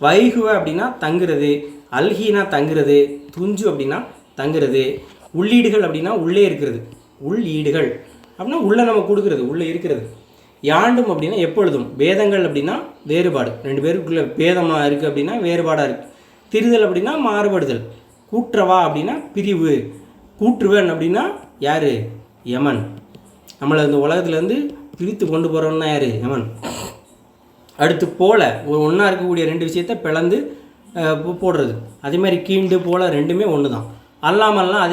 வைகுவ அப்படின்னா தங்குறது, அல்ஹீனா தங்குறது, துஞ்சு அப்படின்னா தங்குறது, உள்ளீடுகள் அப்படின்னா உள்ளே இருக்கிறது, உள்ளீடுகள் அப்படின்னா உள்ளே நம்ம கொடுக்குறது, உள்ளே இருக்கிறது. யாண்டும் அப்படின்னா எப்பொழுதும், பேதங்கள் அப்படின்னா வேறுபாடு, ரெண்டு பேருக்குள்ளே பேதமாக இருக்குது அப்படின்னா வேறுபாடாக இருக்குது. திரிதல் அப்படின்னா மாறுபடுதல். கூற்றவா அப்படின்னா பிரிவு, கூற்றுவன் அப்படின்னா யார்? யமன். நம்மளை இந்த உலகத்துலேருந்து பிரித்து கொண்டு போகிறவன்னா யார்? யமன். அடுத்து போல, ஒன்றா இருக்கக்கூடிய ரெண்டு விஷயத்தை பிளந்து போடுறது. அதே மாதிரி கீண்டு போல ரெண்டுமே ஒன்று தான். அல்லாமல்லாம்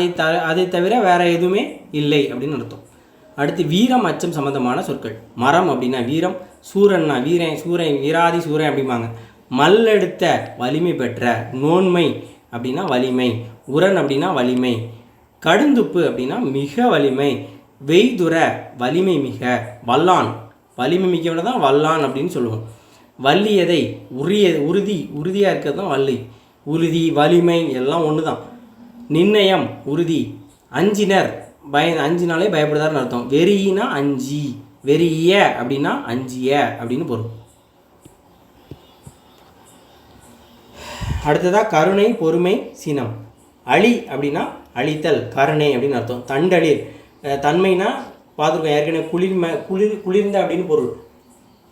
அதை தவிர வேறு எதுவுமே இல்லை அப்படின்னு அர்த்தம். அடுத்து வீரம் அச்சம் சம்மந்தமான சொற்கள். மரம் அப்படின்னா வீரம், சூரன்னா வீரன், சூரன் வீராதி சூரன் அப்படிம்பாங்க. மல்லெடுத்த வலிமை பெற்ற, நோன்மை அப்படின்னா வலிமை, உரன் அப்படின்னா வலிமை, கடுந்துப்பு அப்படின்னா மிக வலிமை, வெய்துர வலிமை மிக, வல்லான் வலிமை மிக்கவனை தான் வல்லான் அப்படின்னு சொல்லுவோம். வள்ளியதை உறுதியாக இருக்கிறது தான் வள்ளி. உறுதி வலிமை எல்லாம் ஒன்று தான். நிர்ணயம் உறுதி. அஞ்சினர் அஞ்சினாலே பயப்படுதாருன்னு அர்த்தம். வெறியினா அஞ்சி, வெறிய அப்படின்னா அஞ்சிய அப்படின்னு பொருள். அடுத்ததாக கருணை பொறுமை சினம். அழி அப்படின்னா அழித்தல், கருணை அப்படின்னு அர்த்தம். தண்டளிர் தன்மைனா பார்த்துருக்கோம் ஏற்கனவே, குளிர்ந்த அப்படின்னு பொருள்.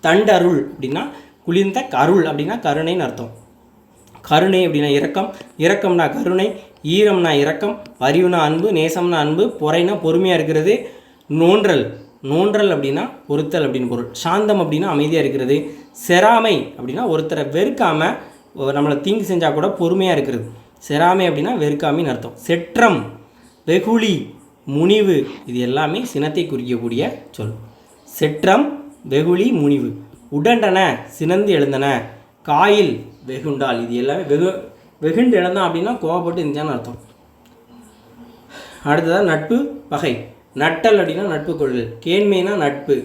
தண்டருள் அப்படின்னா குளிர்ந்த, அருள் அப்படின்னா கருணைன்னு அர்த்தம். கருணை அப்படின்னா இரக்கம், இரக்கம்னா கருணை, ஈரம்னா இரக்கம், அறிவுனா அன்பு, நேசம்னா அன்பு, பொறைனா பொறுமையாக இருக்கிறது, நோன்றல் நோன்றல் அப்படின்னா பொறுத்தல் அப்படின்னு பொருள். சாந்தம் அப்படின்னா அமைதியாக இருக்கிறது, செராமை அப்படின்னா ஒருத்தரை வெறுக்காமல் நம்மளை தீங்கு செஞ்சால் கூட பொறுமையாக இருக்கிறது, செராமை அப்படின்னா வெறுக்காமின்னு அர்த்தம். செற்றம் வெகுளி முனிவு, இது எல்லாமே சினத்தை குறிக்கக்கூடிய சொல். செற்றம் வெகுளி முனிவு. உடண்டன சினந்து எழுந்தன, காயில் வெகுண்டால், இது எல்லாமே வெகுண்டு எழுந்தான் அப்படின்னா கோவப்பட்டு இருந்தான்னு அர்த்தம். அடுத்ததாக நட்பு பகை. நட்டல் அப்படின்னா நட்பு கொள்ளுதல், கேண்மைனா நட்பு,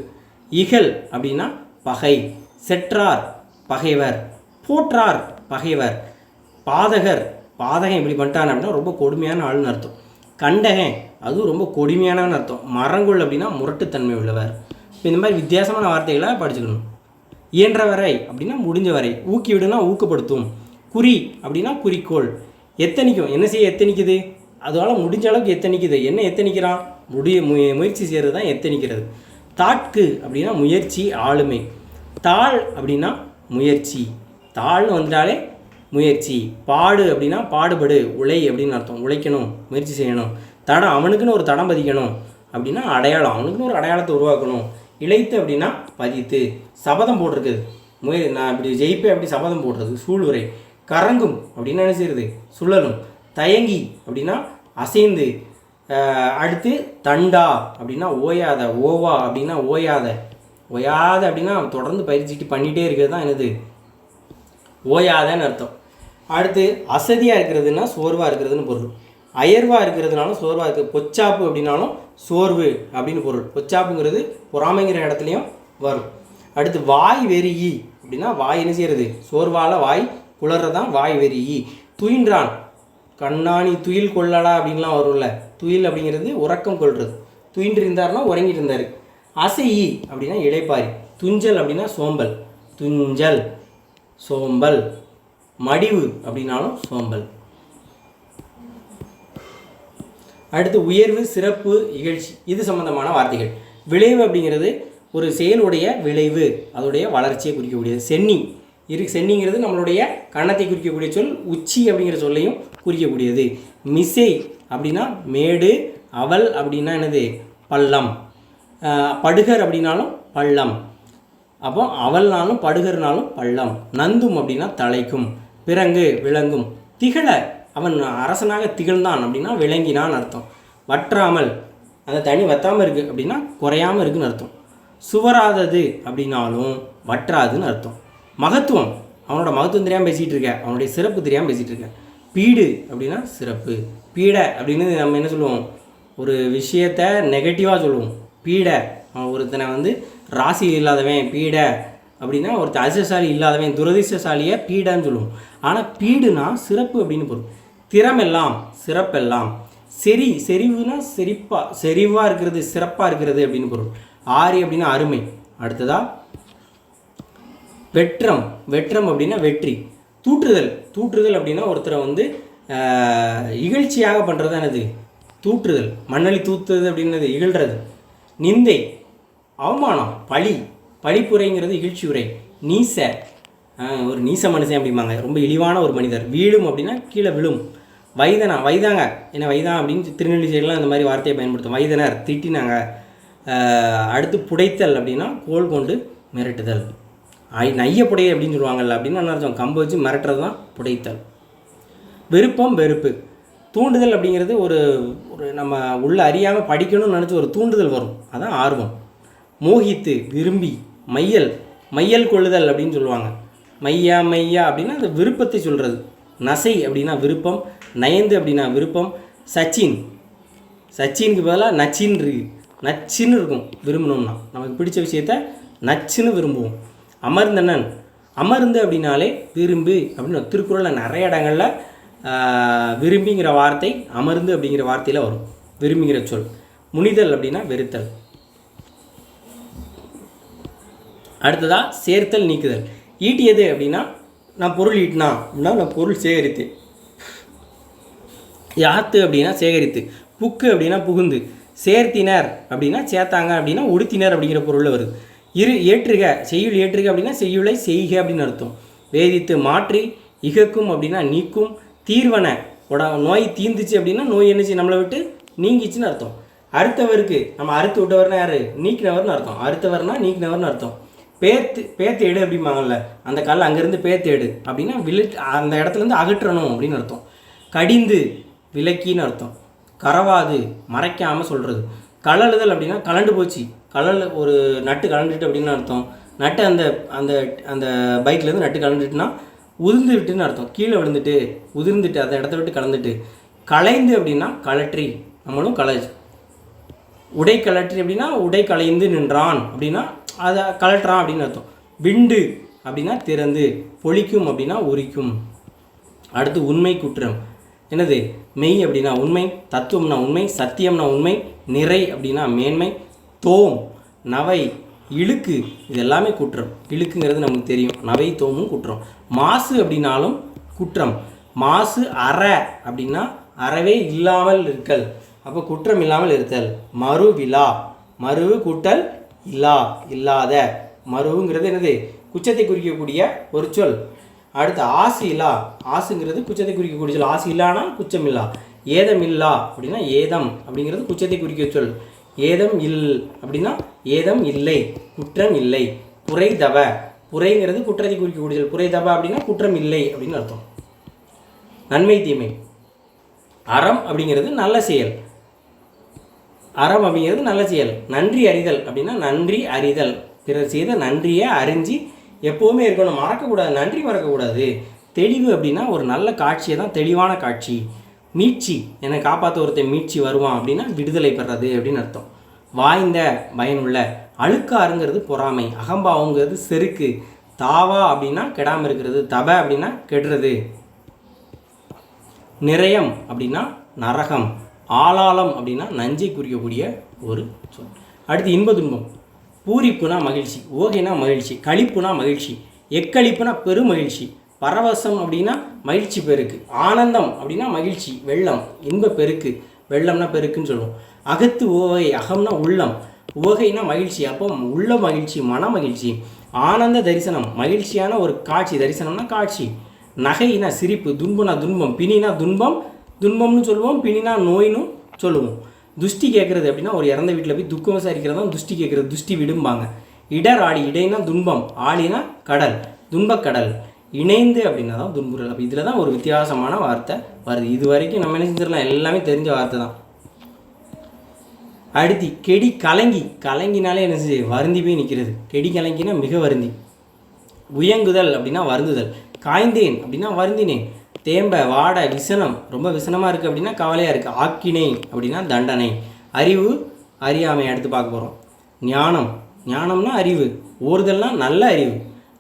இகல் அப்படின்னா பகை, செற்றார் பகைவர், போற்றார் பகைவர், பாதகர் பாதகன் இப்படி பண்ணிட்டான் அப்படின்னா ரொம்ப கொடுமையான ஆளுன்னு அர்த்தம். கண்டகன் அதுவும் ரொம்ப கொடுமையான அர்த்தம். மரங்குள் அப்படின்னா முரட்டுத்தன்மை உள்ளவர். இப்போ இந்த மாதிரி வித்தியாசமான வார்த்தைகளை படிச்சுக்கணும். இயன்றவரை அப்படின்னா முடிஞ்ச வரை, ஊக்கி விடுனா ஊக்கப்படுத்தும், குறி அப்படின்னா குறிக்கோள், எத்தனிக்கும் என்ன செய்ய எத்தனிக்குது, அதனால் முடிஞ்ச அளவுக்கு எத்தனிக்குது, என்ன எத்தனிக்கிறான் முயற்சி செய்கிறது தான் எத்தனிக்கிறது. தாட்கு அப்படின்னா முயற்சி ஆளுமை, தாள் அப்படின்னா முயற்சி, தாள்னு வந்துட்டாலே முயற்சி, பாடு அப்படின்னா பாடுபடு உழை அப்படின்னு அர்த்தம், உழைக்கணும் முயற்சி செய்யணும். தடம் அவனுக்குன்னு ஒரு தடம் பதிக்கணும் அப்படின்னா அடையாளம், அவனுக்குன்னு ஒரு அடையாளத்தை உருவாக்கணும். இழைத்து அப்படின்னா பதித்து, சபதம் போட்டிருக்குது நான் இப்படி ஜெயிப்பேன் அப்படி சபதம் போடுறது, சூளுரை. கறங்கும் அப்படின்னா என்ன செய்யுது சுழலும். தயங்கி அப்படின்னா அசைந்து. அடுத்து தண்டா அப்படின்னா ஓயாத, ஓவா அப்படின்னா ஓயாத, ஓயாத அப்படின்னா தொடர்ந்து பயிற்சிட்டு பண்ணிகிட்டே இருக்கிறது தான் என்னது ஓயாதன்னு அர்த்தம். அடுத்து அசதியாக இருக்கிறதுனா சோர்வாக இருக்கிறதுன்னு பொருள். அயர்வாக இருக்கிறதுனாலும் சோர்வாக இருக்குது. பொச்சாப்பு அப்படின்னாலும் சோர்வு அப்படின்னு பொருள். பொச்சாப்புங்கிறது பொறாமைங்கிற இடத்துலையும் வரும். அடுத்து வாய் வெறியி அப்படின்னா வாய் என்ன செய்கிறது சோர்வால் வாய் குளறதான் வாய் வெறியி. துயின்றான் கண்ணாணி துயில் கொள்ளடா அப்படின்லாம் வரும்ல, துயில் அப்படிங்கிறது உறக்கம் கொள்வது. துயின்று இருந்தார்னா உறங்கிட்டு இருந்தார். அசையி அப்படின்னா இளைப்பாரி. துஞ்சல் அப்படின்னா சோம்பல், துஞ்சல் சோம்பல். மடிவு அப்படின்னாலும் சோம்பல். அடுத்து உயர்வு சிறப்பு இகழ்ச்சி, இது சம்பந்தமான வார்த்தைகள். விளைவு அப்படிங்கிறது ஒரு செயலுடைய விளைவு, அதோடைய வளர்ச்சியை குறிக்கக்கூடியது. சென்னி சென்னிங்கிறது நம்மளுடைய கன்னத்தை குறிக்கக்கூடிய சொல். உச்சி அப்படிங்கிற சொல்லையும் குறிக்கக்கூடியது. மிசை அப்படின்னா மேடு, அவல் அப்படின்னா என்னது பள்ளம், படுகர் அப்படின்னாலும் பள்ளம், அப்போ அவல்னாலும் படுகர்னாலும் பள்ளம். நந்தும் அப்படின்னா தலைக்கும். பிறங்கு விளங்கும். திகழ அவன் அரசனாக திகழ்ந்தான் அப்படின்னா விளங்கினான்னு அர்த்தம். வற்றாமல் அந்த தனி வற்றாமல் இருக்குது அப்படின்னா குறையாமல் இருக்குன்னு அர்த்தம். சுவராதது அப்படின்னாலும் வற்றாதுன்னு அர்த்தம். மகத்துவம், அவனோட மகத்துவம் தெரியாமல் பேசிகிட்டு இருக்க, அவனுடைய சிறப்பு தெரியாமல் பேசிகிட்டு இருக்க. பீடு அப்படின்னா சிறப்பு. பீடை அப்படின்னு நம்ம என்ன சொல்லுவோம், ஒரு விஷயத்தை நெகட்டிவாக சொல்லுவோம். பீடை, அவன் ஒருத்தனை வந்து ராசி இல்லாதவன் பீடை அப்படின்னா, ஒருத்தர் அதிர்ஷ்டசாலி இல்லாதவன் துரதிர்ஷ்டசாலியை பீடான்னு சொல்லுவோம். ஆனால் பீடுனா சிறப்பு அப்படின்னு பொருள். திறமெல்லாம் சிறப்பெல்லாம். செறிவுனா செறிவாக இருக்கிறது, சிறப்பாக இருக்கிறது அப்படின்னு பொருள். ஆரி அப்படின்னா அருமை. அடுத்ததா வெற்றம். வெற்றம் அப்படின்னா வெற்றி. தூற்றுதல். தூற்றுதல் அப்படின்னா ஒருத்தரை வந்து இகழ்ச்சியாக பண்ணுறது தான் என்னது தூற்றுதல். மண்ணளி தூத்துறது அப்படின்றது இகழ்கிறது. நிந்தை அவமானம். பழி. பழிப்புரைங்கிறது இகழ்ச்சி உரை. நீச ஒரு நீச மனுஷன் அப்படிம்பாங்க, ரொம்ப இழிவான ஒரு மனிதர். வீழும் அப்படின்னா கீழே விழும். வைதனா வைதாங்க என்ன வைதான் அப்படின்னு திருநெல்வேலி சைடெலாம் இந்த மாதிரி வார்த்தையை பயன்படுத்தும். வைதனர் திட்டினாங்க. அடுத்து புடைத்தல் அப்படின்னா கோல் கொண்டு மிரட்டுதல். நைய புடை அப்படின்னு சொல்லுவாங்கல்ல, அப்படின்னு என்ன அர்த்தம், கம்பு வச்சு மிரட்டுறது தான் புடைத்தல். விருப்பம் வெறுப்பு. தூண்டுதல் அப்படிங்கிறது ஒரு ஒரு நம்ம உள்ள அறியாமல் படிக்கணும்னு நினச்சி ஒரு தூண்டுதல் வரும், அதான் ஆர்வம். மோகித்து விரும்பி. மையல். மையல் கொள்ளுதல் அப்படின்னு சொல்லுவாங்க. மையா மையா அப்படின்னா அந்த விருப்பத்தை சொல்கிறது. நசை அப்படின்னா விருப்பம். நயந்து அப்படின்னா விருப்பம். சச்சின். சச்சினுக்கு பதிலாக நச்சின்னு இருக்கு. நச்சுன்னு இருக்கும் விரும்பணும்னா, நமக்கு பிடிச்ச விஷயத்த நச்சுன்னு விரும்புவோம். அமர்ந்தனன். அமர்ந்து அப்படின்னாலே விரும்பு அப்படின்னு திருக்குறளில் நிறைய இடங்களில் விரும்பிங்கிற வார்த்தை அமர்ந்து அப்படிங்கிற வார்த்தையில் வரும், விரும்புகிற சொல். முனிதல் அப்படின்னா வெறுத்தல். அடுத்ததாக சேர்த்தல் நீக்குதல். ஈட்டியது அப்படின்னா நான் பொருள் ஈட்டினா அப்படின்னா நான் பொருள் சேகரித்து. யாத்து அப்படின்னா சேகரித்து. புக்கு அப்படின்னா புகுந்து. சேர்த்தினர் அப்படின்னா சேர்த்தாங்க அப்படின்னா உடுத்தினர் அப்படிங்கிற பொருளில் வருது. ஏற்றுக. செய்யுள் ஏற்றுக அப்படின்னா செய்யுளை செய்க அப்படின்னு அர்த்தம். வேதித்து மாற்றி. இகக்கும் அப்படின்னா நீக்கும். தீர்வன நோய் தீர்ந்துச்சு அப்படின்னா நோய் என்னச்சு நம்மளை விட்டு நீங்கிச்சுன்னு அர்த்தம். அறுத்தவருக்கு நம்ம அறுத்து விட்டவர்னா யார், நீக்கினவர்னு அர்த்தம். அறுத்தவர்னா நீக்கினவர்னு அர்த்தம். பேத்து எடு அப்படிம்பாங்கல்ல, அந்த காலில் அங்கேருந்து பேத்து எடு அப்படின்னா அந்த இடத்துலேருந்து அகற்றணும் அப்படின்னு அர்த்தம். கடிந்து விலக்கின்னு அர்த்தம். கரவாது மறைக்காமல் சொல்கிறது. கலழுதல் அப்படின்னா கலண்டு போச்சு. ஒரு நட்டு கலண்டுட்டு அப்படின்னு அர்த்தம். நட்டு அந்த அந்த அந்த பைக்லேருந்து நட்டு கலண்டுட்டுனா உதிர்ந்து விட்டுன்னு அர்த்தம். கீழே விழுந்துட்டு உதிர்ந்துட்டு அந்த இடத்த விட்டு கலந்துட்டு. கலைந்து அப்படின்னா கலற்றி, நம்மளும் உடை கலற்றி அப்படின்னா உடை கலைந்து நின்றான் அப்படின்னா அதை கலட்டுறான் அப்படின்னு அர்த்தம். விண்டு அப்படின்னா திறந்து. பொழிக்கும் அப்படின்னா உரிக்கும். அடுத்து உண்மை குற்றம். என்னது, மெய் அப்படின்னா உண்மை, தத்துவம்னா உண்மை, சத்தியம்னா உண்மை, நிறை அப்படின்னா மேன்மை, தோம், நவை, இழுக்கு, இது எல்லாமே குற்றம். இழுக்குங்கிறது நமக்கு தெரியும். நவை தோமும் குற்றம். மாசு அப்படின்னாலும் குற்றம். மாசு அற அப்படின்னா அறவே இல்லாமல் இருக்கல், அப்போ குற்றம் இல்லாமல் இருத்தல். மறுவிழா. மறுவு கூட்டல் இல்லா, இல்லாத. மறுவுங்கிறது என்னது, குற்றத்தை குறிக்கக்கூடிய ஒரு சொல். அடுத்து ஆசு இல்லா. ஆசுங்கிறது குற்றத்தை குறிக்கக்கூடிய சொல். ஆசு இல்லானா குற்றம் இல்லா. ஏதம் இல்லா அப்படின்னா ஏதம் அப்படிங்கிறது குற்றத்தை குறிக்க சொல். ஏதம் இல் அப்படின்னா ஏதம் இல்லை, குற்றம் இல்லை. புரைதவ. புரைங்கிறது குற்றத்தை குறிக்கக்கூடிய சொல். புரைதவ அப்படின்னா குற்றம் இல்லை அப்படின்னு அர்த்தம். நன்மை தீமை. அறம் அப்படிங்கிறது நல்ல செயல். அறம் அப்படிங்கிறது நல்ல செயல். நன்றி அறிதல் அப்படின்னா நன்றி அறிதல், பிறர் செய்த நன்றியை அறிஞ்சு எப்போவுமே இருக்கணும், மறக்கக்கூடாது, நன்றி மறக்கக்கூடாது. தெளிவு அப்படின்னா ஒரு நல்ல காட்சியை தான் தெளிவான காட்சி. மீட்சி, என்னை காப்பாற்ற ஒருத்தன் மீட்சி வருவான் அப்படின்னா விடுதலை பெறது அப்படின்னு அர்த்தம். வாய்ந்த பயனுள்ள. அழுக்காருங்கிறது பொறாமை. அகம்பாவங்கிறது செருக்கு. தாவா அப்படின்னா கெடாமல் இருக்கிறது. தப அப்படின்னா கெடுறது. நிறையம் அப்படின்னா நரகம். ஆளாளம் அப்படின்னா நஞ்சை குறிக்கக்கூடிய ஒரு சொல். அடுத்து இன்ப துன்பம். பூரிப்புனா மகிழ்ச்சி, ஓகைனா மகிழ்ச்சி, களிப்புனா மகிழ்ச்சி, எக்களிப்புனா பெரு மகிழ்ச்சி, பரவசம் அப்படின்னா மகிழ்ச்சி பெருக்கு, ஆனந்தம் அப்படின்னா மகிழ்ச்சி வெள்ளம், இன்ப பெருக்கு, வெள்ளம்னா பெருக்குன்னு சொல்லுவோம். அகத்து ஓகை. அகம்னா உள்ளம், ஓகைனா மகிழ்ச்சி, அப்போ உள்ள மகிழ்ச்சி, மன மகிழ்ச்சி. ஆனந்த தரிசனம், மகிழ்ச்சியான ஒரு காட்சி, தரிசனம்னா காட்சி. நகைனா சிரிப்பு, துன்பம்னா துன்பம், பிணினா துன்பம், துன்பம்னு சொல்லுவோம், பிணினா நோயின்னு சொல்லுவோம். துஷ்டி கேட்குறது அப்படின்னா ஒரு இறந்த வீட்டில் போய் துக்கம் விசாரிக்கிறது தான் துஷ்டி கேட்குறது, துஷ்டி விடும்பாங்க. இடர் ஆடி. இடைனா துன்பம், ஆடினா கடல், துன்பக்கடல். இணைந்து அப்படின்னா தான் துன்புறல். அப்போ இதில் தான் ஒரு வித்தியாசமான வார்த்தை வருது. இது வரைக்கும் நம்ம என்ன செஞ்சிடலாம், எல்லாமே தெரிஞ்ச வார்த்தை தான். அடுத்து கெடி கலங்கி. கலங்கினாலே என்ன செய்ய, வருந்தி போய் நிற்கிறது. கெடி கலங்கினா மிக வருந்தி. உயங்குதல் அப்படின்னா வருந்துதல். காய்ந்தேன் அப்படின்னா வருந்தினேன். தேம்ப, வாட, விசனம், ரொம்ப விசனமாக இருக்குது அப்படின்னா கவலையாக இருக்குது. ஆக்கினை அப்படின்னா தண்டனை. அறிவு, அறியாமை அடுத்து பார்க்க போகிறோம். ஞானம். ஞானம்னா அறிவு. ஓர்தல்னா நல்ல அறிவு.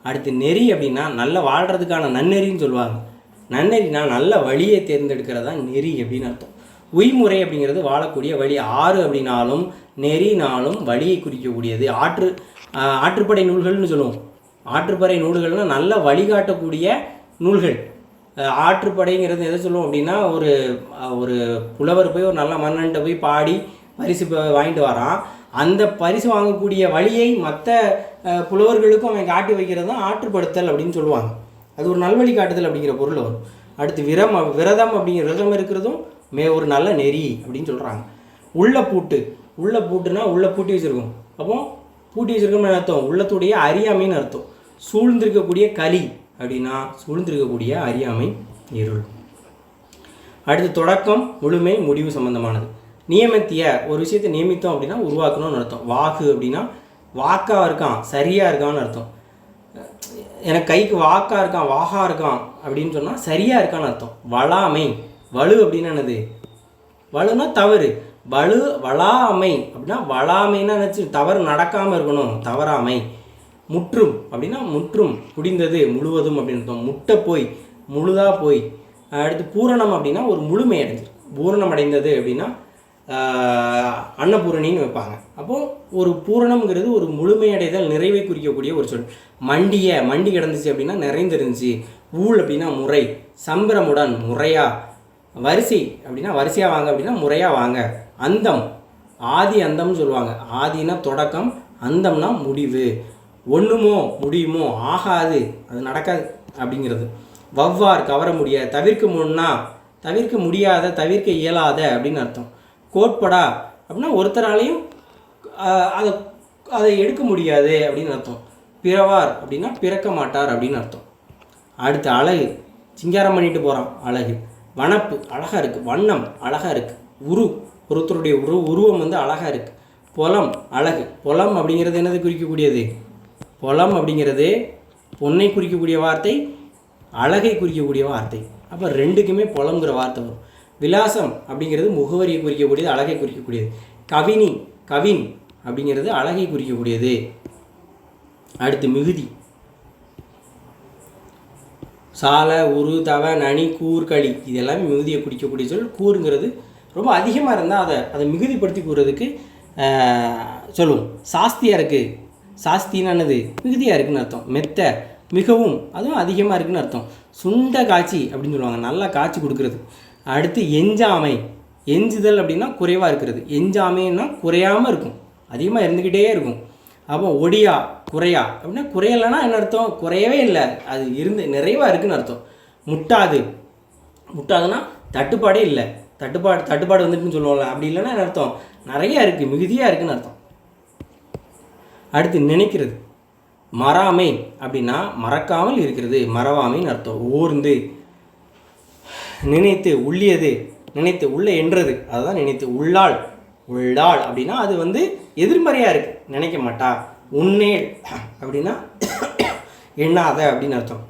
அடுத்து நெறி அப்படின்னா நல்ல வாழ்கிறதுக்கான நன்னெறின்னு சொல்லுவாங்க. நன்னெறினா நல்ல வழியை தேர்ந்தெடுக்கிறது தான் நெறி அப்படின்னு அர்த்தம். உய்முறை அப்படிங்கிறது வாழக்கூடிய வழி. ஆறு அப்படின்னாலும் நெறினாலும் வழியை குறிக்கக்கூடியது. ஆற்றுப்படை நூல்கள்னு சொல்லுவோம். ஆற்றுப்படை நூல்கள்னால் நல்ல வழிகாட்டக்கூடிய நூல்கள். ஆற்றுப்படைங்கிறது எதை சொல்லுவோம் அப்படின்னா, ஒரு புலவர் போய் ஒரு நல்ல மன்னன்ட்ட போய் பாடி பரிசு வாங்கிட்டு வரான். அந்த பரிசு வாங்கக்கூடிய வழியை மற்ற புலவர்களுக்கும் அவன் காட்டி வைக்கிறது தான் ஆற்றுப்படுத்தல் அப்படின்னு சொல்லுவாங்க. அது ஒரு நல்வழி காட்டுதல் அப்படிங்கிற பொருள் வரும். அடுத்து விரதம் அப்படிங்கிற விரதம் இருக்கிறதும் ஒரு நல்ல நெறி அப்படின்னு சொல்கிறாங்க. உள்ள பூட்டுனா உள்ள பூட்டி வச்சுருக்கோம். அப்போ பூட்டி வச்சுருக்கோம்னு அர்த்தம் உள்ளத்துடைய அறியாமைன்னு அர்த்தம். சூழ்ந்திருக்கக்கூடிய களி அப்படின்னா சூழ்ந்திருக்கக்கூடிய அறியாமை இருள். அடுத்து தொடக்கம், முழுமை, முடிவு சம்பந்தமானது. நியமித்திய ஒரு விஷயத்தை நியமித்தோம் அப்படின்னா உருவாக்கணும்னு அர்த்தம். வாக்கு அப்படின்னா வாக்காக இருக்கான், சரியாக இருக்கான்னு அர்த்தம். எனக்கு கைக்கு வாக்காக இருக்கான், வாகா இருக்கான் அப்படின்னு சொன்னால் சரியாக இருக்கான்னு அர்த்தம். வளாமை, வலு அப்படின்னா என்னது? வலுனா தவறு. வளாமை அப்படின்னா வளாமைன்னா நினச்சி தவறு நடக்காமல் இருக்கணும், தவறாமை. முற்றும் அப்படின்னா முற்றும், முடிந்தது, முழுவதும் அப்படின்னு அர்த்தம். முட்டை போய், முழுதாக போய். அடுத்து பூரணம் அப்படின்னா ஒரு முழுமை அடைஞ்சு. பூரணம் அடைந்தது அப்படின்னா அன்னபூரணின்னு வைப்பாங்க. அப்போது ஒரு பூரணம்ங்கிறது ஒரு முழுமையடைதல், நிறைவை குறிக்கக்கூடிய ஒரு சொல். மண்டி கிடந்துச்சு அப்படின்னா நிறைந்திருந்துச்சு. ஊழ் அப்படின்னா முறை. சம்பிரமுடன், முறையா. வரிசை அப்படின்னா வரிசையாக வாங்க அப்படின்னா முறையாக வாங்க. அந்தம், ஆதி அந்தம்னு சொல்லுவாங்க. ஆதினா தொடக்கம், அந்தம்னா முடிவு. ஒன்றுமோ முடியுமோ, ஆகாது, அது நடக்காது அப்படிங்கிறது. வவ்வார், கவர முடியாது. தவிர்க்க முடியாத, தவிர்க்க இயலாத அப்படின்னு அர்த்தம். கோட்படா அப்படின்னா ஒருத்தராலையும் அதை எடுக்க முடியாது அப்படின்னு அர்த்தம். பிறவார் அப்படின்னா பிறக்க மாட்டார் அப்படின்னு அர்த்தம். அடுத்து அழகு, சிங்காரம் பண்ணிட்டு போகிறான், அழகு. வனப்பு, அழகாக இருக்குது. வண்ணம், அழகாக இருக்குது. ஒருத்தருடைய உருவம் அழகாக இருக்குது. பொலம், அழகு. பொலம் அப்படிங்கிறது என்னது குறிக்கக்கூடியது? பொலம் அப்படிங்கிறது பொன்னை குறிக்கக்கூடிய வார்த்தை, அழகை குறிக்கக்கூடிய வார்த்தை. அப்போ ரெண்டுக்குமே பொலம்ங்கிற வார்த்தை வரும். விலாசம் அப்படிங்கிறது முகவரியை குறிக்கக்கூடியது, அழகை குறிக்கக்கூடியது. கவின் அப்படிங்கிறது அழகை குறிக்கக்கூடியது. அடுத்து மிகுதி. சால, உரு, தவ, நனி, கூர், களி, இது எல்லாமே மிகுதியை குறிக்கக்கூடிய சொல். கூறுங்கிறது ரொம்ப அதிகமாக இருந்தால் அதை மிகுதிப்படுத்தி கூறுறதுக்கு சொல்லுவோம். சாஸ்தியாக இருக்குது, சாஸ்தினானது மிகுதியாக இருக்குதுன்னு அர்த்தம். மெத்த, மிகவும், அதுவும் அதிகமாக இருக்குதுன்னு அர்த்தம். சுண்ட காட்சி அப்படின்னு சொல்லுவாங்க, நல்லா காட்சி கொடுக்குறது. அடுத்து எஞ்சாமை, எஞ்சுதல் அப்படின்னா குறைவாக இருக்கிறது. எஞ்சாமைன்னா குறையாமல் இருக்கும், அதிகமாக இருந்துக்கிட்டே இருக்கும். அப்போ ஒடியா, குறையா அப்படின்னா குறையலைன்னா என்ன அர்த்தம்? குறையவே இல்லை, அது நிறைவாக இருக்குதுன்னு அர்த்தம். முட்டாதுன்னா தட்டுப்பாடே இல்லை, தட்டுப்பாடு வந்துட்டுன்னு சொல்லுவாங்கள்ல, அப்படி இல்லைன்னா என்ன அர்த்தம்? நிறையா இருக்குது, மிகுதியாக இருக்குதுன்னு அர்த்தம். அடுத்து நினைக்கிறது. மறாமை அப்படின்னா மறக்காமல் இருக்கிறது, மறவாமைன்னு அர்த்தம். ஓர்ந்து, நினைத்து, உள்ளியது, நினைத்து, உள்ள என்றது, அதுதான் நினைத்து. உள்ளாள் அப்படின்னா அது எதிர்மறையாக இருக்குது, நினைக்க மாட்டா. உன்னேள் அப்படின்னா எண்ணாத அப்படின்னு அர்த்தம்.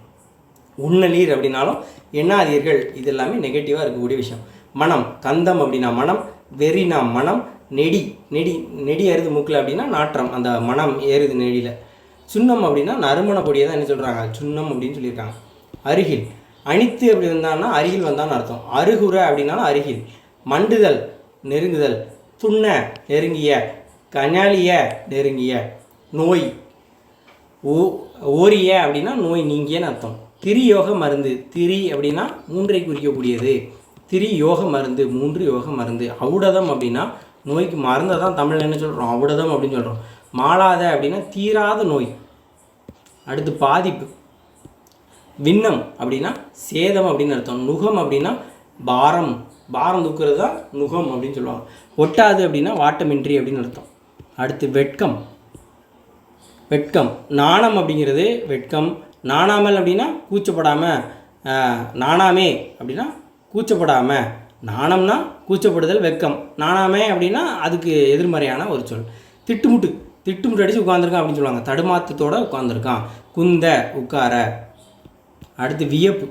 உண்ணலீர் அப்படின்னாலும் எண்ணாதீர்கள், இது எல்லாமே நெகட்டிவாக இருக்கக்கூடிய விஷயம். மனம், கந்தம் அப்படின்னா மனம். வெறினா மனம். நெடி ஏறுது மூக்கில் அப்படின்னா நாற்றம், அந்த மனம் ஏறுது நெடியில். சுண்ணம் அப்படின்னா நறுமண பொடியை தான் என்ன சொல்கிறாங்க, சுண்ணம் அப்படின்னு சொல்லியிருக்காங்க. அருகில், அணித்து அப்படி வந்தான்னா அருகில் வந்தான்னு அர்த்தம். அருகுற அப்படின்னாலும் அருகில். மண்டுதல், நெருங்குதல். துண்ண, நெருங்கிய. கஞாலிய, நெருங்கிய. நோய், ஓரிய அப்படின்னா நோய் நீங்கியன்னு அர்த்தம். திரியோக மருந்து, திரி அப்படின்னா மூன்றை குறிக்கக்கூடியது. திரி யோக மருந்து, 3 யோக மருந்து. ஔடதம் அப்படின்னா நோய்க்கு மருந்தை தான் தமிழில் என்ன சொல்கிறோம், ஔடதம் அப்படின்னு சொல்கிறோம். மாளாத அப்படின்னா தீராத நோய். அடுத்து பாதிப்பு. விண்ணம் அப்படின்னா சேதம் அப்படின்னு அர்த்தம். நுகம் அப்படின்னா பாரம் தூக்குறது தான் நுகம் அப்படின்னு சொல்லுவாங்க. ஒட்டாது அப்படின்னா வாட்டமின்றி அப்படின்னு அர்த்தம். அடுத்து வெட்கம். நாணம் அப்படிங்கிறது வெட்கம். நாணாமல் அப்படின்னா கூச்சப்படாமல். நாணாமே அப்படின்னா கூச்சப்படாமல். நாணம்னா கூச்சப்படுதல், வெட்கம். நாணாமே அப்படின்னா அதுக்கு எதிர்மறையான ஒரு சொல். திட்டுமுட்டு அடித்து உட்காந்துருக்கான் அப்படின்னு சொல்லுவாங்க, தடுமாற்றத்தோடு உட்காந்துருக்கான். குந்த, உட்கார. அடுத்து வியப்பு.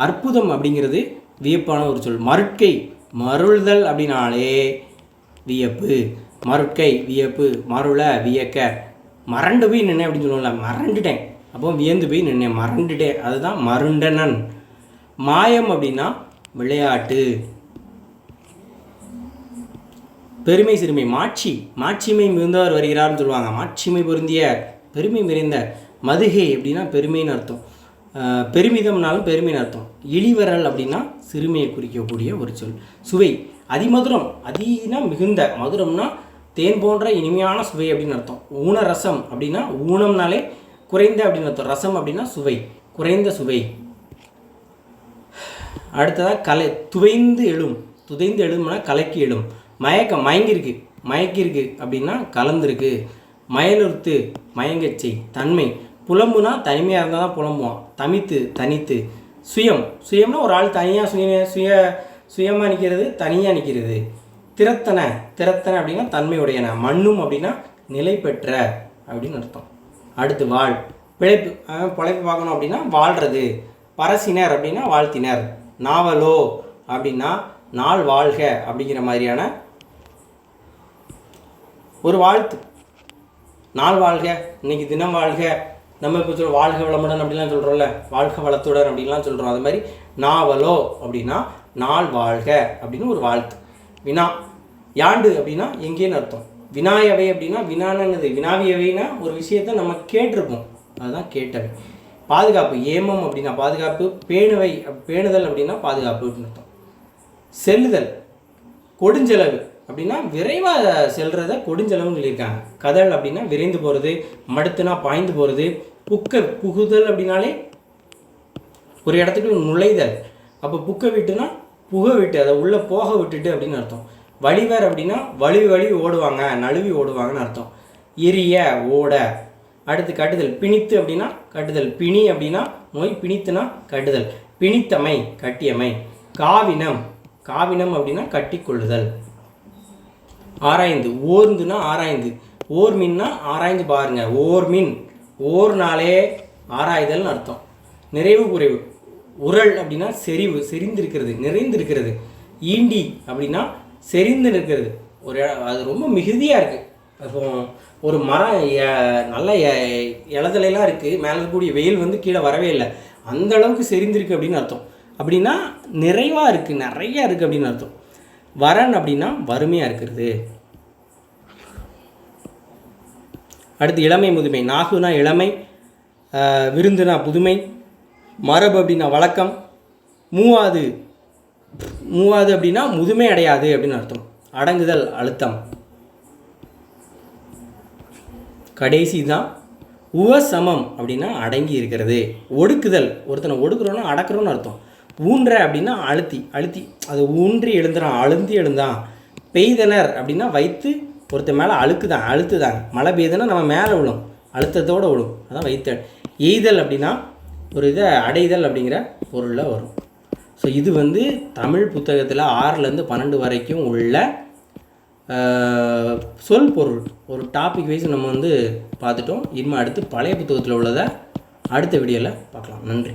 அற்புதம் அப்படிங்கிறது வியப்பான ஒரு சொல். மருட்கை, மருள்தல் அப்படின்னாலே வியப்பு. மருட்கை, வியப்பு. மருள, வியக்க. மறண்டு போய் நின்னேன் அப்படின்னு சொல்லுவோம்ல, மறந்துட்டேன். அப்போ வியந்து போய் நின்னேன், மறந்துட்டேன், அதுதான் மருண்டனன். மாயம் அப்படின்னா விளையாட்டு. பெருமை சிறுமை, மாட்சி, மாட்சிமை மிகுந்தவர் வருகிறார்னு சொல்லுவாங்க. மாட்சிமை பொருந்திய, பெருமை நிறைந்த. மதுகை அப்படின்னா பெருமைன்னு அர்த்தம். பெருமிதம்னாலும் பெருமைன்னு அர்த்தம். இழிவரல் அப்படின்னா சிறுமையை குறிக்கக்கூடிய ஒரு சொல். சுவை, அதிமதுரம், அதினா மிகுந்த, மதுரம்னா தேன் போன்ற இனிமையான சுவை அப்படின்னு அர்த்தம். ஊனரசம் அப்படின்னா ஊனம்னாலே குறைந்த அப்படின்னு அர்த்தம். ரசம் அப்படின்னா சுவை, குறைந்த சுவை. அடுத்ததாக கலை, துவைந்து எழும். துதைந்து எழும்னா கலக்கி எழும். மயக்கம், மயங்கிருக்கு, மயக்கிருக்கு அப்படின்னா கலந்துருக்கு. மயலுறுத்து, மயங்கச்சை. தன்மை, புலம்புனா தனிமையாக இருந்தால் தான் புலம்புவான். தமித்து, தனித்து. சுயம், சுயம்னா ஒரு ஆள் தனியாக சுயமாக நிற்கிறது, தனியாக நிற்கிறது. திறத்தனை, திறத்தனை அப்படின்னா தன்மையுடையன. மண்ணும் அப்படின்னா நிலை பெற்ற அப்படின்னு அர்த்தம். அடுத்து வாழ், பிழைப்பு, பிழைப்பு பார்க்கணும் அப்படின்னா வாழ்கிறது. பரசினர் அப்படின்னா வாழ்த்தினர். நாவலோ அப்படின்னா நாள் வாழ்க அப்படிங்கிற மாதிரியான ஒரு வாழ்த்து. நாள் வாழ்க, இன்னைக்கு தினம் வாழ்க. நம்ம இப்போ சொல்ல வாழ்க வளமுடன் அப்படின்லாம் சொல்கிறோம்ல, வாழ்க வளத்துடன் அப்படின்லாம் சொல்கிறோம். அது மாதிரி நாவலோ அப்படின்னா நாள் வாழ்க அப்படின்னு ஒரு வாழ்த்து. வினா, யாண்டு அப்படின்னா எங்கேன்னு அர்த்தம். வினாயவை அப்படின்னா வினானது வினாவியவைனா ஒரு விஷயத்தை நம்ம கேட்டிருப்போம், அதுதான் கேட்டவை. பாதுகாப்பு, ஏமம் அப்படின்னா பாதுகாப்பு. பேணுவை, பேணுதல் அப்படின்னா பாதுகாப்பு அப்படின்னு அர்த்தம். செல்லுதல், கொடுஞ்செலவு அப்படின்னா விரைவாக செல்றதை கொடுஞ்செலவுன்னு சொல்லியிருக்காங்க. கதல் அப்படின்னா விரைந்து போகிறது. மடுத்துனா பாய்ந்து போகிறது. புகுதல் அப்படின்னாலே ஒரு இடத்துக்கு நுழைதல். அப்போ புக்க விட்டுனா புக விட்டு, அதை உள்ளே போக விட்டுட்டு அப்படின்னு அர்த்தம். வழிவர் அப்படின்னா வழுவி ஓடுவாங்க, நழுவி ஓடுவாங்கன்னு அர்த்தம். எரிய, ஓட. அடுத்து கட்டுதல், பிணித்து அப்படின்னா கட்டுதல். பிணி அப்படின்னா நோய், பிணித்துனா கட்டுதல். பிணித்தமை, கட்டியமை. காவினம், காவினம் அப்படின்னா கட்டி கொள்ளுதல். ஆராய்ந்து, ஓர்ந்துனா ஆராய்ந்து. ஓர்மின்னா ஆராய்ந்து பாருங்க. ஓர்மின், ஓர்னாலே ஆராய்தல்னு அர்த்தம். நிறைவு குறைவு. உரல் அப்படின்னா செறிவு, செறிந்திருக்கிறது, நிறைந்திருக்கிறது. ஈண்டி அப்படின்னா செறிந்து இருக்கிறது. அது ரொம்ப மிகுதியாக இருக்குது. அப்போ ஒரு மரம் நல்ல இலதலையெல்லாம் இருக்குது, மேலே இருக்கக்கூடிய வெயில் வந்து கீழே வரவே இல்லை, அந்த அளவுக்கு செறிந்திருக்கு அப்படின்னு அர்த்தம். அப்படின்னா நிறைவாக இருக்குது, நிறையா இருக்குது அப்படின்னு அர்த்தம். வரன் அப்படின்னா வறுமையாக இருக்கிறது. அடுத்து இளமை முதுமை. நாகுனா இளமை, விருந்துனா புதுமை, மரபு அப்படின்னா வழக்கம், மூவாது, மூவாது அப்படின்னா முதுமை அடையாது அப்படின்னு அர்த்தம். அடங்குதல், அழுத்தம். கடைசி தான் உவசமம் அப்படின்னா அடங்கி இருக்கிறது. ஒடுக்குதல், ஒருத்தனை ஒடுக்குறோன்னா அடக்குறோன்னு அர்த்தம். ஊன்ற அப்படின்னா அழுத்தி, அழுத்தி அது ஊன்றி எழுந்துறான், அழுந்தி எழுந்தான். பெய்தனர் அப்படின்னா வைத்து ஒருத்தன் மேலே அழுக்குதான், அழுத்துதாங்க. மழை பெய்யுதுன்னா நம்ம மேலே விழும், அழுத்தத்தோடு விழும், அதான் வைத்த. எய்தல் அப்படின்னா ஒரு இதை அடைதல் அப்படிங்கிற பொருளில் வரும். ஸோ இது வந்து தமிழ் புத்தகத்தில் 6லேருந்து 12 வரைக்கும் உள்ள சொல் பொருள் ஒரு டாபிக் வைஸ் நம்ம வந்து பார்த்துட்டோம். இனிமேல் அடுத்து பழைய புத்தகத்தில் உள்ளதை அடுத்த வீடியோவில் பார்க்கலாம். நன்றி.